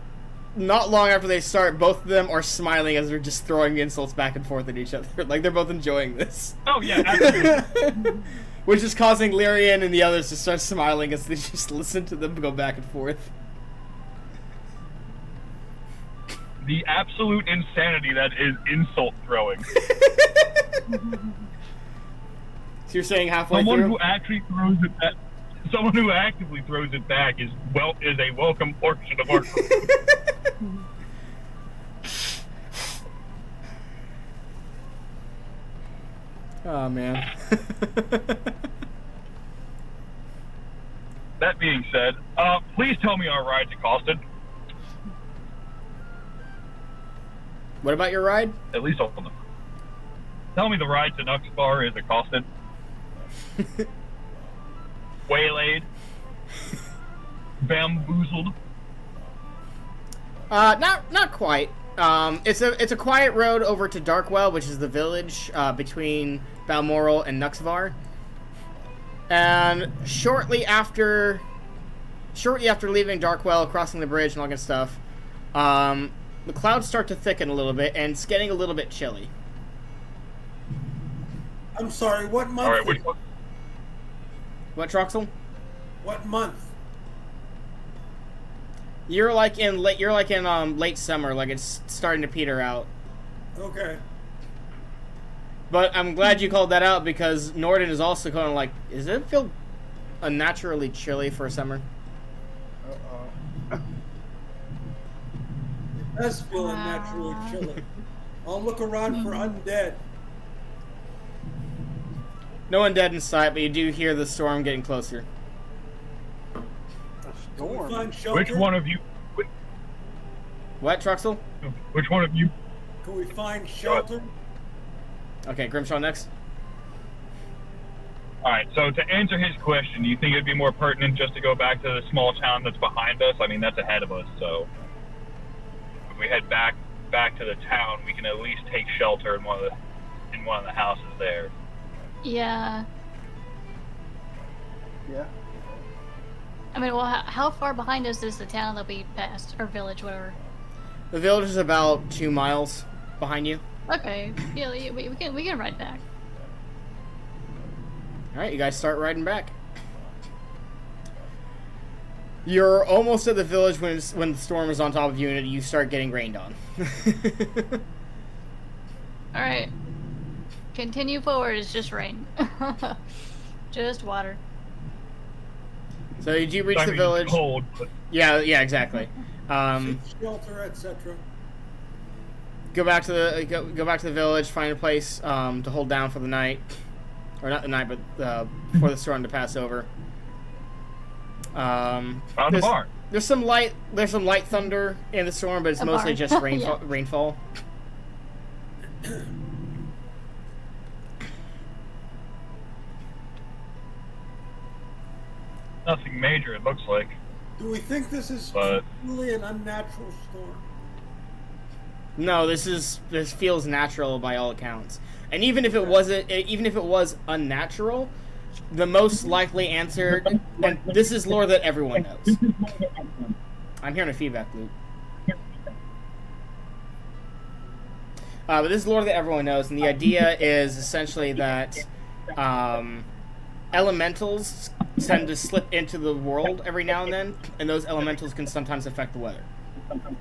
not long after they start, both of them are smiling as they're just throwing insults back and forth at each other. Like, they're both enjoying this. Oh yeah, absolutely. Which is causing Lyrian and the others to start smiling as they just listen to them go back and forth. The absolute insanity that is insult throwing. So you're saying halfway Someone through? who actually throws it back. Someone who actively throws it back is a welcome portion of our group. Oh man. That being said, please tell me our ride's accosted. What about your ride? At least on the. Tell me the ride to Nuxbar is accosted. Waylaid. Bamboozled. Not quite. It's a quiet road over to Darkwell, which is the village between Balmoral and Nuxvar. And shortly after leaving Darkwell, crossing the bridge and all that stuff, the clouds start to thicken a little bit, and it's getting a little bit chilly. I'm sorry, what month? All right, which one? What, Troxel? What month? You're like in late summer, like it's starting to peter out. Okay. But I'm glad you called that out, because Norden is also kind of like, does it feel unnaturally chilly for summer? Uh-oh. It does feel unnaturally chilly. I'll look around for undead. No undead in sight, but you do hear the storm getting closer. A Can we storm. find shelter? Which one of you? What, Troxel? Which one of you? Can we find shelter? Okay, Grimshaw next. All right. So to answer his question, do you think it'd be more pertinent just to go back to the small town that's behind us? I mean, that's ahead of us. So if we head back to the town, we can at least take shelter in one of the houses there. Yeah. Yeah. I mean, well, how far behind us is the town that we passed, or village, whatever? The village is about 2 miles behind you. Okay, yeah, we can ride back. All right, you guys start riding back. You're almost at the village when the storm is on top of you and you start getting rained on. All right, continue forward. It's just rain, just water. So you do reach I the mean, village. It's cold, but Yeah, exactly. Shelter, etc. Go back to the village, find a place to hold down for the night, or not the night, but for the storm to pass over. found a barn. There's some light thunder in the storm, but it's A mostly barn. just rainfall. Yeah. Rainfall. Nothing major, it looks like. Do we think this is But- truly an unnatural storm? No, this feels natural by all accounts. And even if it was unnatural, the most likely answer, and this is lore that everyone knows. I'm hearing a feedback loop. But this is lore that everyone knows, and the idea is essentially that elementals tend to slip into the world every now and then, and those elementals can sometimes affect the weather.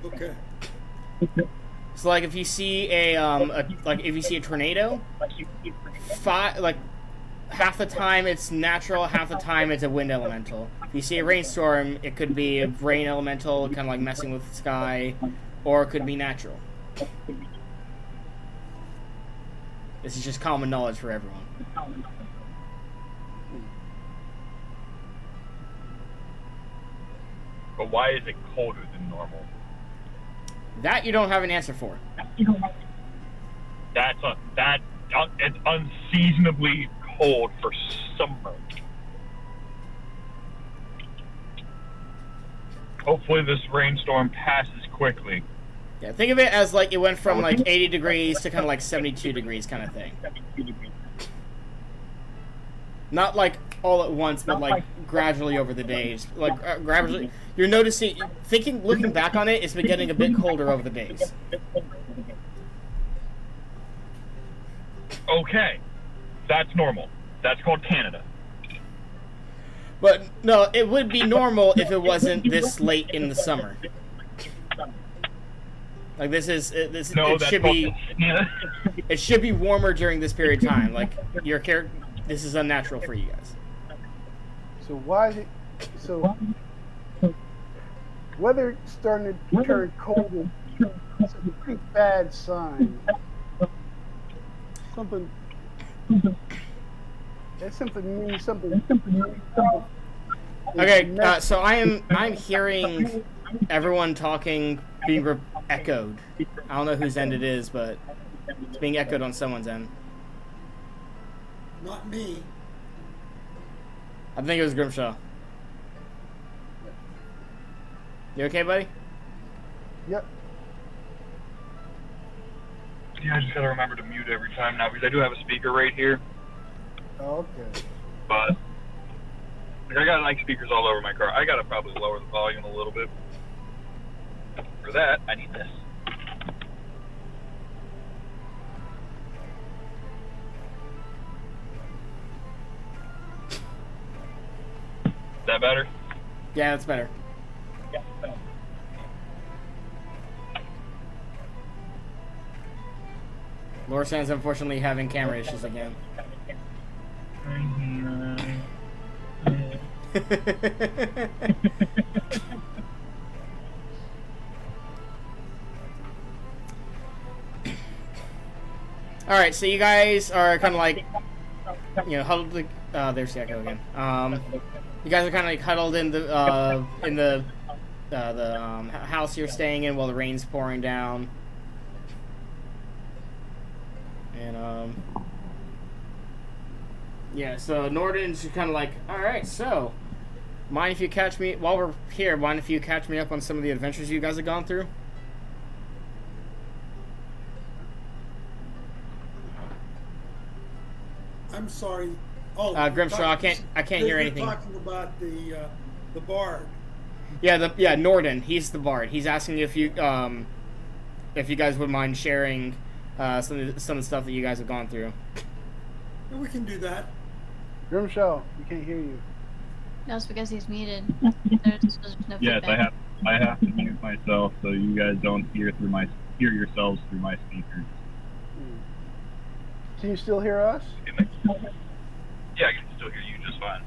Okay. So, like, if you see a tornado, half the time it's natural, half the time it's a wind elemental. If you see a rainstorm, it could be a rain elemental, kind of like messing with the sky, or it could be natural. This is just common knowledge for everyone. But why is it colder than normal? That you don't have an answer for. It's unseasonably cold for summer. Hopefully this rainstorm passes quickly. Yeah, think of it as like it went from like 80 degrees to kind of like 72 degrees kind of thing. Not like all at once, but like gradually over the days. Like gradually, you're noticing, looking back on it, it's been getting a bit colder over the days. Okay, that's normal. That's called Canada. But no, it would be normal if it wasn't this late in the summer. Like this No, it that's should called be Canada. it should be warmer during this period of time. Like your character, this is unnatural for you guys. So why is it? So weather starting to turn colder. It's a pretty bad sign. Something. That's something means something. Okay, so I'm hearing everyone talking being echoed. I don't know whose end it is, but it's being echoed on someone's end. Not me. I think it was Grimshaw. You okay, buddy? Yep. Yeah, I just gotta remember to mute every time now because I do have a speaker right here. Oh, okay. But like, I got like speakers all over my car. I gotta probably lower the volume a little bit. For that, I need this. Is that better? Yeah, that's better. Yeah. Better. Lorsan's unfortunately having camera issues again. Alright, so you guys are kind of like, you know, huddled. There's the echo again. You guys are kind of like huddled in the house you're staying in while the rain's pouring down. And, yeah, so Norden's kind of like, alright, so, mind if you catch me, while we're here, mind if you catch me up on some of the adventures you guys have gone through? I'm sorry. Oh, Grimshaw, I can't hear anything. You're talking about the bard. Yeah, Norden, he's the bard. He's asking if you guys would mind sharing some of the stuff that you guys have gone through. Yeah, we can do that. Grimshaw, we can't hear you. No, it's because he's muted. There's no Yes, feedback. I have to mute myself so you guys don't hear yourselves through my speakers. Can you still hear us? Yeah, I can still hear you just fine.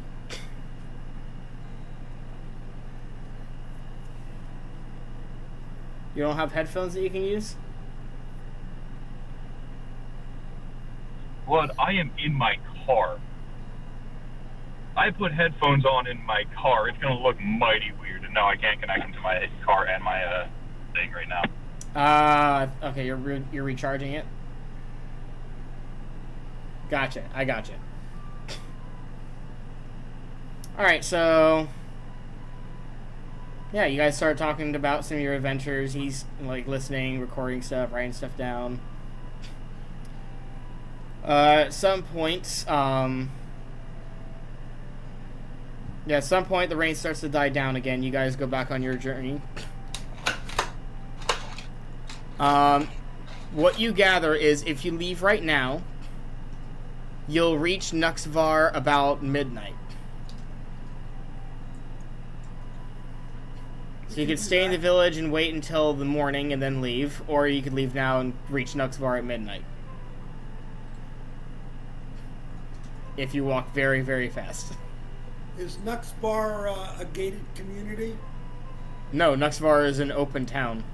You don't have headphones that you can use? Blood, I am in my car. I put headphones on in my car. It's gonna look mighty weird, and now I can't connect them to my car and my thing right now. Okay, you're recharging it? Gotcha, I gotcha. Alright, so... yeah, you guys start talking about some of your adventures. He's, like, listening, recording stuff, writing stuff down. At some point, at some point the rain starts to die down again. You guys go back on your journey. What you gather is if you leave right now, you'll reach Nuxvar about midnight. So you could stay in the village and wait until the morning and then leave, or you could leave now and reach Nuxvar at midnight. If you walk very, very fast. Is Nuxbar a gated community? No, Nuxvar is an open town.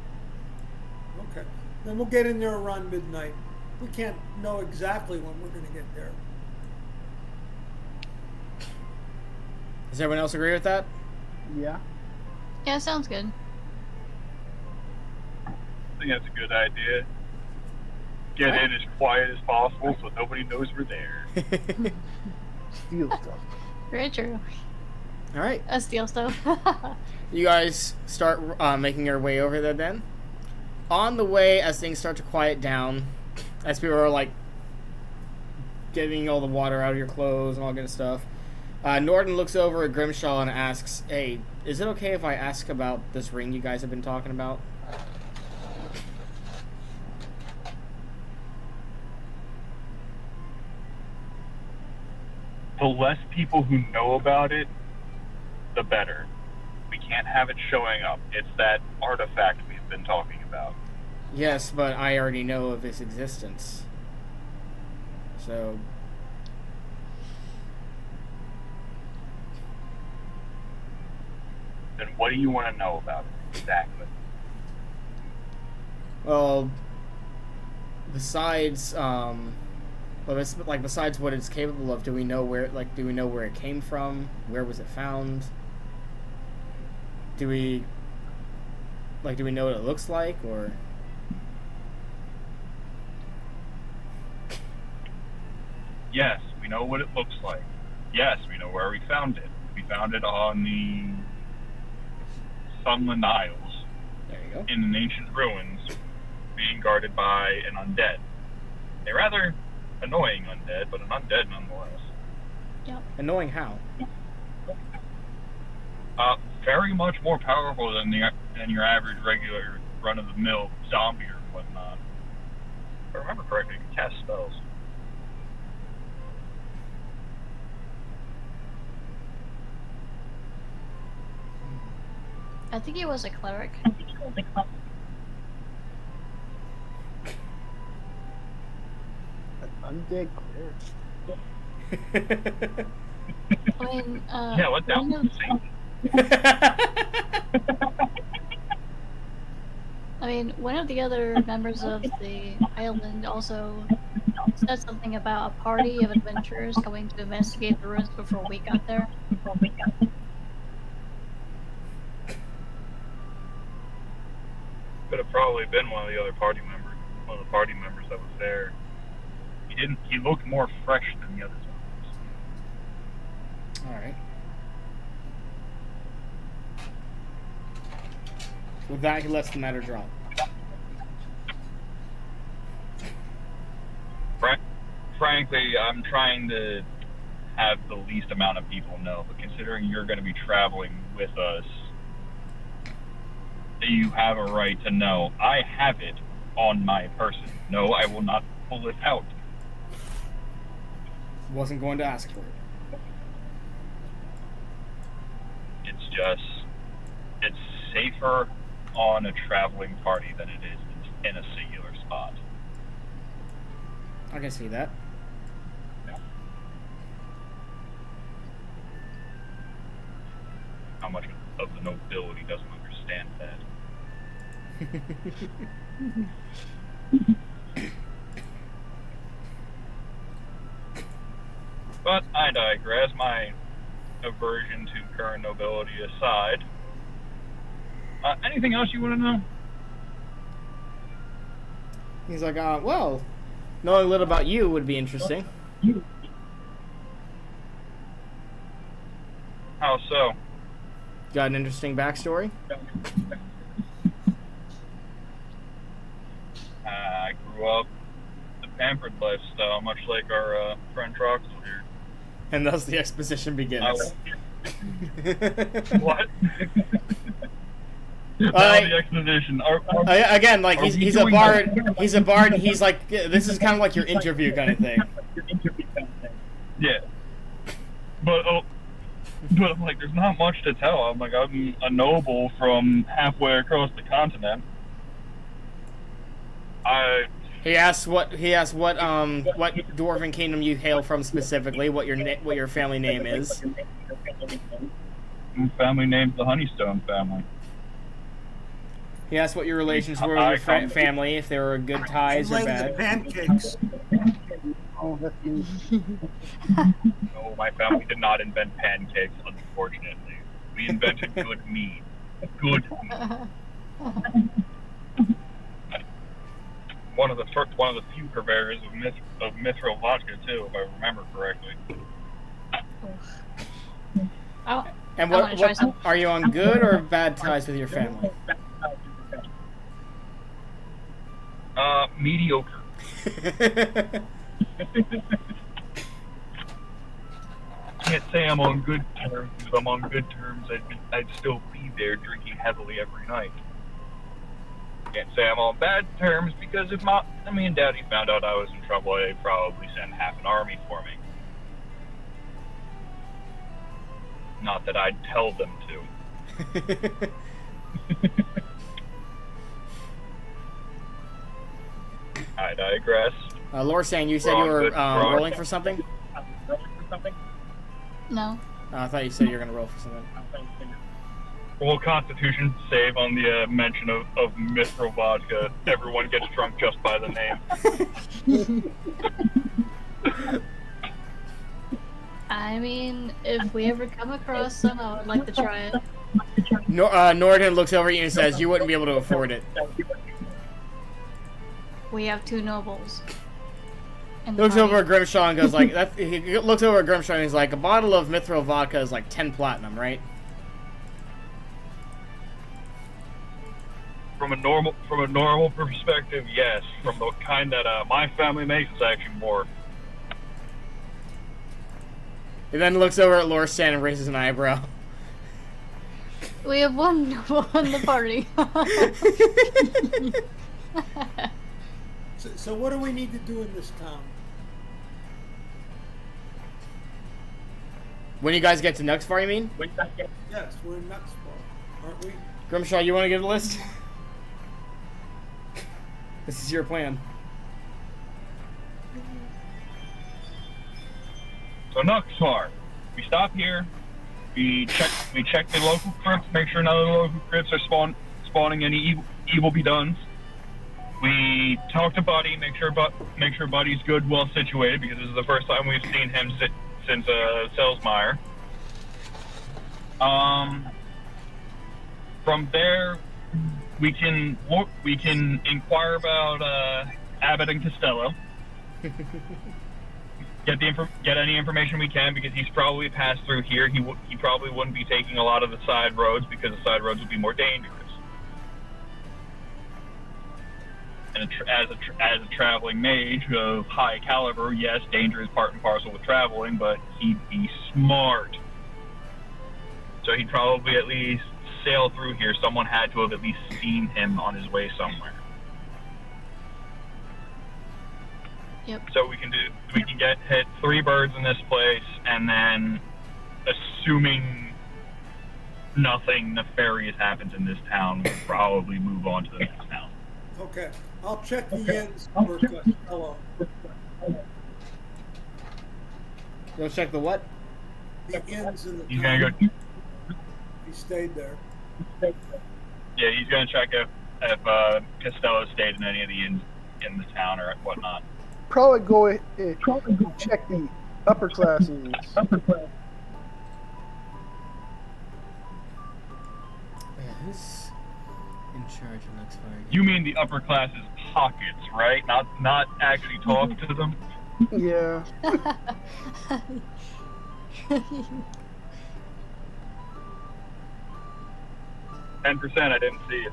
Okay. Then we'll get in there around midnight. We can't know exactly when we're going to get there. Does everyone else agree with that? Yeah. Yeah, sounds good. I think that's a good idea. Get in as quiet as possible so nobody knows we're there. Steal stuff. Very true. Alright. Steal stuff. You guys start making your way over there then. On the way, as things start to quiet down, as people are like getting all the water out of your clothes and all good stuff, Norden looks over at Grimshaw and asks, hey, is it okay if I ask about this ring you guys have been talking about? The less people who know about it, the better. We can't have it showing up. It's that artifact we've been talking about. Yes, but I already know of its existence. So... then what do you want to know about it exactly? well, besides besides what it's capable of, do we know where it came from? Where was it found? Do we know what it looks like, or? Yes, we know what it looks like. Yes, we know where we found it. We found it on the Sunland Isles. There you go. In an ancient ruins, being guarded by an undead. A rather annoying undead, but an undead nonetheless. Yep. Annoying how? Very much more powerful than your average regular run-of-the-mill zombie or whatnot. If I remember correctly, you can cast spells. I think he was a cleric. Undead cleric. I mean, Yeah, what that one was of- I mean, one of the other members of the island also said something about a party of adventurers going to investigate the ruins before we got there. Could have probably been one of the party members that was there. He looked more fresh than the others. Alright. With that, he lets the matter drop. Frankly, I'm trying to have the least amount of people know, but considering you're going to be traveling with us, you have a right to know. I have it on my person. No, I will not pull it out. Wasn't going to ask for it. It's safer on a traveling party than it is in a singular spot. I can see that. How much of the nobility doesn't understand that? But I digress. My aversion to current nobility aside. Anything else you want to know? He's like, well, knowing a little about you would be interesting. How so? Got an interesting backstory? I grew up the pampered lifestyle, much like our friend Troxal here. And thus the exposition begins. What? The exposition. Again, like he's a bard. He's a bard, and he's like, this is kind of like your interview kind of thing. Yeah. But I'm like, there's not much to tell. I'm like, I'm a noble from halfway across the continent. He asks what dwarven kingdom you hail from specifically, what your family name is. My family name's the Honeystone family. He asked what your relations were with your family, if they were good ties or bad. Pancakes. Oh, that's me. No, my family did not invent pancakes, unfortunately. We invented good meat. Good meat. One of the few purveyors of mithril vodka too, if I remember correctly. Oh, And I wanna try some. are you on good or bad ties with your family? Mediocre. Can't say I'm on good terms. If I'm on good terms, I'd still be there drinking heavily every night. Can't say I'm on bad terms because if Mommy and Daddy found out I was in trouble, they'd probably send half an army for me. Not that I'd tell them to. I digress. Lorsan, you said you were rolling for something? No. I thought you said you were going to roll for something. Well, Constitution save on the mention of mithril vodka. Everyone gets drunk just by the name. I mean, if we ever come across some, I would like to try it. Norden looks over at you and says, "You wouldn't be able to afford it." We have 2 nobles. He looks over at Grimshaw and goes like, he looks over at Grimshaw and he's like, "A bottle of mithril vodka is like 10 platinum, right?" From a normal perspective, yes. From the kind that my family makes, it's actually more. He then looks over at Lorsan and raises an eyebrow. We have 1 noble in the party. So what do we need to do in this town? When you guys get to Nuxvar, you mean? Yes, we're in Nuxbar, aren't we? Grimshaw, you want to give a list? This is your plan. So Nuxar, we stop here. We check the local crypts, make sure none of the local crypts are spawning any evil be-dones. We talk to Buddy, make sure Buddy's good, well situated, because this is the first time we've seen him since Selsmeyer. From there, we can inquire about Abbott and Costello. Get any information we can, because he's probably passed through here. He probably wouldn't be taking a lot of the side roads, because the side roads would be more dangerous. And as a traveling mage of high caliber, yes, danger is part and parcel with traveling, but he'd be smart. So he'd probably at least sail through here. Someone had to have at least seen him on his way somewhere. Yep. So we can hit 3 birds in this place, and then, assuming nothing nefarious happens in this town, we'll probably move on to the next town. Okay, I'll check the inns for Costello. Go check the what? The inns in the He's town. gonna go. He stayed there. Yeah, he's gonna check if Costello stayed in any of the inns in the town or whatnot. Probably go check the upper classes. Who's in charge of Nuxvar? You mean the upper classes pockets, right? Not actually talk to them. Yeah. 10%, I didn't see it.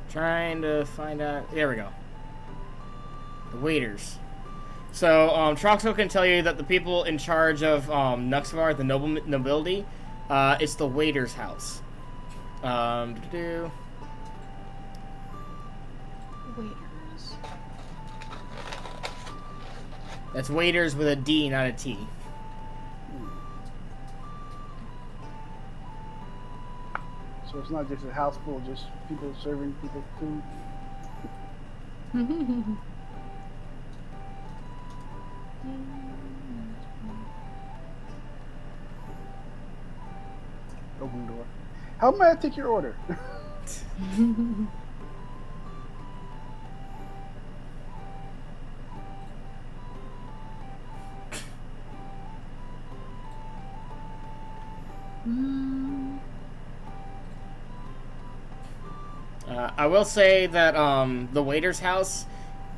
Trying to find out. There we go. The waiters. So, Troxal can tell you that the people in charge of Nuxvar, the nobility, it's the waiter's house. Waiters. That's waiters with a D, not a T. So it's not just a house full of just people serving people food. Open door. How may I take your order? I will say that the waiter's house,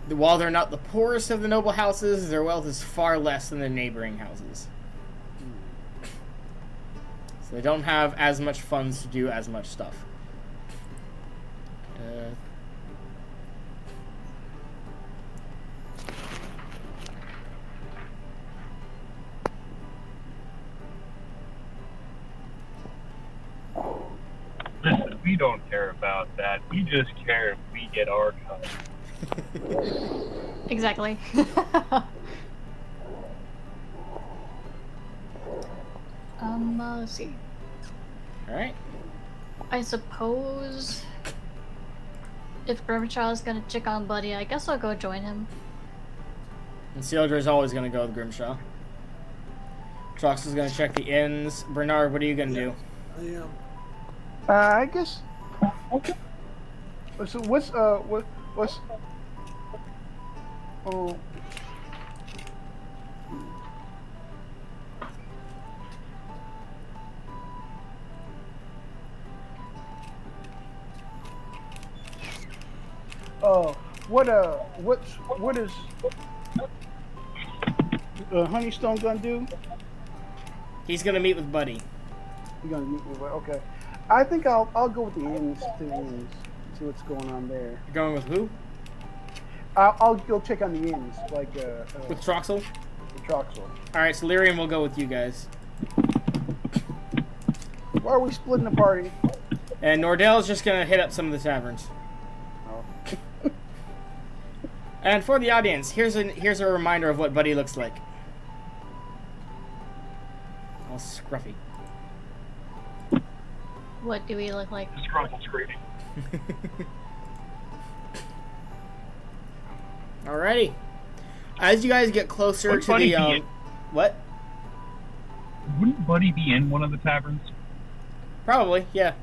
while they're not the poorest of the noble houses, their wealth is far less than the neighboring houses. So they don't have as much funds to do as much stuff. Listen, we don't care about that. We just care if we get our cut. Exactly. Let's see. Alright. I suppose if Grimshaw is gonna check on Buddy, I guess I'll go join him. And Sealdra's always going to go with Grimshaw. Trox is going to check the inns. Bernard, what are you going to do? I am. I guess. So what's Oh. What is Honeystone gonna do? He's gonna meet with Buddy. You're gonna meet me with, okay. I think I'll go with the inns to the inns. See what's going on there. You're going with who? I'll go check on the inns, like With Troxal? the Troxel. Alright, so Lyrian will go with you guys. Why are we splitting the party? And Nordell's just gonna hit up some of the taverns. Oh. And for the audience, here's a reminder of what Buddy looks like. All scruffy. What do we look like? Disgruntled screaming. Alrighty. As you guys get closer Would to Buddy the be in? what? Wouldn't Buddy be in one of the taverns? Probably, yeah.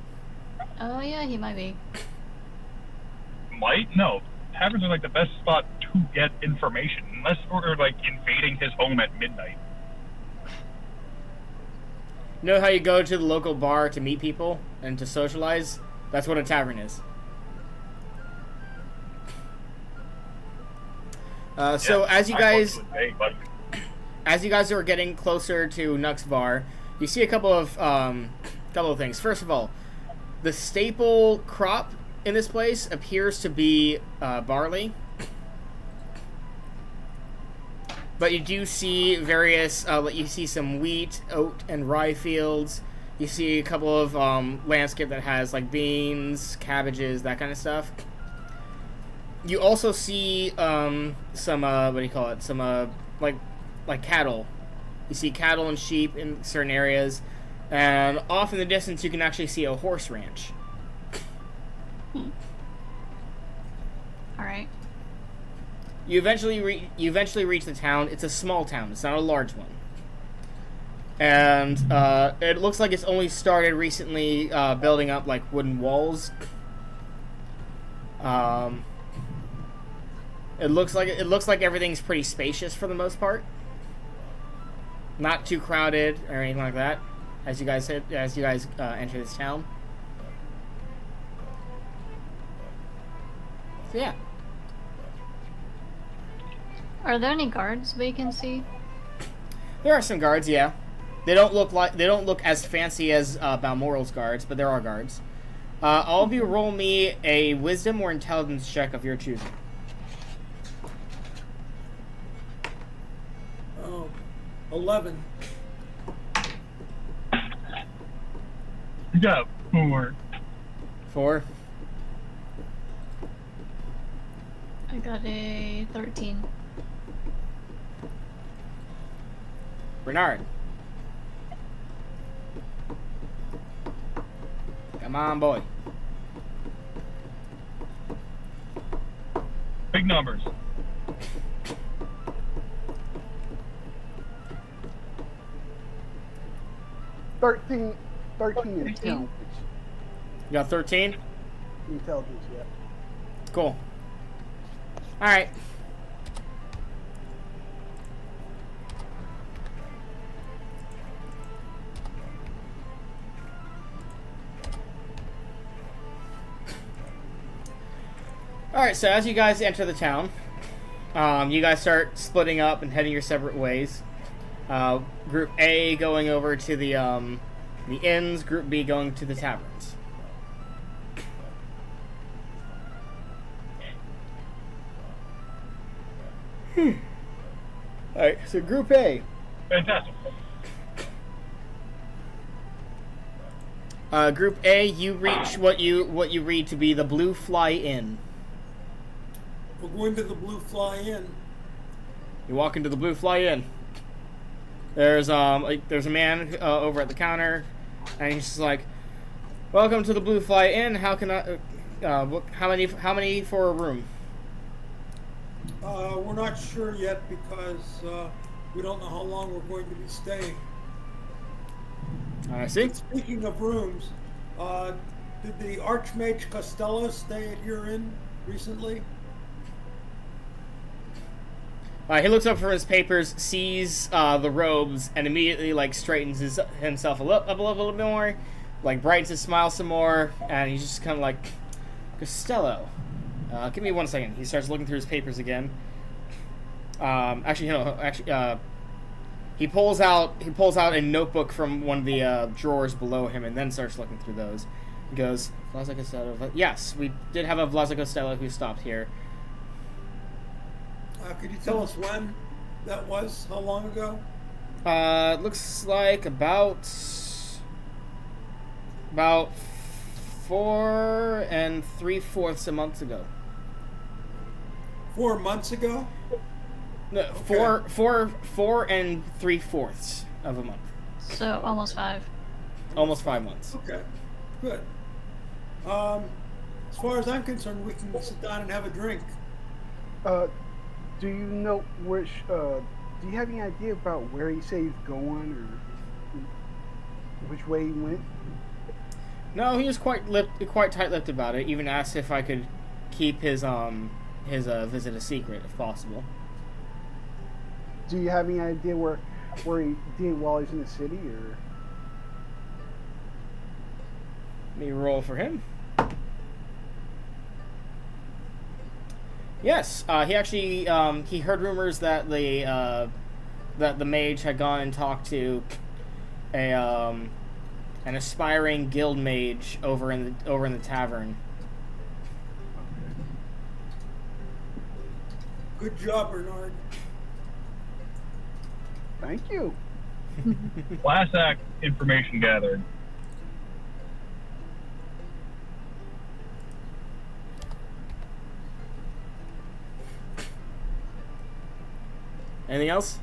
Oh yeah, he might be. Might? No. Taverns are like the best spot to get information, unless we're like invading his home at midnight. You know how you go to the local bar to meet people and to socialize? That's what a tavern is. So as you guys are getting closer to Nux Bar, you see a couple of things. First of all, the staple crop in this place appears to be barley, but you do see various. You see some wheat, oat, and rye fields. You see a couple of landscape that has like beans, cabbages, that kind of stuff. You also see some what do you call it? Some like cattle. You see cattle and sheep in certain areas, and off in the distance you can actually see a horse ranch. All right. You eventually reach the town. It's a small town. It's not a large one, and it looks like it's only started recently building up like wooden walls. It looks like everything's pretty spacious for the most part. Not too crowded or anything like that. As you guys enter this town. So yeah. Are there any guards we can see? There are some guards, yeah. They don't look as fancy as Balmoral's guards, but there are guards. All of you roll me a wisdom or intelligence check of your choosing. 11. You got 4. 4. I got a 13. Bernard. Come on, boy. Big numbers. 13 intelligence. You got 13? Intelligence, yeah. Cool. Alright. Alright, so as you guys enter the town, you guys start splitting up and heading your separate ways. Group A going over to the inns, Group B going to the taverns. Alright, so Group A. Fantastic. Group A, you reach what you read to be the Blue Fly Inn. We're going to the Blue Fly Inn. You walk into the Blue Fly Inn. There's a man over at the counter, and he's just like, "Welcome to the Blue Fly Inn. How can I? How many for a room?" We're not sure yet because we don't know how long we're going to be staying. I see. Speaking of rooms, did the Archmage Costello stay at your inn recently? He looks up from his papers, sees the robes, and immediately like straightens himself up a little bit more, like brightens his smile some more, and he's just kind of like, Costello. Give me 1 second. He starts looking through his papers again. He pulls out a notebook from one of the drawers below him, and then starts looking through those. He goes, Vlaza Costello. Yes, we did have a Vlaza Costello who stopped here. Could you tell us when that was? How long ago? It looks like about 4 3/4 a month ago. 4 months ago? No, Okay. 4 3/4 of a month. So almost 5. Almost 5 months. Okay, good. As far as I'm concerned, we can sit down and have a drink. Do you know which? Do you have any idea about where he said he's going, or which way he went? No, he was quite tight-lipped about it. Even asked if I could keep his visit a secret if possible. Do you have any idea where he did while he's in the city, or? Let me roll for him. Yes, he actually he heard rumors that the mage had gone and talked to an aspiring guild mage over in the tavern. Good job, Bernard. Thank you. Last act information gathered. Anything else?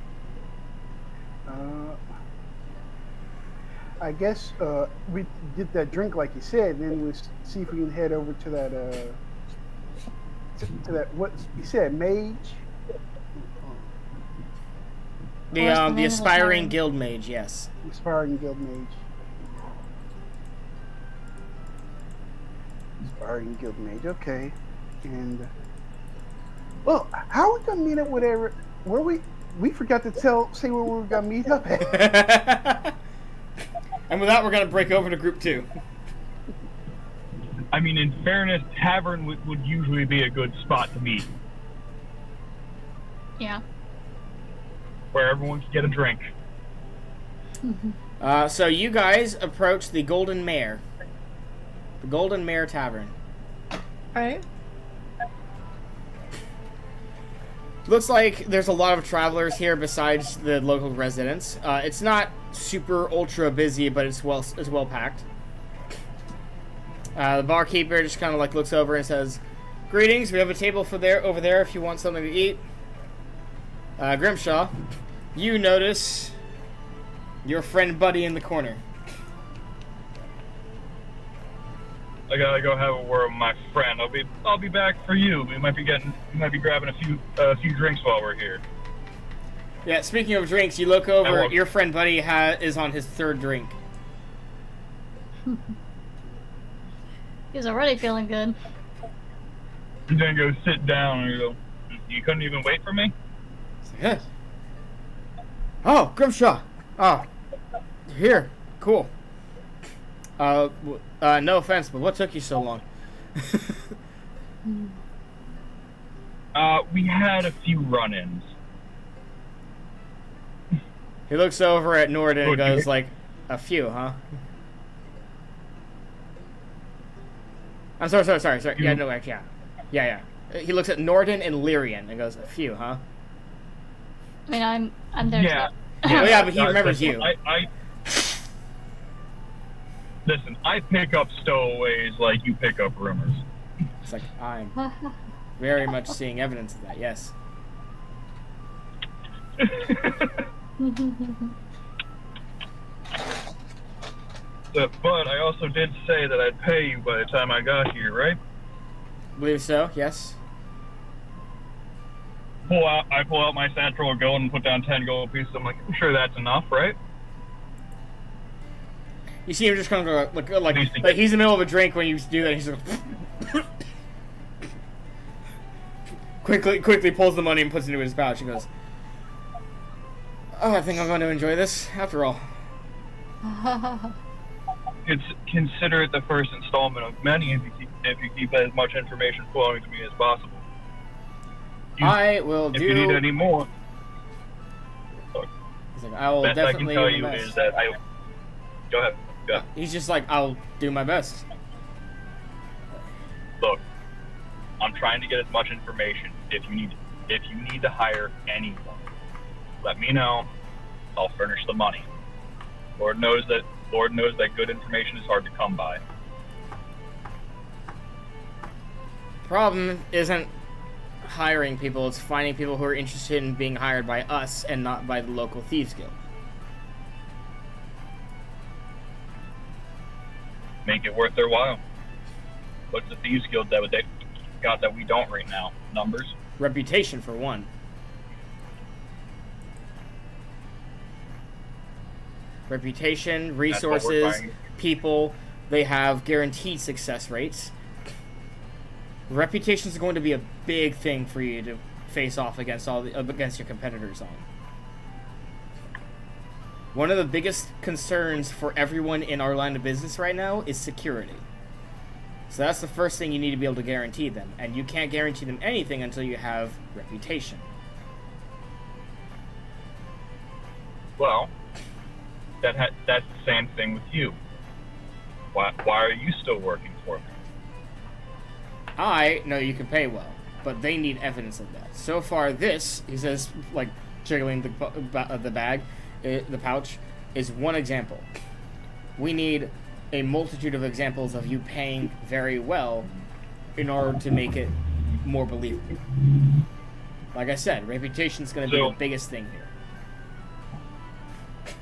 I guess we get that drink like you said, and then we'll see if we can head over to that to that, what you said, mage. The aspiring guild mage, yes. Aspiring guild mage. Aspiring guild mage. Okay. And well, how are we gonna meet up with where we forgot to say where we were gonna meet up at. And with that, we're gonna break over to group 2. I mean, in fairness, tavern would usually be a good spot to meet, Yeah. where everyone can get a drink. So you guys approach the Golden Mare. The Golden Mare Tavern. Right. Looks like there's a lot of travelers here besides the local residents. It's not super ultra busy, but it's well packed. The barkeeper just kind of like looks over and says, "Greetings. We have a table over there if you want something to eat." Grimshaw, you notice your friend Buddy in the corner. I gotta go have a word with my friend. I'll be back for you. We might be grabbing a few drinks while we're here. Yeah, speaking of drinks, you look over, your friend Buddy is on his 3rd drink. He's already feeling good. I'm gonna go sit down and go, you couldn't even wait for me? Yes. Oh, Grimshaw. Oh, you're here. Cool. No offense, but what took you so long? We had a few run-ins. He looks over at Norden and goes like, "A few, huh?" I'm sorry. Yeah, no, actually, yeah. He looks at Norden and Lyrian and goes, "A few, huh?" I mean, I'm there. Yeah. Yeah, but he remembers you. Listen, I pick up stowaways like you pick up rumors. It's like, I'm very much seeing evidence of that, yes. But I also did say that I'd pay you by the time I got here, right? Believe so, yes. I pull out my satchel of gold and put down 10 gold pieces. I'm like, I'm sure that's enough, right? You see him just kind of go like he's in the middle of a drink when you do that. He's like, quickly pulls the money and puts it into his pouch. He goes, "Oh, I think I'm going to enjoy this after all." Consider it the first installment of many if you keep as much information flowing to me as possible. I will do. If you need any more, He's like, I will best I can definitely tell do you my best. is that I. Go ahead. Yeah. He's just like, I'll do my best. Look, I'm trying to get as much information. If you need to hire anyone, let me know. I'll furnish the money. Lord knows that good information is hard to come by. Problem isn't hiring people, it's finding people who are interested in being hired by us and not by the local thieves guild. Make it worth their while. What's the thieves guild that they got that we don't right now? Numbers? Reputation, for one. Reputation, resources, people. They have guaranteed success rates. Reputation is going to be a big thing for you to face off against against your competitors on. One of the biggest concerns for everyone in our line of business right now is security. So that's the first thing you need to be able to guarantee them, and you can't guarantee them anything until you have reputation. Well, that's the same thing with you. Why are you still working for me? I know you can pay well, but they need evidence of that. So far, this, he says, like, jiggling the bag, the pouch, is one example. We need a multitude of examples of you paying very well in order to make it more believable. Like I said, reputation's going to be the biggest thing here.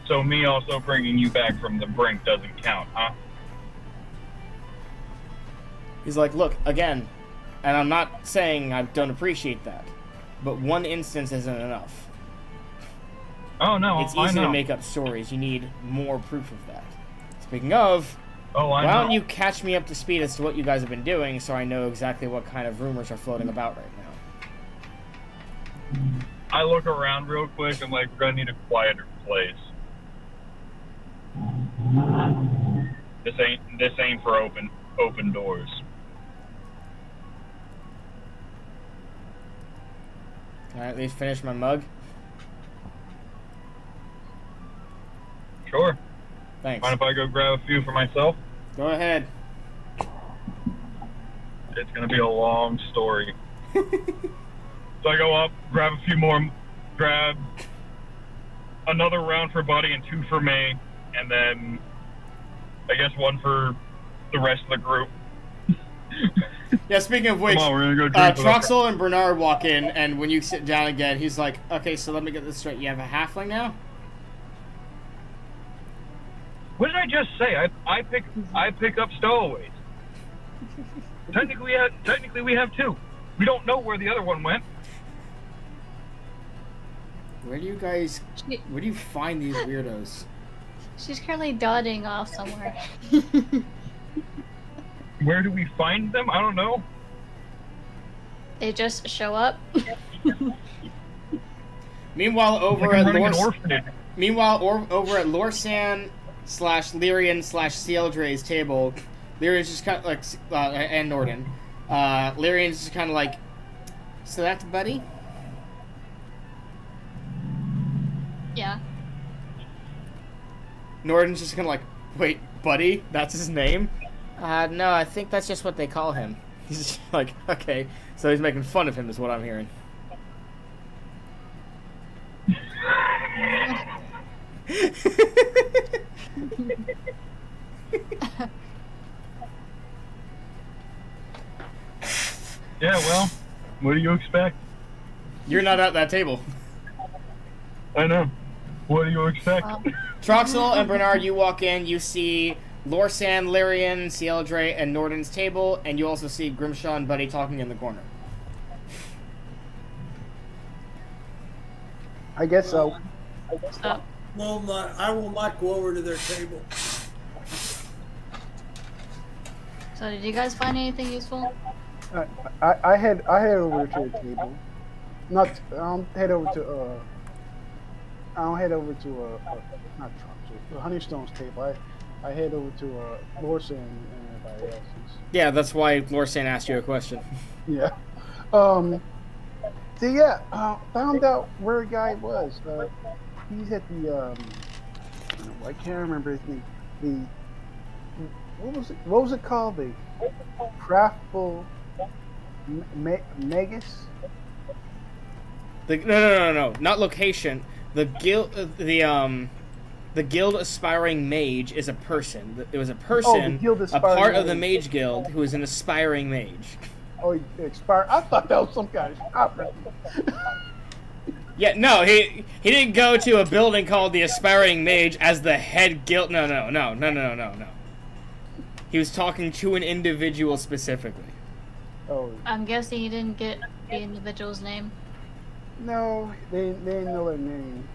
So me also bringing you back from the brink doesn't count, huh? He's like, look, again, and I'm not saying I don't appreciate that, but one instance isn't enough. Oh, no, it's easy to make up stories. You need more proof of that. Speaking of, why don't you catch me up to speed as to what you guys have been doing so I know exactly what kind of rumors are floating about right now? I look around real quick. I'm like, we're going to need a quieter place. This ain't for open doors. Can I at least finish my mug? Sure. Thanks. Mind if I go grab a few for myself? Go ahead. It's gonna be a long story. So I go up, grab a few more, grab another round for Buddy and 2 for me, and then I guess 1 for the rest of the group. Yeah, speaking of which, Come on, we're gonna go drink Troxal and Bernard walk in, and when you sit down again, he's like, okay, so let me get this straight. You have a halfling now? What did I just say? I pick up stowaways. Technically we have 2. We don't know where the other one went. Where do you find these weirdos? She's currently dotting off somewhere. Where do we find them? I don't know. They just show up. Meanwhile, over like at orphanage. Over at Lorsan / Lyrian / Cieldre's table, Lyrian's just kind of like, and Norden. Lyrian's just kind of like, so that's Buddy? Yeah. Norden's just kind of like, wait, Buddy? That's his name? No, I think that's just what they call him. He's just like, okay. So he's making fun of him is what I'm hearing. Yeah, well, what do you expect? You're not at that table. I know. What do you expect? Troxal and Bernard, you walk in, you see Lorsan, Lyrian, Cieldre, and Norden's table, and you also see Grimshaw and Buddy talking in the corner. I guess so. I will not go over to their table. So did you guys find anything useful? I head over to the table. Not I don't head over to I don't head over to not Trump, Honeystone's table. I head over to Lorsa and everybody else's. Yeah, that's why Lorsan asked you a question. Yeah. So yeah, found out where a guy was. He's at the I can't remember his name. The what was it called? The Craftful Magus. No, not location. The guild, the guild aspiring mage is a person. It was a person, guild a aspiring part of the mage. mage guild, who is an aspiring mage. Oh, he expired. I thought that was some kind of opera. Yeah, no, he didn't go to a building called the Aspiring Mage as the head guild. No. He was talking to an individual specifically. Oh I'm guessing you didn't get the individual's name. no, they didn't know their name.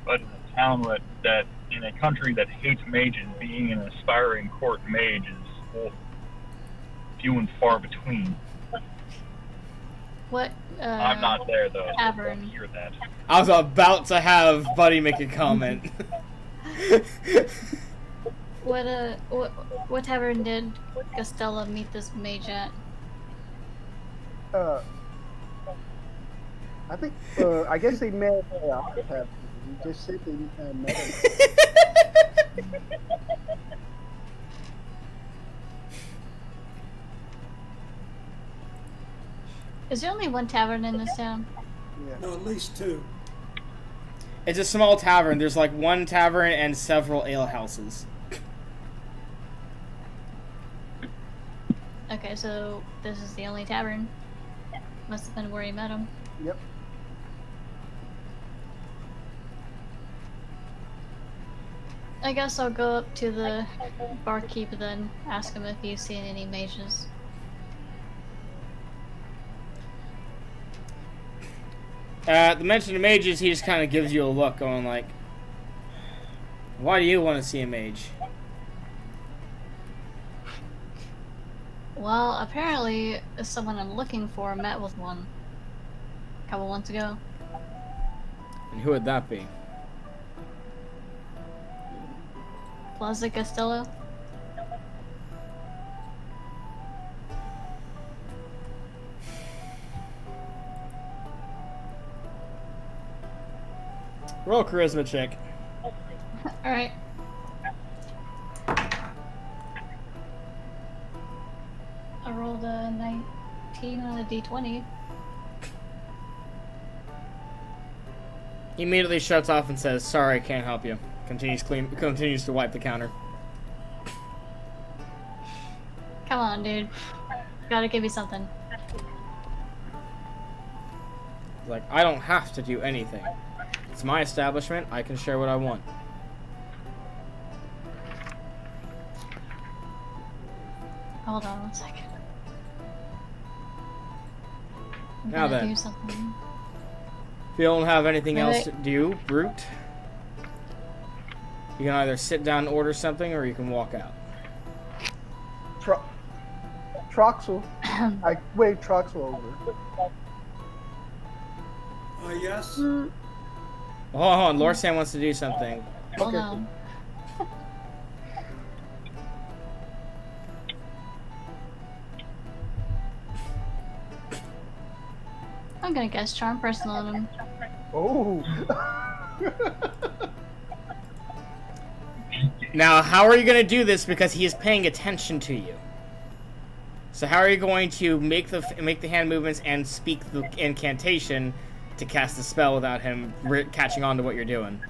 But in a town that in a country that hates mages, being an aspiring court mage is few and far between. What? I'm not there though. So I Tavern. don't hear that. I was about to have Buddy make a comment. What tavern did Costella meet this mage at? I think I guess they met at our tavern. You just said they met. Is there only one tavern in this town? Yeah. No, at least two. It's a small tavern. There's like one tavern and several ale houses. Okay, so this is the only tavern. Must have been where he met him. Yep. I guess I'll go up to the barkeep then, ask him if he's seen any mages. The mention of mages, he just kind of gives you a look, going like, "Why do you want to see a mage?" Well, apparently, someone I'm looking for met with one a couple months ago. And who would that be? Plaza Castello. Roll charisma check. Alright. I rolled a 19 on a d20. He immediately shuts off and says, "Sorry, I can't help you." Continues to wipe the counter. Come on, dude. Gotta give me something. He's like, "I don't have to do anything. It's my establishment. I can share what I want." Hold on 1 second. I'm Now gonna then. do something. If you don't have anything else Wait. to do, Brute, you can either sit down and order something, or you can walk out. Troxal. I waved Troxal over. Yes? Well, hold on. Lorsan wants to do something. Hold Okay. on. I'm gonna guess charm person on him. Oh. Now, how are you going to do this? Because he is paying attention to you. So how are you going to make the hand movements and speak the incantation to cast the spell without him catching on to what you're doing?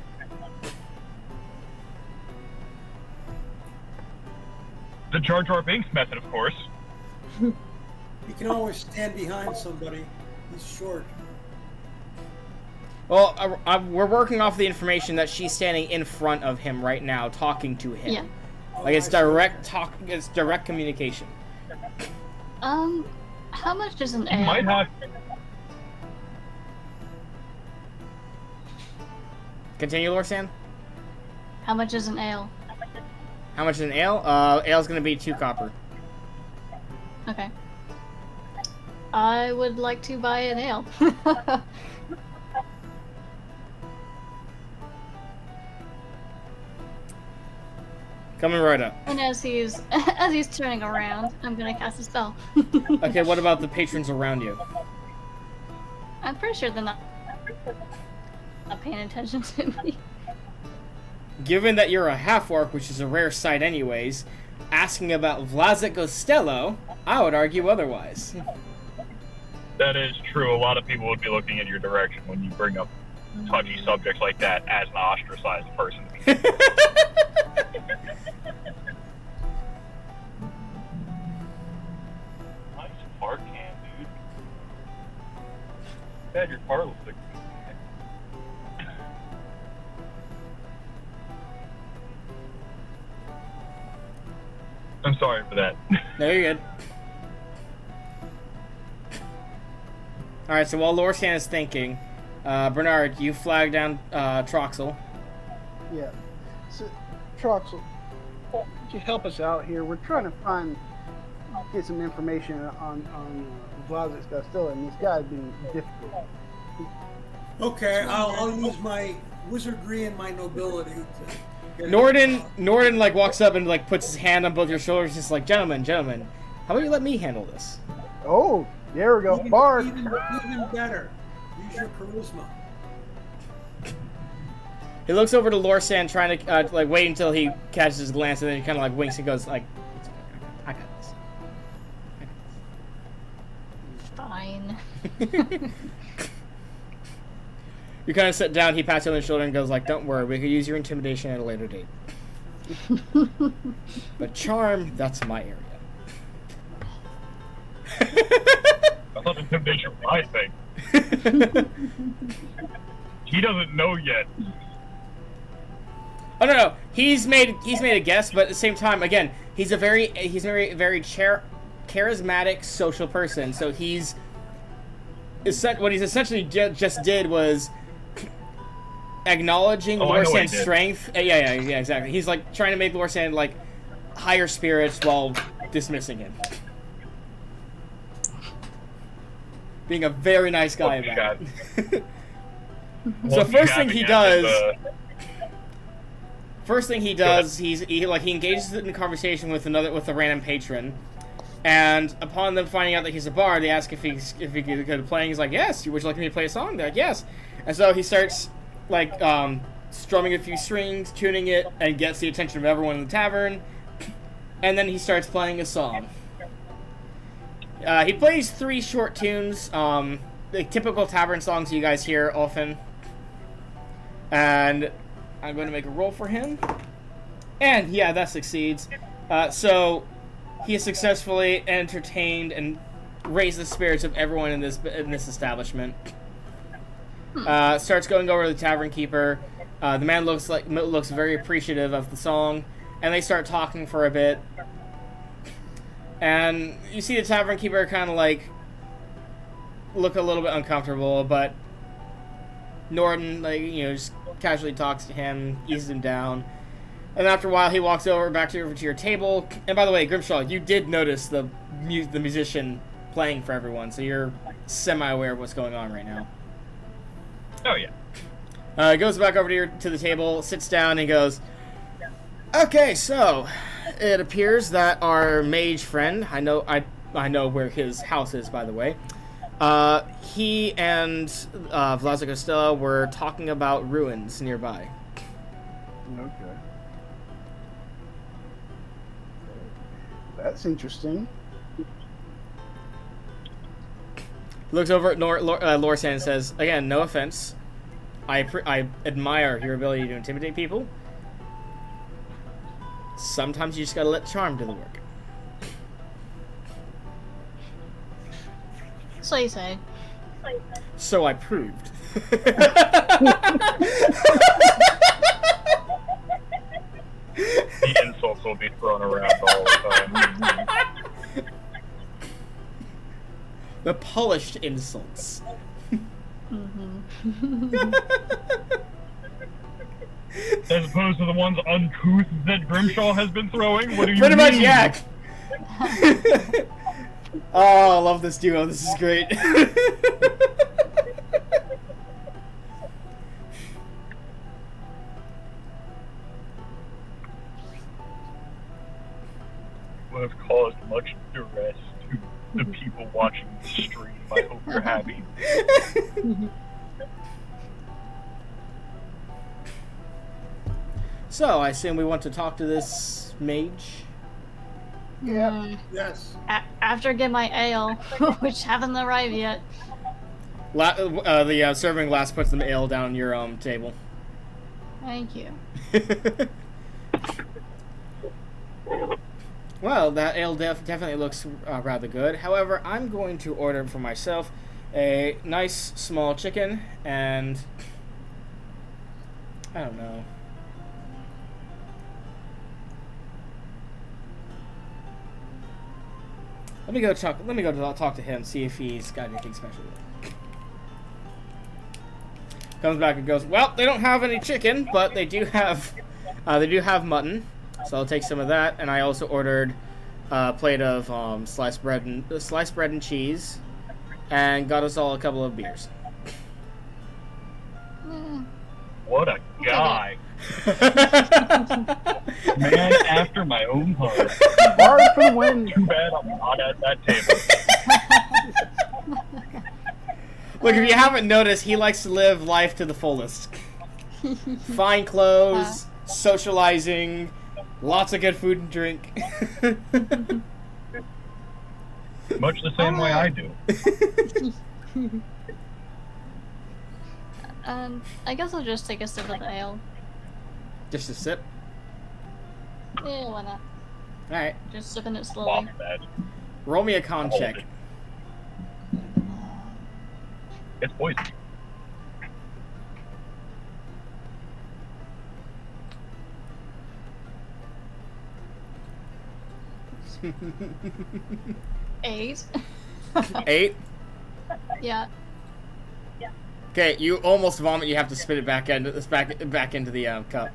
The Jar Jar Binks method, of course. You can always stand behind somebody. He's short. Well, we're working off the information that she's standing in front of him right now, talking to him. Yeah. Like it's direct talk. It's direct communication. How much is an You might ale? have. Continue, Lorsan. How much is an ale? How much is an ale? Ale's gonna be 2 copper. Okay. I would like to buy an ale. Coming right up. And as he's turning around, I'm gonna cast a spell. Okay, what about the patrons around you? I'm pretty sure they're not paying attention to me. Given that you're a half-orc, which is a rare sight anyways, asking about Vlasic Costello, I would argue otherwise. That is true. A lot of people would be looking in your direction when you bring up touchy subjects like that as an ostracized person. Nice fart can, dude. Dad, your fart looks like... I'm sorry for that. No, you're good. Alright, so while Lorsan is thinking, Bernard, you flag down Troxal. Yeah. So, Troxel, could you help us out here? We're trying to get some information on Vlasic Costello, and this guy's been difficult. Okay, I'll use my wizardry and my nobility to get Norden like walks up and like puts his hand on both your shoulders, just like, gentlemen, how about you let me handle this? Oh, there we go. Bard. Even better. Use your charisma. He looks over to Lorsan, trying to like wait until he catches his glance, and then he kind of like winks and goes like, "I got this." Fine. You kind of sit down. He pats you on the shoulder and goes like, "Don't worry, we could use your intimidation at a later date." But charm, that's my area. I thought intimidation was my thing. He doesn't know yet. Oh no, he's made a guess, but at the same time, again, he's a very charismatic social person. So what he's essentially just did was acknowledging Lorsan's strength. Yeah, exactly. He's like trying to make Lorsan like higher spirits while dismissing him. Being a very nice guy about it. So first thing he does, he engages in a conversation with a random patron, and upon them finding out that he's a bard, they ask if he could play. He's like, yes. Would you like me to play a song? They're like, yes. And so he starts like strumming a few strings, tuning it, and gets the attention of everyone in the tavern. And then he starts playing a song. He plays 3 short tunes, the typical tavern songs you guys hear often. And I'm going to make a roll for him. And yeah, that succeeds. So he has successfully entertained and raised the spirits of everyone in this establishment. Starts going over to the tavern keeper. The man looks very appreciative of the song, and they start talking for a bit. And you see the tavern keeper kind of like look a little bit uncomfortable, but Norden just casually talks to him, eases him down, and after a while he walks back over to your table. And by the way, Grimshaw, you did notice the musician playing for everyone, so you're semi-aware of what's going on right now. Oh yeah. Goes back over to the table, sits down, and goes, "Okay, so it appears that our mage friend, I know where his house is, by the way. He and Vlasic Costello were talking about ruins nearby." Okay. That's interesting. Looks over at Lorsan and says, "Again, no offense. I admire your ability to intimidate people. Sometimes you just gotta let charm do the work." So you say. So I proved. The insults will be thrown around all the time. The polished insults. As opposed to the ones uncouth that Grimshaw has been throwing? What do you Pretty mean? much, yeah. Oh, I love this duo. This is great. Would have caused much duress to the people watching the stream. I hope you're happy. So, I assume we want to talk to this mage? Yeah. Yes. After I get my ale, which haven't arrived yet. The serving glass puts the ale down your table. Thank you. Well, that ale definitely looks rather good. However, I'm going to order for myself a nice small chicken and I don't know. Let me go talk to him, see if he's got anything special. Comes back and goes, well, they don't have any chicken, but they do have mutton. So I'll take some of that, and I also ordered a plate of sliced bread and cheese, and got us all a couple of beers. What a guy. Man after my own heart. Hard for the win. Too bad I'm not at that table. Look, if you haven't noticed, he likes to live life to the fullest. Fine clothes, socializing, lots of good food and drink. Much the same way I do. I guess I'll just take a sip of the ale. Just a sip? Yeah, why not? Alright. Just sipping it slowly. Lost that. Roll me a con check. It's poison. Eight. 8? Yeah. Okay, you almost vomit. You have to spit it back into the cup.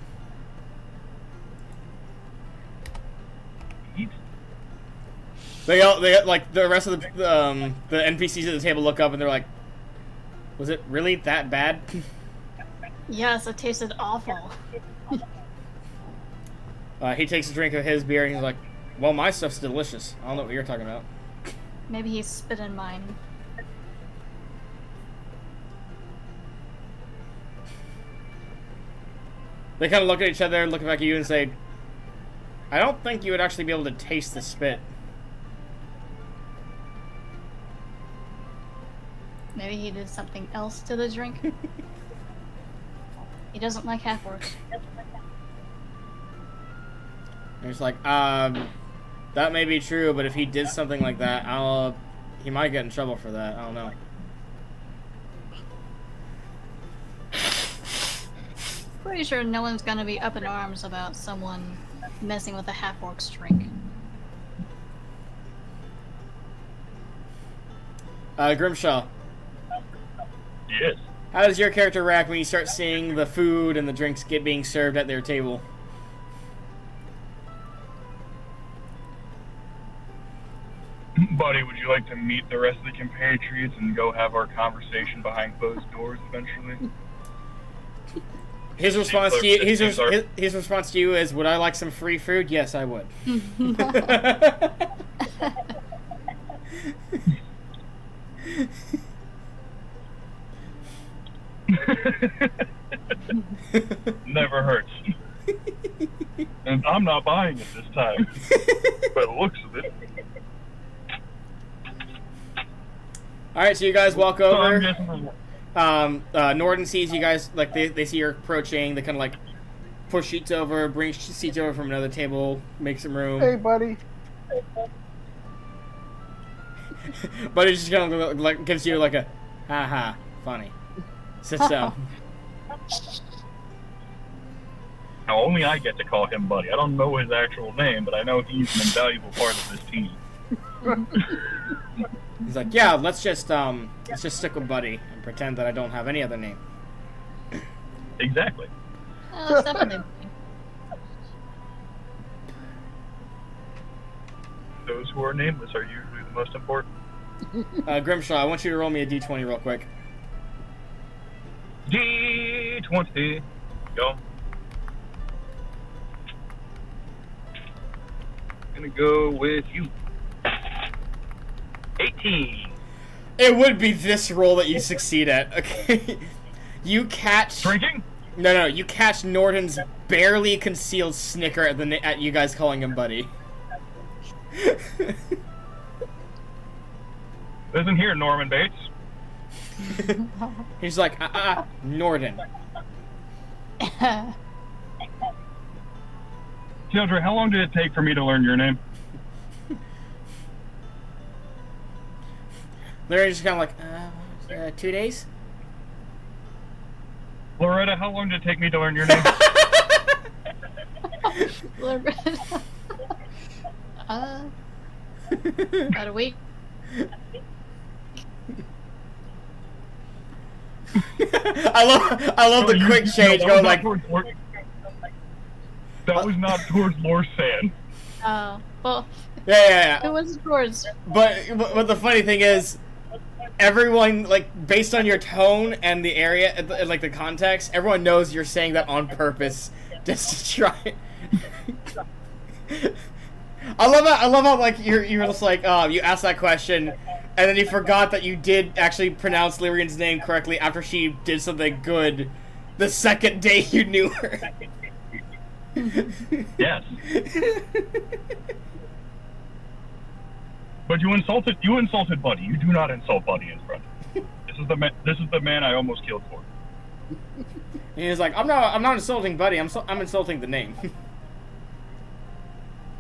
They like the rest of the NPCs at the table look up and they're like, "Was it really that bad?" Yes, it tasted awful. He takes a drink of his beer and he's like, "Well, my stuff's delicious. I don't know what you're talking about." Maybe he spit in mine. They kind of look at each other, look back at you, and say, "I don't think you would actually be able to taste the spit." Maybe he did something else to the drink. He doesn't like half-orcs. And it's like, that may be true, but if he did something like that, he might get in trouble for that. I don't know. Pretty sure no one's gonna be up in arms about someone messing with a half-orc's drink. Grimshaw. Yes. How does your character react when you start seeing the food and the drinks being served at their table? Buddy, would you like to meet the rest of the compatriots and go have our conversation behind closed doors eventually? His response to you, his response to you is, "Would I like some free food? Yes, I would." Never hurts. And I'm not buying it this time. By the looks of it. Alright, so you guys walk So over. I'm guessing Norden sees you guys, like, they see you're approaching. They kind of, like, push seats over, bring seats over from another table, make some room. Hey, buddy. But it just kind of, like, gives you, like, a, haha, funny. Sit down. Now, only I get to call him Buddy. I don't know his actual name, but I know he's an invaluable part of this team. He's like, yeah, let's just stick with Buddy and pretend that I don't have any other name. Exactly. Oh, it's definitely. Those who are nameless are usually most important. Grimshaw, I want you to roll me a d20 real quick. D20. Go. Gonna go with you. 18. It would be this roll that you succeed at, okay? You catch... Drinking? No, you catch Norton's barely concealed snicker at you guys calling him buddy. Listen here, Norman Bates. He's like, Norton. Children, how long did it take for me to learn your name? Larry's just kind of like, 2 days? Loretta, how long did it take me to learn your name? About a week. I love the quick change going like... That was not towards Lorsan. Oh, well. Yeah. It was towards. But the funny thing is, everyone, like, based on your tone and the area, like the context, everyone knows you're saying that on purpose, just to try. I love how like you're just like, you asked that question, and then you forgot that you did actually pronounce Lyrian's name correctly after she did something good the second day you knew her. Yes. But you insulted Buddy. You do not insult Buddy in front. This is the man I almost killed for. And he's like, I'm not insulting Buddy. I'm insulting the name.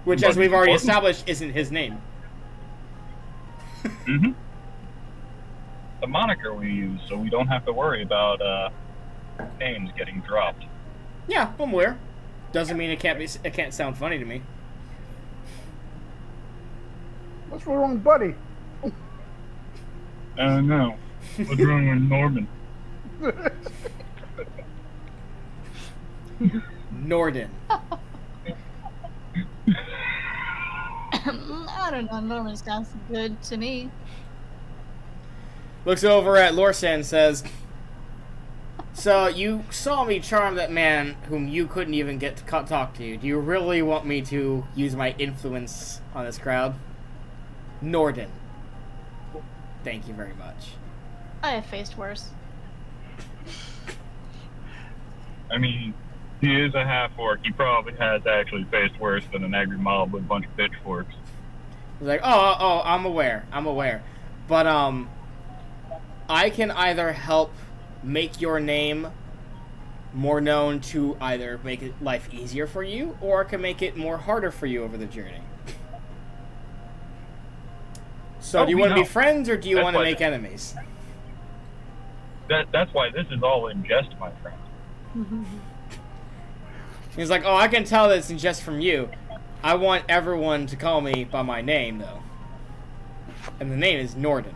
Which, as we've already established, isn't his name. Mm-hmm. The moniker we use, so we don't have to worry about names getting dropped. Yeah, I'm aware. Doesn't mean it can't sound funny to me. What's wrong with Buddy? No. What's wrong with Norman? Norden. I don't know. Norman sounds good to me. Looks over at Lorsan and says, so you saw me charm that man whom you couldn't even get to talk to. Do you really want me to use my influence on this crowd? Norden. Thank you very much. I have faced worse. I mean, he is a half-orc. He probably has actually faced worse than an angry mob with a bunch of pitchforks. He's like, oh, I'm aware. But, I can either help make your name more known to either make life easier for you, or it can make it more harder for you over the journey. So do you want to be friends, or do you want to make enemies? That's why this is all in jest, my friend. He's like, I can tell that it's in jest from you. I want everyone to call me by my name, though. And the name is Norden.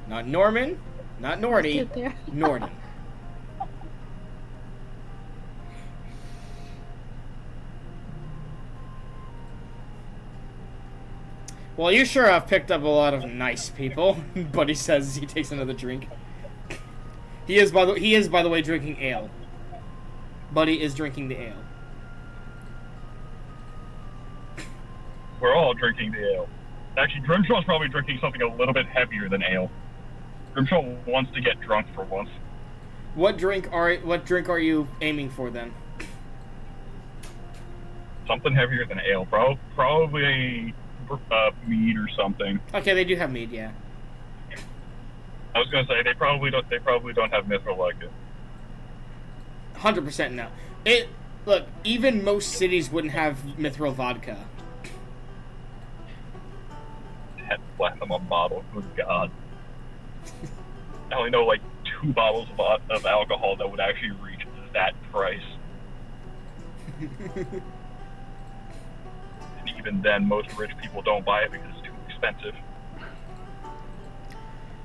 Not Norman, not Nordy, Norden. Well, you sure have picked up a lot of nice people, Buddy says as he takes another drink. He is, by the way, drinking ale. Buddy is drinking the ale. We're all drinking the ale. Actually, Grimshaw's probably drinking something a little bit heavier than ale. Grimshaw wants to get drunk for once. What drink are you aiming for then? Something heavier than ale, probably mead or something. Okay, they do have mead, yeah. I was gonna say they probably don't have mithril like it. 100% no. Look, even most cities wouldn't have mithril vodka. Platinum a bottle. Good God. I only know like 2 bottles of alcohol that would actually reach that price. And even then, most rich people don't buy it because it's too expensive.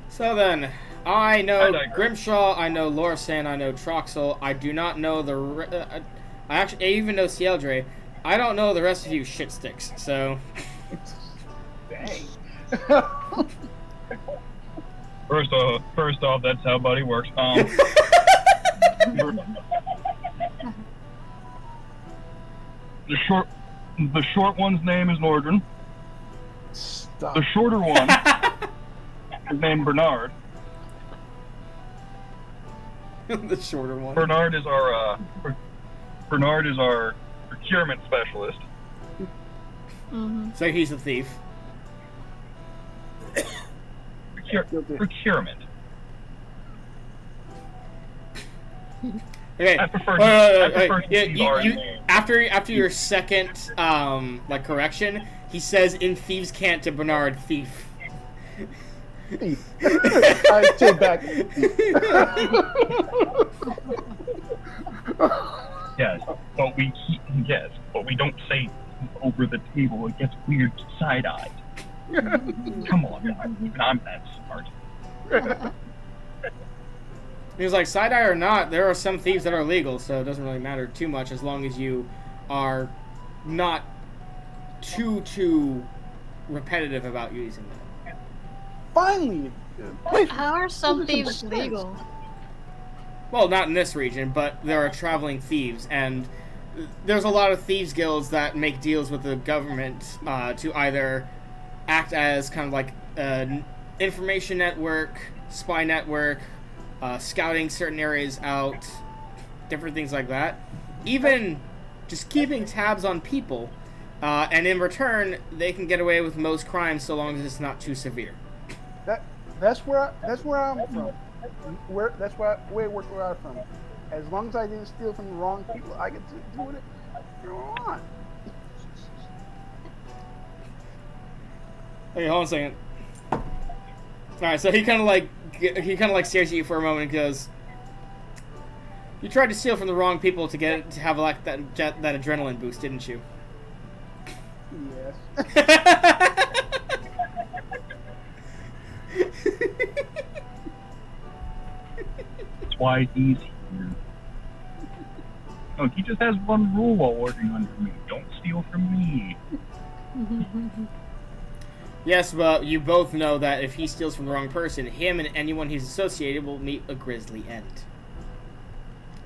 So then, I know Grimshaw, I know Lorsan, I know Troxal. I do not know I even know Cieldre. I don't know the rest of you shitsticks, so... Dang. First off, that's how Buddy works. The short one's name is Nordrin. Stop. The shorter one is named Bernard. The shorter one. Bernard is our procurement specialist. So he's a thief. Procurement. Okay. I prefer to use our name. After your second like correction, he says in thieves' cant to Bernard, thief. Thief. I take back. Yes, but we don't say over the table. It gets weird, side-eyed. Come on, guys. Even I'm that smart. He was like, side eye or not, there are some thieves that are legal, so it doesn't really matter too much as long as you are not too repetitive about using them. Finally. How are some thieves legal? Well, not in this region, but there are traveling thieves, and there's a lot of thieves guilds that make deals with the government to either act as kind of like an information network, spy network, scouting certain areas out, different things like that. Even just keeping tabs on people, and in return, they can get away with most crimes so long as it's not too severe. That's where I'm from. Where I'm from. As long as I didn't steal from the wrong people, I get to do whatever I want. Hey, hold on a second. Alright, so he kind of like stares at you for a moment and goes, "You tried to steal from the wrong people to have like that adrenaline boost, didn't you?" Yes. That's why he's here. No, he just has one rule while working under me. Don't steal from me. Yes, but you both know that if he steals from the wrong person, him and anyone he's associated will meet a grisly end.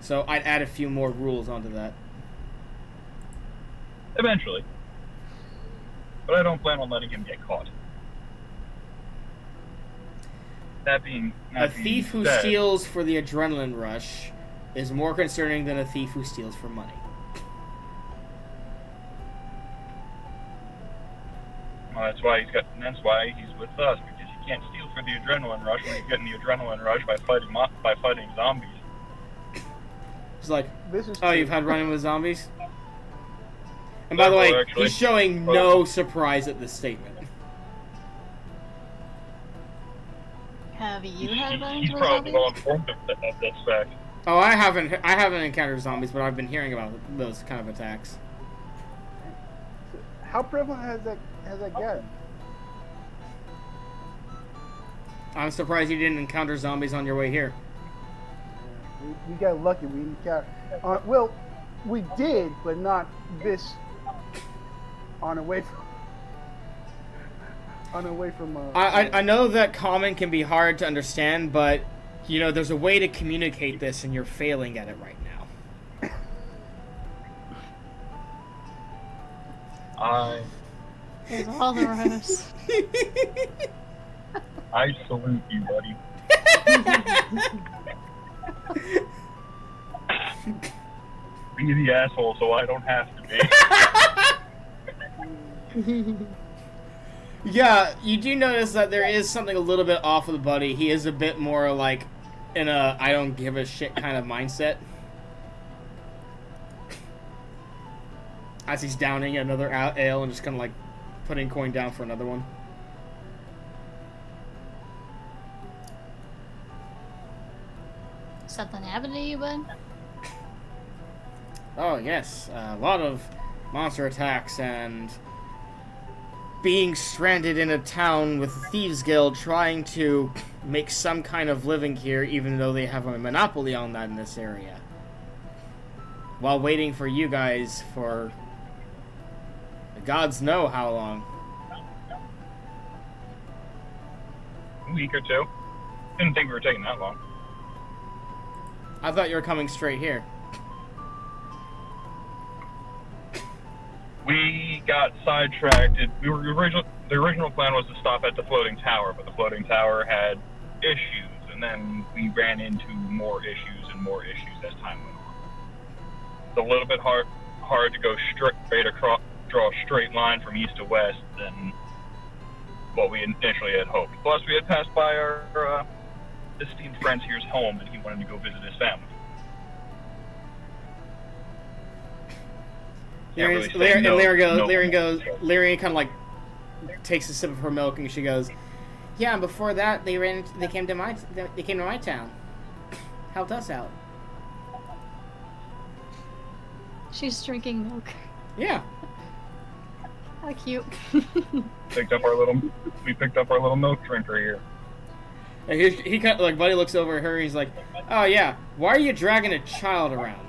So I'd add a few more rules onto that. Eventually. But I don't plan on letting him get caught. A thief who steals for the adrenaline rush is more concerning than a thief who steals for money. Well, that's why he's with us, because you can't steal for the adrenaline rush when you're getting the adrenaline rush by fighting zombies. It's like, This is oh, true. you've had run-in with zombies? And by the way, Actually, he's showing no surprise at this statement. Have you had run-ins He's with probably zombies? well informed of this fact. Oh, I haven't encountered zombies, but I've been hearing about those kind of attacks. How prevalent has that gotten? I'm surprised you didn't encounter zombies on your way here. We got lucky. We encountered. Well, we did, but not this. On our way from. I know that common can be hard to understand, but you know there's a way to communicate this, and you're failing at it right now. There's all the rest. I salute you, buddy. Be the asshole so I don't have to be. Yeah, you do notice that there is something a little bit off with the buddy. He is a bit more like in a I don't give a shit kind of mindset. As he's downing another ale and just kind of like putting coin down for another one. Something happened to you, bud? Oh yes, a lot of monster attacks and being stranded in a town with a thieves guild trying to make some kind of living here even though they have a monopoly on that in this area. While waiting for you guys for the gods know how long. A week or two. Didn't think we were taking that long. I thought you were coming straight here. We got sidetracked. The original plan was to stop at the floating tower, but the floating tower had issues, and then we ran into more issues and more issues as time went on. It's a little bit hard to go straight across, draw a straight line from east to west than what we initially had hoped. Plus, we had passed by our esteemed friend here's home, and he wanted to go visit his family. Lyrian kind of like takes a sip of her milk, and she goes, "Yeah, and before that, they came to my town, helped us out." She's drinking milk. Yeah. How cute. We picked up our little milk drinker here. And he kind of like Buddy looks over at her, and he's like, "Oh yeah, why are you dragging a child around?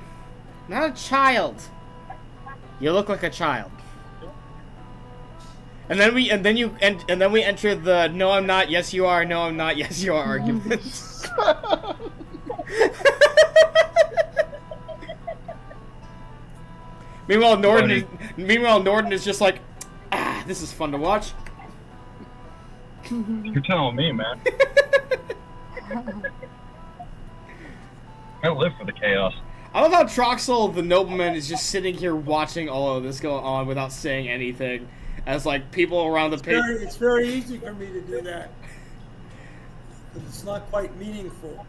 Not a child. You look like a child." And then we enter the "No, I'm not. Yes, you are. No, I'm not. Yes, you are" arguments. Meanwhile, Norden is just like, this is fun to watch. You're telling me, man. I live for the chaos. I love how Troxal, the nobleman, is just sitting here watching all of this go on without saying anything. As, like, people around the page... It's very easy for me to do that. But it's not quite meaningful.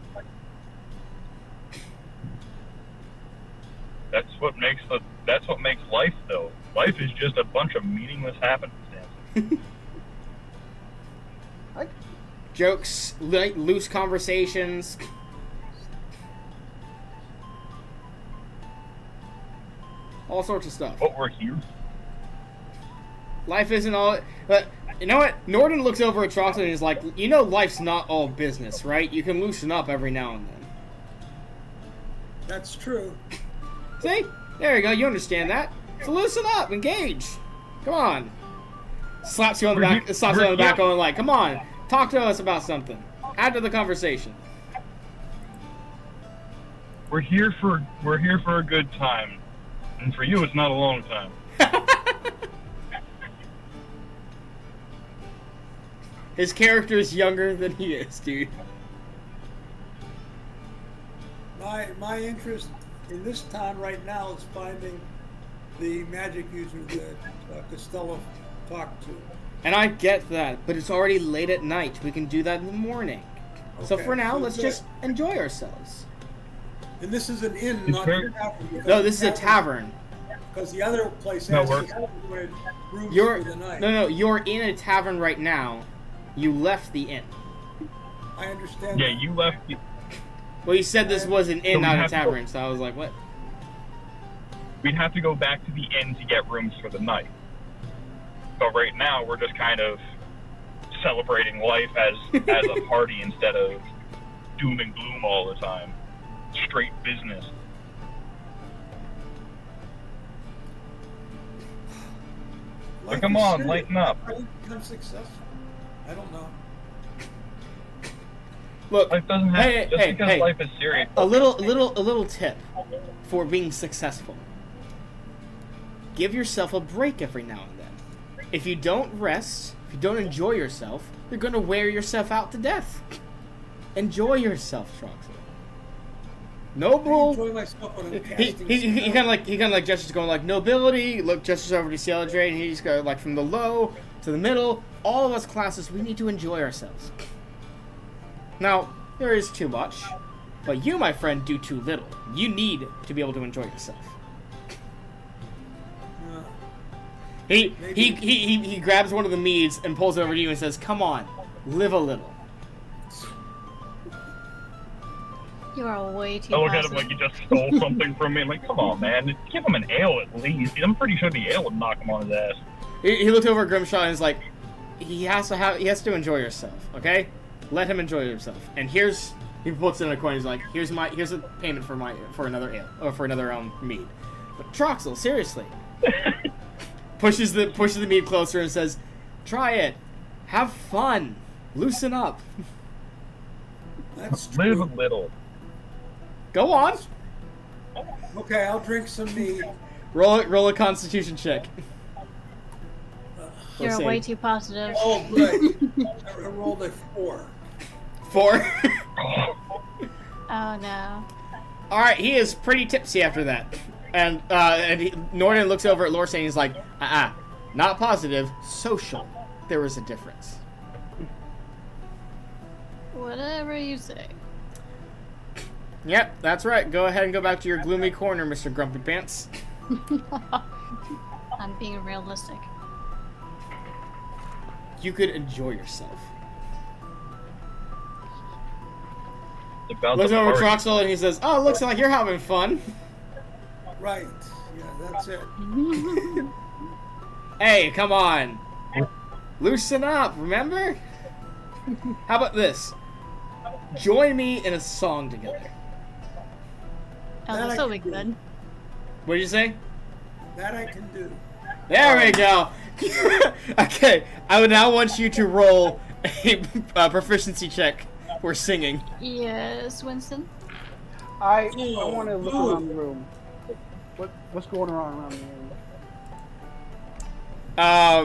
That's what makes life, though. Life is just a bunch of meaningless happenstances. Jokes, loose conversations... all sorts of stuff. But we're here. Life isn't all... But, you know what? Norden looks over at Troxel and is like, you know life's not all business, right? You can loosen up every now and then. That's true. See? There you go. You understand that. So loosen up. Engage. Come on. Slaps you on the back, going like, come on. Talk to us about something. Add to the conversation. We're here for a good time. And for you, it's not a long time. His character is younger than he is, dude. My interest in this town right now is finding the magic user that Costello talked to. And I get that, but it's already late at night. We can do that in the morning. Okay, so for now, let's just enjoy ourselves. And this is an inn, not a tavern. No, this is a tavern. Because the other place has rooms for the night. No, you're in a tavern right now. You left the inn. I understand. Yeah, you left. Well, you said this was an inn, not a tavern, so I was like, what? We'd have to go back to the inn to get rooms for the night. But right now, we're just kind of celebrating life as a party instead of doom and gloom all the time. Straight business. But come on, lighten up. How do you become successful? I don't know. Look, life doesn't have because life is serious. A little tip for being successful. Give yourself a break every now and then. If you don't rest, if you don't enjoy yourself, you're gonna wear yourself out to death. Enjoy yourself, Troxel. Noble. I enjoy myself when I'm he kind of like gestures going like nobility. Look, gestures over to Cieldrade, and he's go like from the low to the middle. All of us classes, we need to enjoy ourselves. Now there is too much, but you, my friend, do too little. You need to be able to enjoy yourself. He grabs one of the meads and pulls it over to you and says, "Come on, live a little." You are way too I look at him like he just stole something from me. I'm like, come on, man. Give him an ale at least. I'm pretty sure the ale would knock him on his ass. He looked over at Grimshaw and is like, he has to enjoy yourself, okay? Let him enjoy himself. And he puts in a coin. He's like, here's a payment for another ale or for another mead. But Troxel, seriously, pushes the mead closer and says, try it, have fun, Loosen up. That's Live true. a little. Go on. Okay, I'll drink some mead. Roll a Constitution check. You're Let's way see. too positive. Oh, good. I rolled a 4. 4. Oh no. All right, he is pretty tipsy after that, and Norden looks over at Lorsan and he's like, not positive, social. There was a difference. Whatever you say. Yep, that's right. Go ahead and go back to your gloomy corner, Mr. Grumpy Pants. I'm being realistic. You could enjoy yourself. About Looks the over at party. Troxal and he says, "Oh, looks like you're having fun." Right. Yeah, that's it. Hey, come on. Loosen up, remember? How about this? Join me in a song together. Oh, That this I will be can do. good. What did you say? That I can do. There we go. Okay, I would now want you to roll a proficiency check for singing. Yes, Winston. I want to look around the room. What's going on around the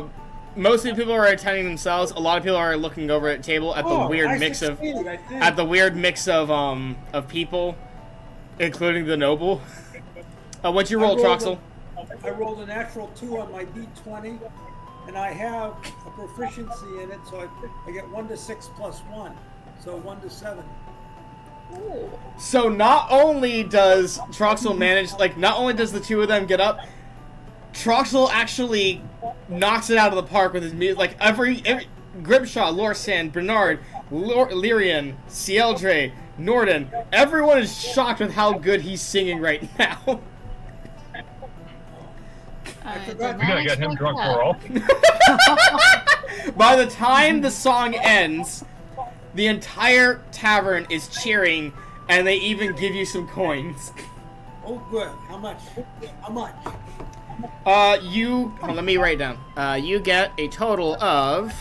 room? Mostly people are attending themselves. A lot of people are looking over at the table at the weird I mix of succeeded, I think. of people, including the noble. What'd you roll, Troxel? I rolled a natural 2 on my D20, and I have a proficiency in it, so I get 1 to 6 plus 1, so 1 to 7. So not only does Troxel manage, not only does the two of them get up, Troxel actually knocks it out of the park with his music. Like every Grimshaw, Lorsan, Bernard, Lyrian, Cieldre, Norden, everyone is shocked with how good he's singing right now. I did We not gotta get him expect drunk that. more often. By the time the song ends, the entire tavern is cheering, and they even give you some coins. Oh, good. How much? How much? Let me write it down. You get a total of.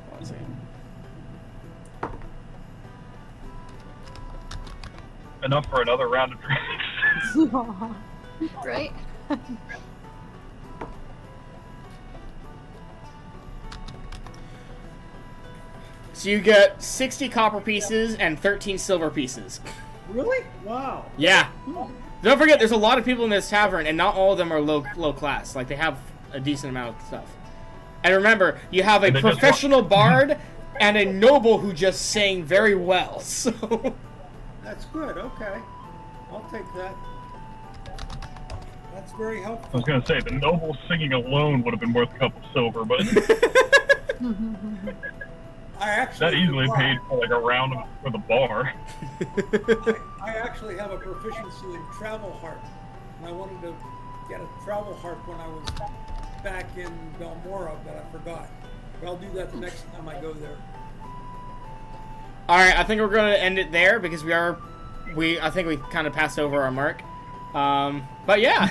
One second. Enough for another round of drinks. Right? So you get 60 copper pieces and 13 silver pieces. Really? Wow. Yeah. Don't forget, there's a lot of people in this tavern, and not all of them are low class. Like, they have a decent amount of stuff. And remember, you have a And they just professional bard and a noble who just sang very well. So That's good. Okay. I'll take that. That's very I helpful. was gonna say, the noble singing alone would have been worth a couple silver, but I actually that easily paid for like a round for the bar. I actually have a proficiency in travel harp, and I wanted to get a travel harp when I was back in Belmora, but I forgot. But I'll do that the next time I go there. Alright, I think we're going to end it there because I think we kind of passed over our mark. But yeah.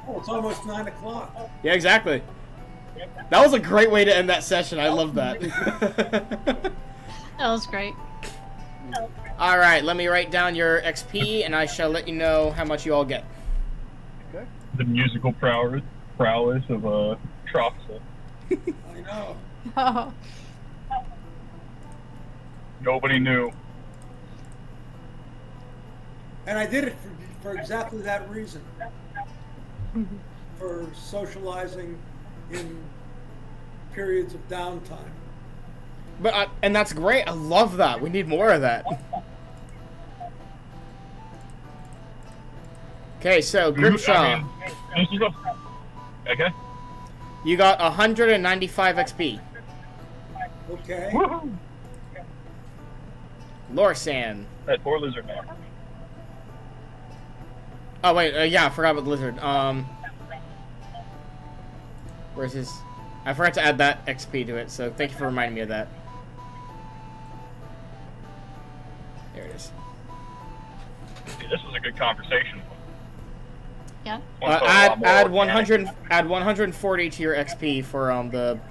Oh, it's almost 9 o'clock. Yeah, exactly. That was a great way to end that session. I love that. That was great. Alright, let me write down your XP and I shall let you know how much you all get. Okay. The musical prowess of Troxal. I know. Oh, Nobody knew. And I did it for exactly that reason. For socializing in periods of downtime. But and that's great. I love that. We need more of that. Okay, so Grimshaw, This is okay. you got 195 XP. Okay. Woohoo! Lorsan. That poor lizard man. Oh wait, yeah, I forgot about the lizard. Where's his? I forgot to add that XP to it, so thank you for reminding me of that. There it is. See, this was a good conversation. Yeah. Add 140 to your XP for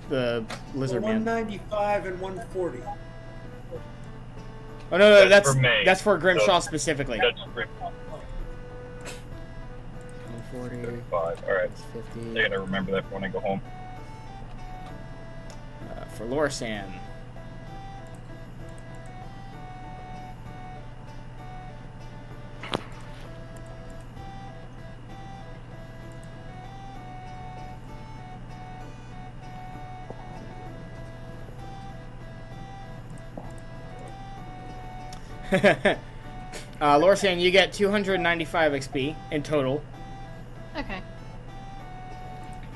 the lizard man. 195 and 140. Oh no, That's for May. that's for Grimshaw specifically. That's Grimshaw. 140. 35. All right. 50. I gotta remember that for when I go home. For Lorsan. Lorsan, you get 295 XP in total. Okay.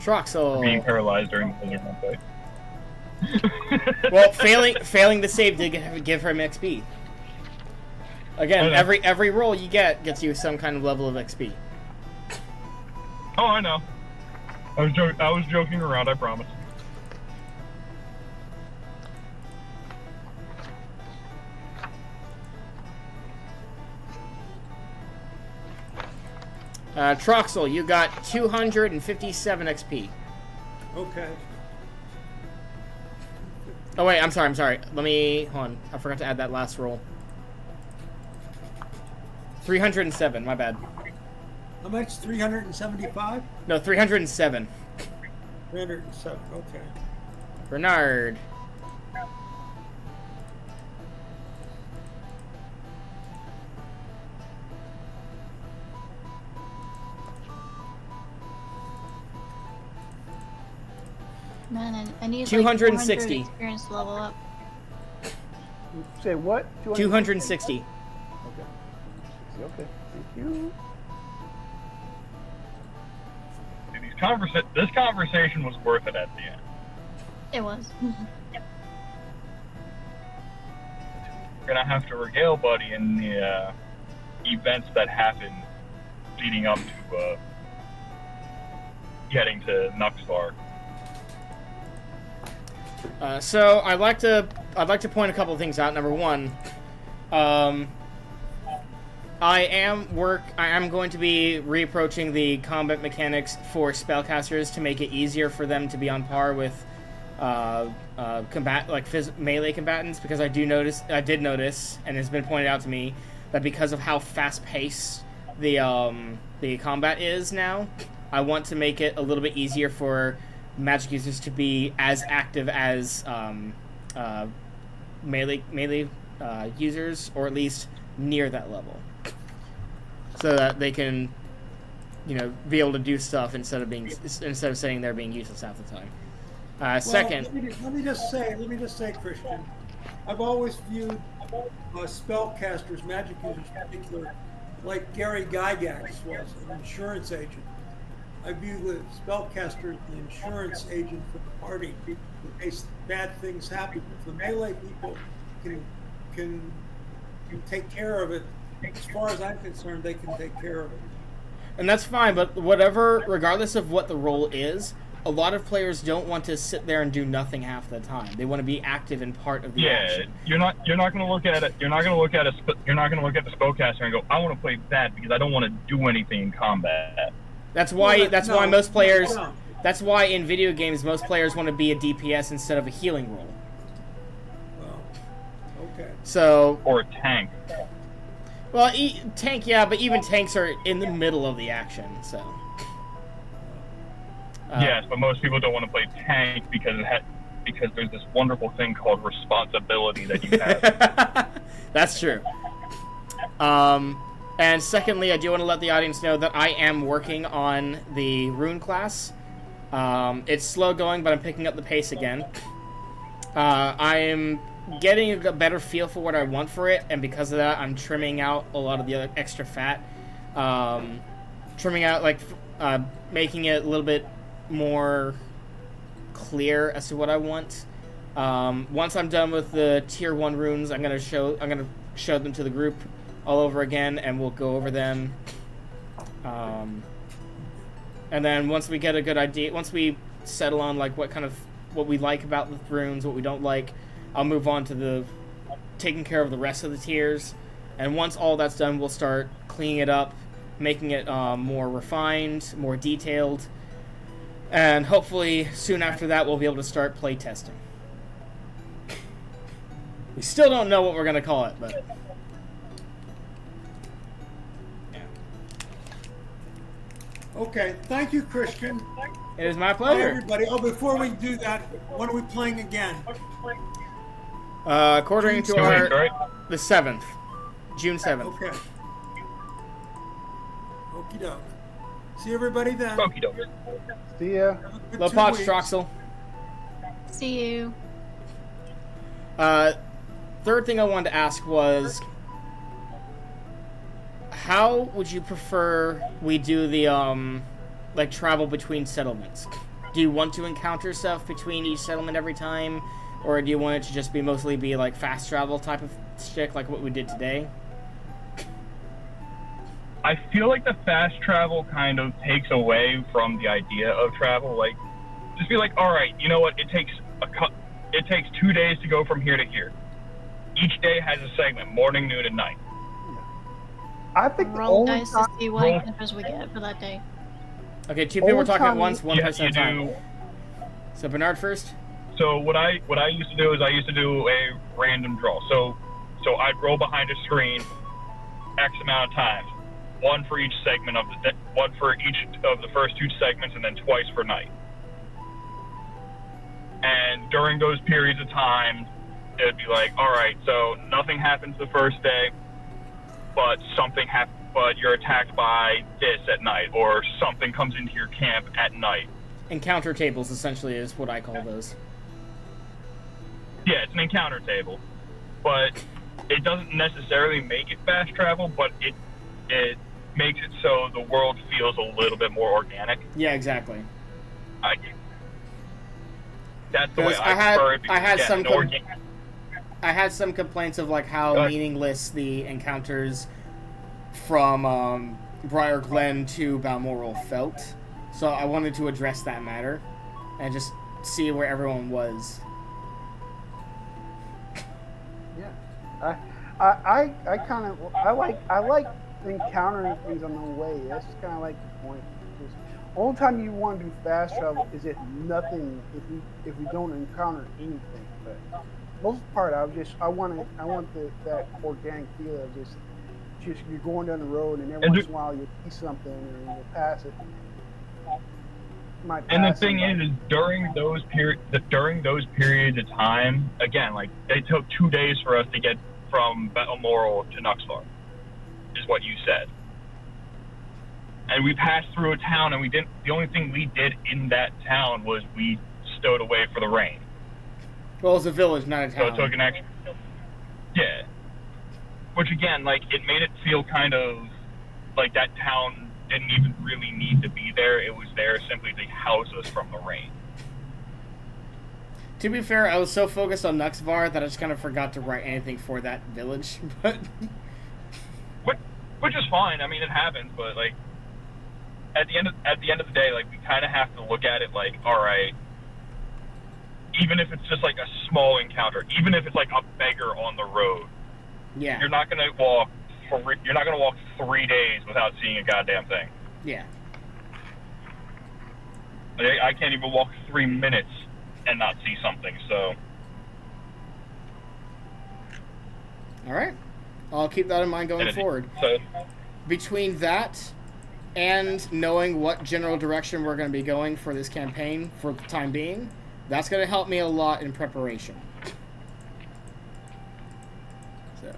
Troxal. Being paralyzed during the blizzard month, right? Well, failing the save did give him XP. Again, every roll you gets you some kind of level of XP. Oh, I know. I was joking around. I promise. Troxal, you got 257 XP. Okay. Oh wait, I'm sorry. Let me hold on. I forgot to add that last roll. 307. My bad. How much? 375? No, 307. 307. Okay. Bernard. Man, I need 260. Like experience to level up. Say what? 260. Okay. Okay. Thank you. This conversation was worth it at the end. It was. We're gonna have to regale Buddy in the events that happen leading up to getting to Nuxlar. So I'd like to point a couple of things out. Number one, I am going to be reapproaching the combat mechanics for spellcasters to make it easier for them to be on par with melee combatants, because I did notice, and it's been pointed out to me that because of how fast-paced the combat is now, I want to make it a little bit easier for magic users to be as active as melee users, or at least near that level, so that they can, be able to do stuff instead of sitting there being useless half the time. Second, let me just say, Christian, I've always viewed spellcasters, magic users in particular, like Gary Gygax was, an insurance agent. I view the spellcaster as the insurance agent for the party in case bad things happen. If the melee people can take care of it, as far as I'm concerned, they can take care of it. And that's fine, but regardless of what the role is, a lot of players don't want to sit there and do nothing half the time. They want to be active in part of the action. You're not going to look at it. You're not going to look at the spellcaster and go, I want to play that because I don't want to do anything in combat. That's why most players. That's why in video games most players want to be a DPS instead of a healing role. Well, okay. So. Or a tank. Well, tank, yeah, but even tanks are in the middle of the action, so. Yes, but most people don't want to play tank because there's this wonderful thing called responsibility that you have. That's true. And secondly, I do want to let the audience know that I am working on the rune class. It's slow going, but I'm picking up the pace again. I am getting a better feel for what I want for it, and because of that, I'm trimming out a lot of the other extra fat. Trimming out, making it a little bit more clear as to what I want. Once I'm done with the tier 1 runes, I'm gonna show them to the group all over again, and we'll go over them. And then once we get a good idea, once we settle on what we like about the runes, what we don't like, I'll move on to taking care of the rest of the tiers. And once all that's done, we'll start cleaning it up, making it more refined, more detailed, and hopefully soon after that we'll be able to start play testing. We still don't know what we're going to call it, but... Okay, thank you, Christian. It is my Hi, pleasure. everybody. Oh, before we do that, when are we playing again? According to our... right? The 7th. June 7th. Okay. Okie doke. See everybody then. Okie doke. See ya. Have a good Low 2 Potch, weeks. Troxal. See you. Third thing I wanted to ask was, how would you prefer we do the, like, travel between settlements? Do you want to encounter stuff between each settlement every time? Or do you want it to just mostly be, like, fast travel type of shit, like what we did today? I feel like the fast travel kind of takes away from the idea of travel. Like, just be like, all right, you know what? It takes 2 days to go from here to here. Each day has a segment, morning, noon, and night. I think the Roll only dice to time, see what encounters we get for that day. Okay, 2 people were talking at Only once, one Yes, person at you a time. do. So Bernard first? So what I used to do is I used to do a random draw. So I'd roll behind a screen X amount of times, one for each segment of one for each of the first 2 segments, and then twice per night. And during those periods of time, it'd be like, all right, so nothing happens the first day, but but you're attacked by this at night, or something comes into your camp at night. Encounter tables, essentially, is what I call those. Yeah, it's an encounter table, but it doesn't necessarily make it fast travel, but it makes it so the world feels a little bit more organic. Yeah, exactly. That's the way Because I prefer it. I had because, some yeah, I had some complaints of like how Go ahead. meaningless the encounters from Briar Glen to Balmoral felt. So I wanted to address that matter and just see where everyone was. yeah, I kind of I like encountering things on the way. That's kind of like the point. Just, only time you want to do fast travel is if nothing, if we don't encounter anything. But most part, I want that organic feel of just you're going down the road and every once in a while you see something and you pass it. And the thing is during those periods of time, again, like they took 2 days for us to get from Balmoral to Nuxvar, is what you said. And we passed through a town, and the only thing we did in that town was we stowed away for the rain. Well, it's a village, not a So town. it took an extra. Yeah. Which again, like, it made it feel kind of like that town didn't even really need to be there. It was there simply to house us from the rain. To be fair, I was so focused on Nuxvar that I just kind of forgot to write anything for that village. But Which is fine. I mean, it happens, but like at the end of the day, like we kind of have to look at it like, all right, even if it's just like a small encounter, even if it's like a beggar on the road, yeah, you're not gonna walk 3 days without seeing a goddamn thing. yeah. I can't even walk 3 minutes and not see something. So All right, I'll keep that in mind going forward. So Between that and knowing what general direction we're going to be going for this campaign for the time being, that's going to help me a lot in preparation. So.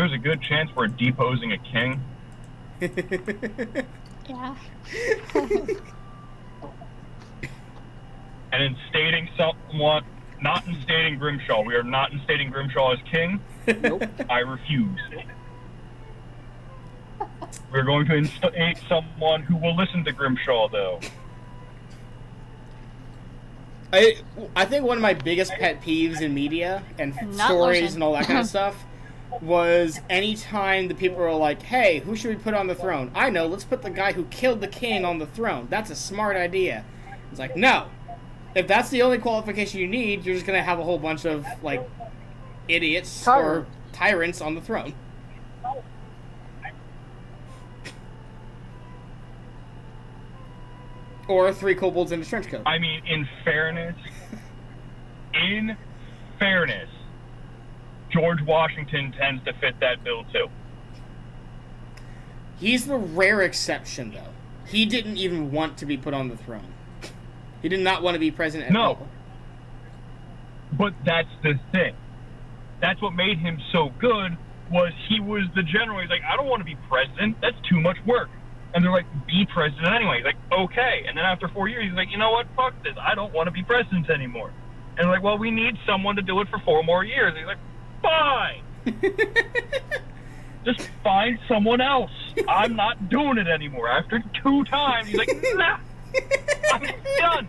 there's a good chance we're deposing a king. Yeah. And instating someone, not instating Grimshaw. We are not instating Grimshaw as king. Nope. I refuse. We're going to instate someone who will listen to Grimshaw, though. I think one of my biggest pet peeves in media and Not stories lotion. and all that kind of stuff was anytime the people are like, hey, who should we put on the throne? I know, let's put the guy who killed the king on the throne. That's a smart idea. It's like, no. If that's the only qualification you need, you're just going to have a whole bunch of, like, idiots or tyrants on the throne. Or 3 kobolds in a trench coat. I mean, in fairness, George Washington tends to fit that bill too. He's the rare exception, though. He didn't even want to be put on the throne. He did not want to be president at all. But that's the thing. That's what made him so good, was he was the general. He's like, I don't want to be president. That's too much work. And they're like, be president anyway. He's like, okay. And then after 4 years, he's like, you know what? Fuck this. I don't want to be president anymore. And they're like, well, we need someone to do it for 4 more years. He's like, fine. Just find someone else. I'm not doing it anymore. After 2 times, he's like, nah, I'm done.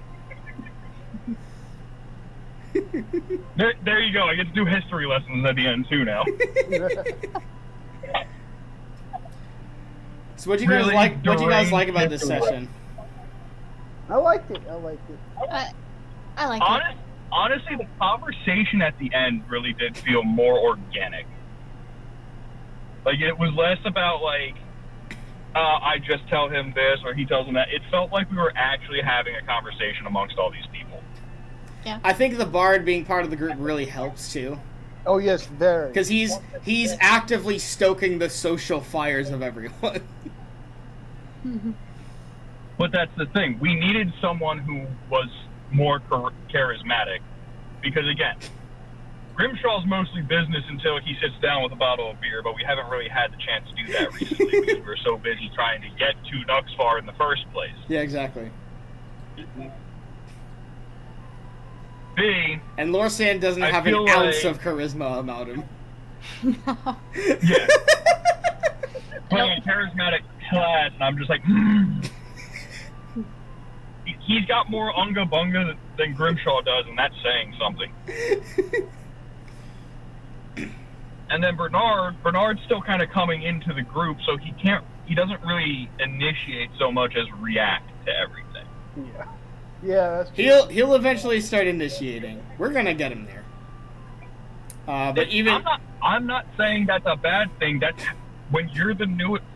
There you go. I get to do history lessons at the end too now. So what do you guys Really like? What do you guys during like about this history session? I liked it. I like it. Honestly, the conversation at the end really did feel more organic. Like, it was less about, like, I just tell him this or he tells him that. It felt like we were actually having a conversation amongst all these people. Yeah. I think the bard being part of the group really helps too. Oh yes, very. Because he's actively stoking the social fires of everyone. But that's the thing. We needed someone who was more charismatic. Because, again, Grimshaw's mostly business until he sits down with a bottle of beer, but we haven't really had the chance to do that recently because we're so busy trying to get to Nuxfar in the first place. Yeah, exactly. B. And Lorsan doesn't have an ounce of charisma about him. Yeah. Playing a charismatic class, and I'm just like, He's got more unga bunga than Grimshaw does, and that's saying something. And then Bernard's still kind of coming into the group, so he doesn't really initiate so much as react to everything. Yeah. Yeah, that's true. He'll eventually start initiating. We're gonna get him there. But even I'm not saying that's a bad thing. That's when you're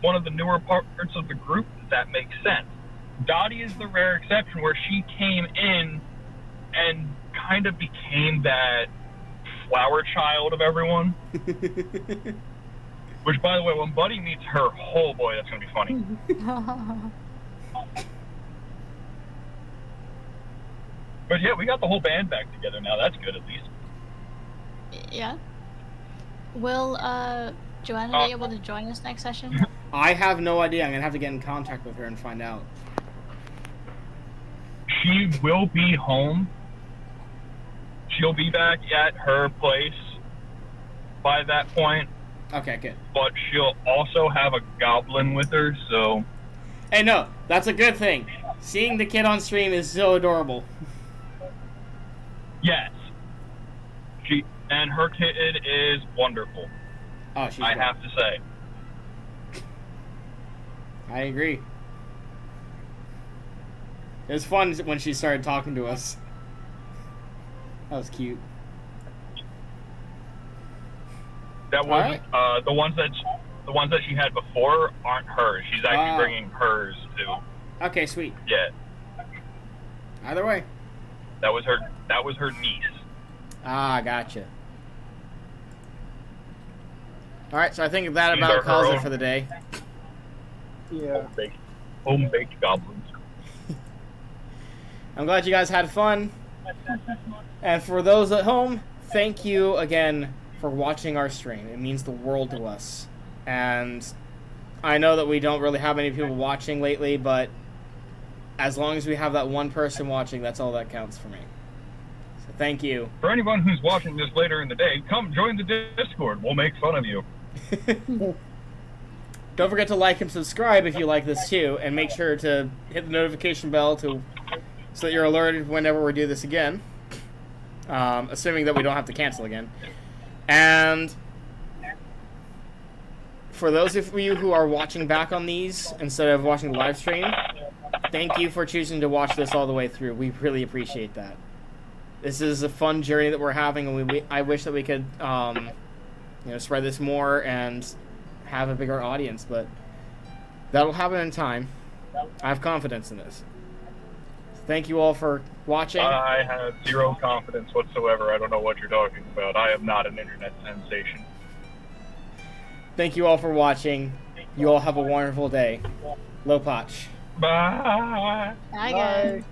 one of the newer parts of the group. That makes sense. Dottie is the rare exception where she came in and kind of became that flower child of everyone. Which, by the way, when Buddy meets her, oh boy, that's gonna be funny. But yeah, we got the whole band back together now. That's good, at least. Yeah. Will Joanna be able to join us next session? I have no idea. I'm gonna have to get in contact with her and find out. She will be home. She'll be back at her place by that point. Okay, good. But she'll also have a goblin with her, so... Hey, no, that's a good thing. Seeing the kid on stream is so adorable. Yes. And her kid is wonderful. Oh, she's I have to say. I agree. It was fun when she started talking to us. That was cute. That was the ones that she had before aren't hers. She's actually bringing hers too. Okay, sweet. Yeah. Either way. That was her niece. Ah, gotcha. All right, so I think that about calls it for the day. Yeah. Home-baked goblins. I'm glad you guys had fun. And for those at home, thank you again for watching our stream. It means the world to us. And I know that we don't really have many people watching lately, but as long as we have that one person watching, that's all that counts for me. So thank you. For anyone who's watching this later in the day, come join the Discord. We'll make fun of you. Don't forget to like and subscribe if you like this too, and make sure to hit the notification bell so that you're alerted whenever we do this again. Assuming that we don't have to cancel again. And for those of you who are watching back on these instead of watching the live stream, thank you for choosing to watch this all the way through. We really appreciate that. This is a fun journey that we're having, and I wish that we could spread this more and have a bigger audience, but that'll happen in time. I have confidence in this. Thank you all for watching. I have zero confidence whatsoever. I don't know what you're talking about. I am not an internet sensation. Thank you all for watching. You all have a wonderful day. Lopatch. Bye. Bye, guys. Bye.